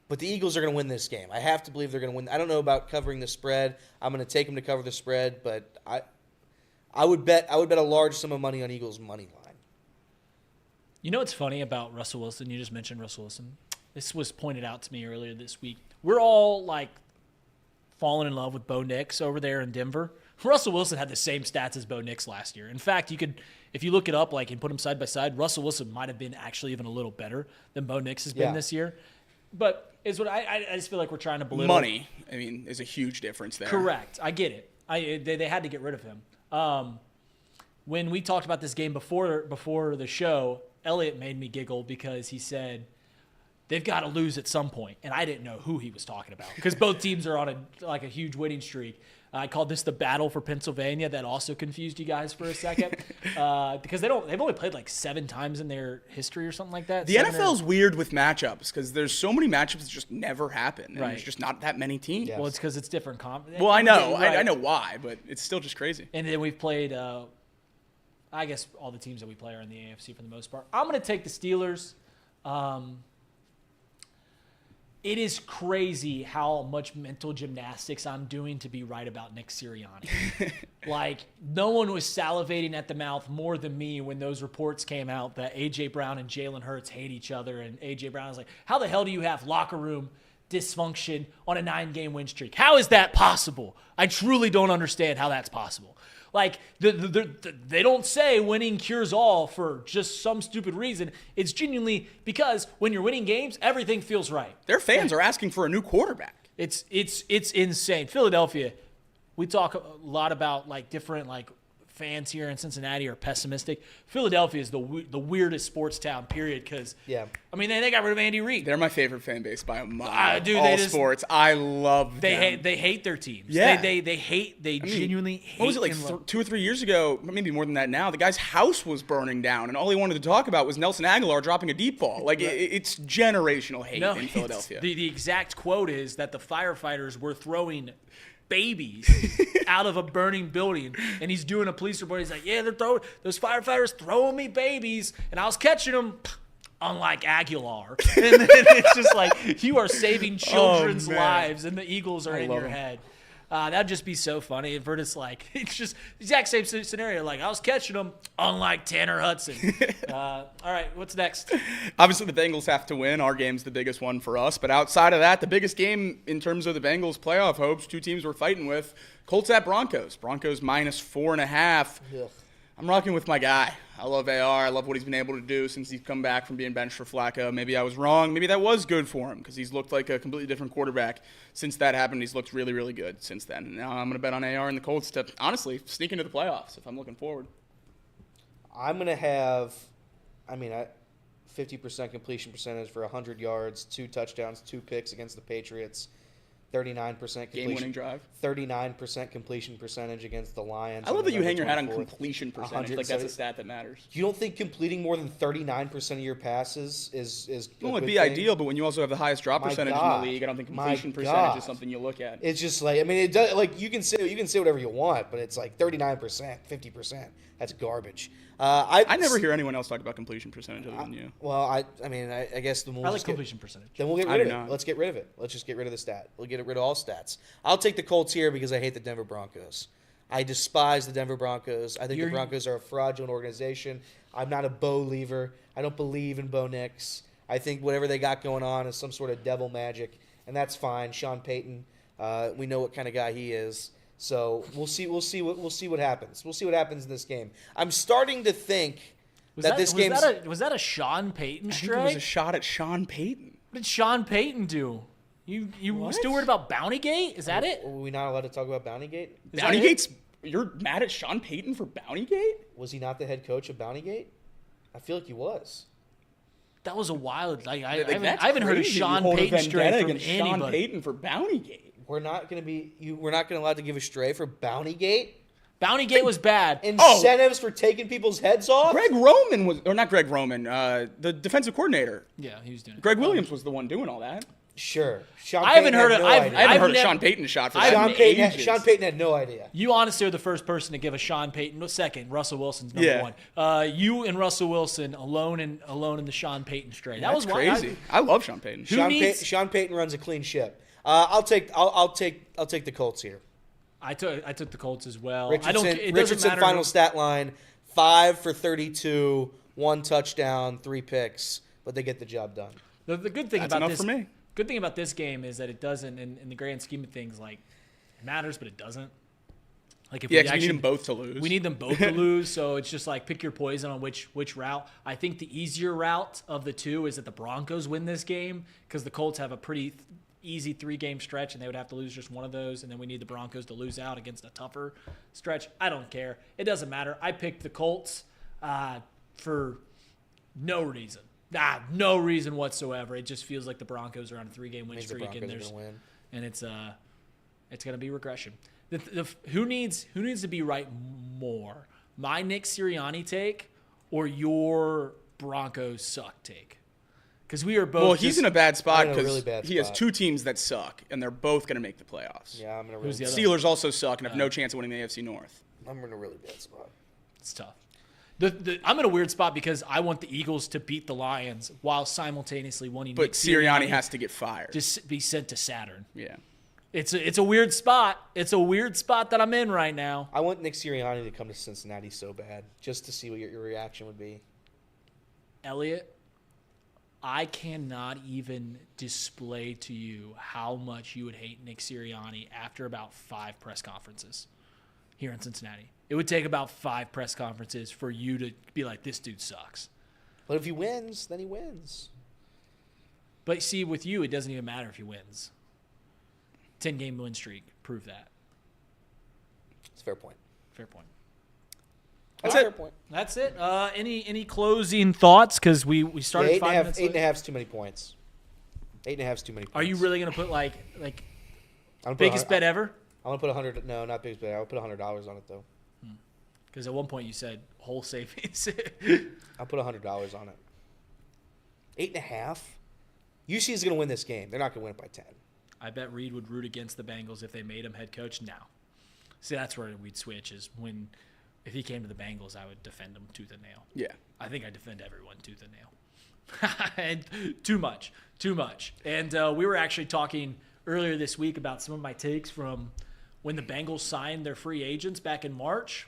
But the Eagles are going to win this game. I have to believe they're going to win. I don't know about covering the spread. I'm going to take them to cover the spread, but I would bet a large sum of money on Eagles money line. You know what's funny about Russell Wilson? You just mentioned Russell Wilson. This was pointed out to me earlier this week. We're all like falling in love with Bo Nix over there in Denver. Russell Wilson had the same stats as Bo Nix last year. In fact, you could, if you look it up like and put them side by side, Russell Wilson might have been actually even a little better than Bo Nix has been this year. But is what I just feel like we're trying to belittle. Money, I mean, is a huge difference there. Correct. I get it. They had to get rid of him. When we talked about this game before the show, Elliot made me giggle because he said they've got to lose at some point, and I didn't know who he was talking about because both teams are on a huge winning streak. I called this the battle for Pennsylvania. That also confused you guys for a second because they've only played like 7 times in their history or something like that. The NFL's weird with matchups because there's so many matchups that just never happen. And Right. There's just not that many teams. Yes. Well, it's because it's different. Well, I know. Right. I know why, but it's still just crazy. And then we've played, I guess all the teams that we play are in the AFC for the most part. I'm going to take the Steelers. It is crazy how much mental gymnastics I'm doing to be right about Nick Sirianni. Like, no one was salivating at the mouth more than me when those reports came out that A.J. Brown and Jalen Hurts hate each other. And A.J. Brown was like, how the hell do you have locker room dysfunction on a 9-game win streak? How is that possible? I truly don't understand how that's possible. Like, they don't say winning cures all for just some stupid reason. It's genuinely because when you're winning games, everything feels right. Their fans are asking for a new quarterback. It's insane. Philadelphia, we talk a lot about like different like fans here in Cincinnati are pessimistic. Philadelphia is the weirdest sports town, period, because, I mean, they got rid of Andy Reid. They're my favorite fan base by a mile. Dude, all sports. I love them. They hate their teams. Yeah. They genuinely hate. What was it, like 2 or 3 years ago, maybe more than that now, the guy's house was burning down, and all he wanted to talk about was Nelson Aguilar dropping a deep ball. Like, it's generational hate in Philadelphia. The exact quote is that the firefighters were throwing babies out of a burning building, and he's doing a police report. He's like, yeah, those firefighters throwing me babies, and I was catching them, unlike Aguilar. And then it's just like, you are saving children's lives, and the Eagles are in your head. That'd just be so funny. If we're just like, it's just the exact same scenario. Like, I was catching them, unlike Tanner Hudson. All right, what's next? Obviously, the Bengals have to win. Our game's the biggest one for us. But outside of that, the biggest game in terms of the Bengals' playoff hopes, two teams we're fighting with, Colts at Broncos. Broncos -4.5. Ugh. I'm rocking with my guy. I love AR. I love what he's been able to do since he's come back from being benched for Flacco. Maybe I was wrong. Maybe that was good for him because he's looked like a completely different quarterback since that happened. He's looked really, really good since then. And now I'm going to bet on AR and the Colts to, honestly, sneak into the playoffs if I'm looking forward. I'm going to have, 50% completion percentage for 100 yards, 2 touchdowns, 2 picks against the Patriots. 39% completion. Game-winning drive. 39% completion percentage against the Lions. I love that you hang your hat on 24th. completion percentage. Like that's a stat that matters. You don't think completing more than 39% of your passes is Well, it'd be ideal, but when you also have the highest drop percentage in the league, I don't think completion percentage is something you look at. It's just like, it does, like you can say whatever you want, but it's like 39%, 50%. That's garbage. I never hear anyone else talk about completion percentage other than you. Well, I guess the more I like completion percentage. Then we'll get I rid of do it. not. Let's get rid of it. Let's just get rid of the stat. We'll get rid of all stats. I'll take the Colts here because I hate the Denver Broncos. I despise the Denver Broncos. I think the Broncos are a fraudulent organization. I'm not a Bo Lever. I don't believe in Bo Nix. I think whatever they got going on is some sort of devil magic, and that's fine. Sean Payton, we know what kind of guy he is. So we'll see what happens. We'll see what happens in this game. I'm starting to think this game was that a Sean Payton I think strike? it was a shot at Sean Payton. What did Sean Payton do? You still worried about Bountygate? Is that it? Are we not allowed to talk about Bountygate? Bountygate's. You're mad at Sean Payton for Bountygate? Was he not the head coach of Bountygate? I feel like he was. That was a wild. I That's haven't heard a crazy. Sean You hold a Payton strike vendetta from against Sean anybody. Payton for Bountygate. We're not going to allowed to give a stray for Bountygate. Bountygate was bad. Incentives for taking people's heads off. Greg Roman was, or not Greg Roman, the defensive coordinator. Yeah, he was doing it. Greg Williams was the one doing all that. Sure. Sean I haven't Payton heard had it. no I've idea. I haven't heard a never- Sean Payton shot for I've that. Sean Payton had no idea. You honestly are the first person to give a Sean Payton. Second, Russell Wilson's number one. You and Russell Wilson alone in the Sean Payton straight. That That's was crazy. I love Sean Payton. Sean Payton runs a clean ship. I'll take the Colts here. I took the Colts as well. Richardson final stat line: 5 for 32, 1 touchdown, 3 picks, but they get the job done. The good thing That's about enough this for me. Good thing about this game is that it doesn't, in the grand scheme of things, like it matters, but it doesn't. Like if Yeah, we 'cause actually we need them both to lose. We need them both to lose, so it's just like pick your poison on which route. I think the easier route of the two is that the Broncos win this game because the Colts have a pretty easy 3-game stretch, and they would have to lose just one of those, and then we need the Broncos to lose out against a tougher stretch. I don't care. It doesn't matter. I picked the Colts for no reason. No reason whatsoever. It just feels like the Broncos are on a 3-game win streak, and it's going to be regression. Who needs to be right more? My Nick Sirianni take or your Broncos suck take? Because we are both. Well, he's in a bad spot because really he has 2 teams that suck, and they're both going to make the playoffs. Yeah, I'm in a Who's really the other Steelers also suck and have no chance of winning the AFC North. I'm in a really bad spot. It's tough. I'm in a weird spot because I want the Eagles to beat the Lions while simultaneously wanting But Nick Sirianni has to get fired. to be sent to Saturn. Yeah. It's a weird spot. It's a weird spot that I'm in right now. I want Nick Sirianni to come to Cincinnati so bad, just to see what your reaction would be. Elliot, I cannot even display to you how much you would hate Nick Sirianni after about 5 press conferences here in Cincinnati. It would take about 5 press conferences for you to be like, this dude sucks. But if he wins, then he wins. But see, with you, it doesn't even matter if he wins. 10-game win streak, prove that. It's a fair point. Fair point. That's Fair it. point. That's it. Any closing thoughts? Because we started 5 minutes late. 8.5 is too many points. 8.5 is too many points. Are you really going to put like I'm gonna put biggest bet ever? I'm going to put 100. No, not biggest bet. I'll put $100 on it, though. Because at one point you said whole savings. I'll put $100 on it. 8.5? UC is going to win this game. They're not going to win it by 10. I bet Reed would root against the Bengals if they made him head coach now. See, that's where we'd switch is if he came to the Bengals, I would defend him tooth and nail. Yeah. I think I defend everyone tooth and nail. And too much. And we were actually talking earlier this week about some of my takes from when the Bengals signed their free agents back in March.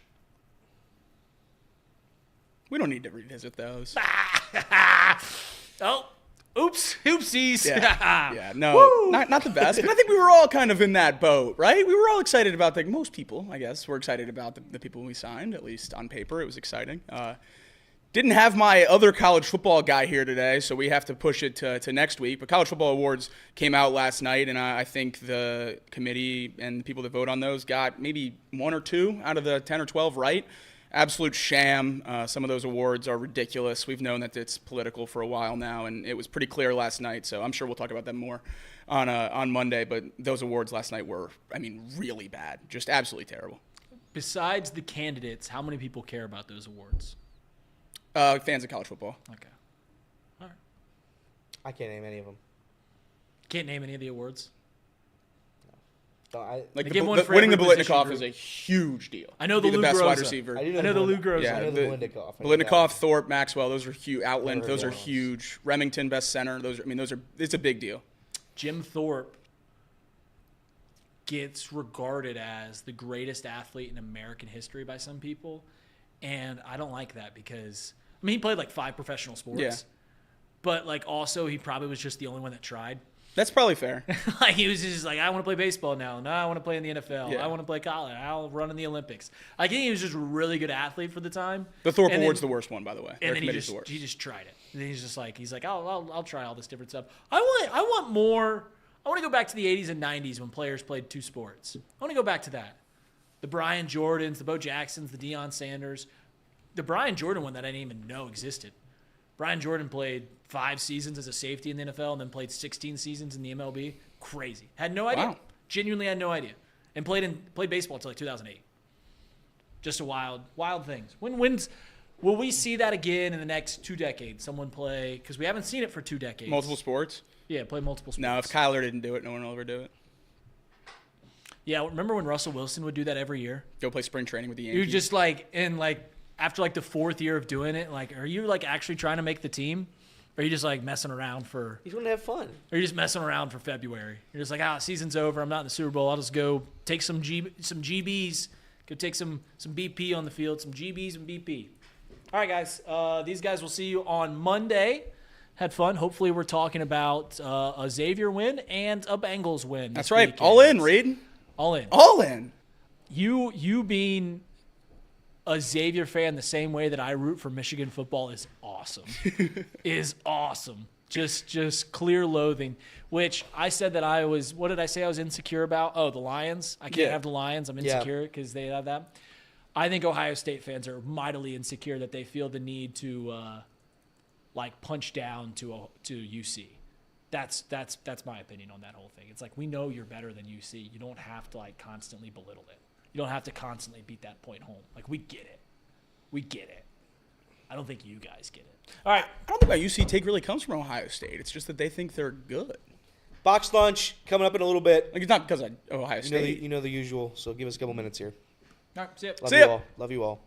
We don't need to revisit those. Oh, oopsies. Yeah, no, not the best. But I think we were all kind of in that boat, right? We were all excited about most people, I guess, were excited about the people we signed, at least on paper. It was exciting. Didn't have my other college football guy here today, so we have to push it to next week. But college football awards came out last night, and I think the committee and the people that vote on those got maybe 1 or 2 out of the 10 or 12 right. Absolute sham. Some of those awards are ridiculous. We've known that it's political for a while now, and it was pretty clear last night. So I'm sure we'll talk about them more on Monday. But those awards last night were, really bad. Just absolutely terrible. Besides the candidates, how many people care about those awards? Fans of college football. Okay. All right. I can't name any of them. Can't name any of the awards? Winning the Biletnikoff is a huge deal. I know the best Lou wide Groza. receiver. I know the Lou Groza. Yeah, I know the Biletnikoff. Biletnikoff, Thorpe, Maxwell, those are huge. Outland, those are those. huge. Remington, best center. It's a big deal. Jim Thorpe gets regarded as the greatest athlete in American history by some people, and I don't like that because he played like 5 professional sports. Yeah. But also he probably was just the only one that tried. That's probably fair. He was just like, I want to play baseball now. No, I want to play in the NFL. Yeah. I want to play college. I'll run in the Olympics. I think he was just a really good athlete for the time. The Thorpe Award's the worst one, by the way. And then he just tried it. And then he's like, I'll try all this different stuff. I want more. I want to go back to the 80s and 90s when players played 2 sports. I want to go back to that. The Brian Jordans, the Bo Jacksons, the Deion Sanders. The Brian Jordan one that I didn't even know existed. Brian Jordan played 5 seasons as a safety in the NFL and then played 16 seasons in the MLB. Crazy. Had no idea. Wow. Genuinely had no idea. And played baseball until 2008. Just a wild things. Will we see that again in the next 2 decades? Someone play, because we haven't seen it for 2 decades. Multiple sports? Yeah, play multiple sports. No, if Kyler didn't do it, no one will ever do it. Yeah, remember when Russell Wilson would do that every year? Go play spring training with the Yankees. You just after the 4th year of doing it, are you actually trying to make the team? Or are you just messing around for? He's going to have fun. Or are you just messing around for February? You're just season's over. I'm not in the Super Bowl. I'll just go take some GBs. Go take some BP on the field. Some GBs and BP. All right, guys. These guys will see you on Monday. Had fun. Hopefully, we're talking about a Xavier win and a Bengals win. That's right. All in, Reed. All in. All in. You being a Xavier fan the same way that I root for Michigan football is awesome. Is awesome. Just clear loathing, which I said that I was – what did I say I was insecure about? Oh, the Lions. I can't have the Lions. I'm insecure because they have that. I think Ohio State fans are mightily insecure that they feel the need to punch down to UC. That's my opinion on that whole thing. It's we know you're better than UC. You don't have to constantly belittle it. You don't have to constantly beat that point home. We get it. We get it. I don't think you guys get it. All right. I don't think my UC take really comes from Ohio State. It's just that they think they're good. Box lunch coming up in a little bit. It's not because of Ohio State. You know the usual, so give us a couple minutes here. All right. See ya. Love you all.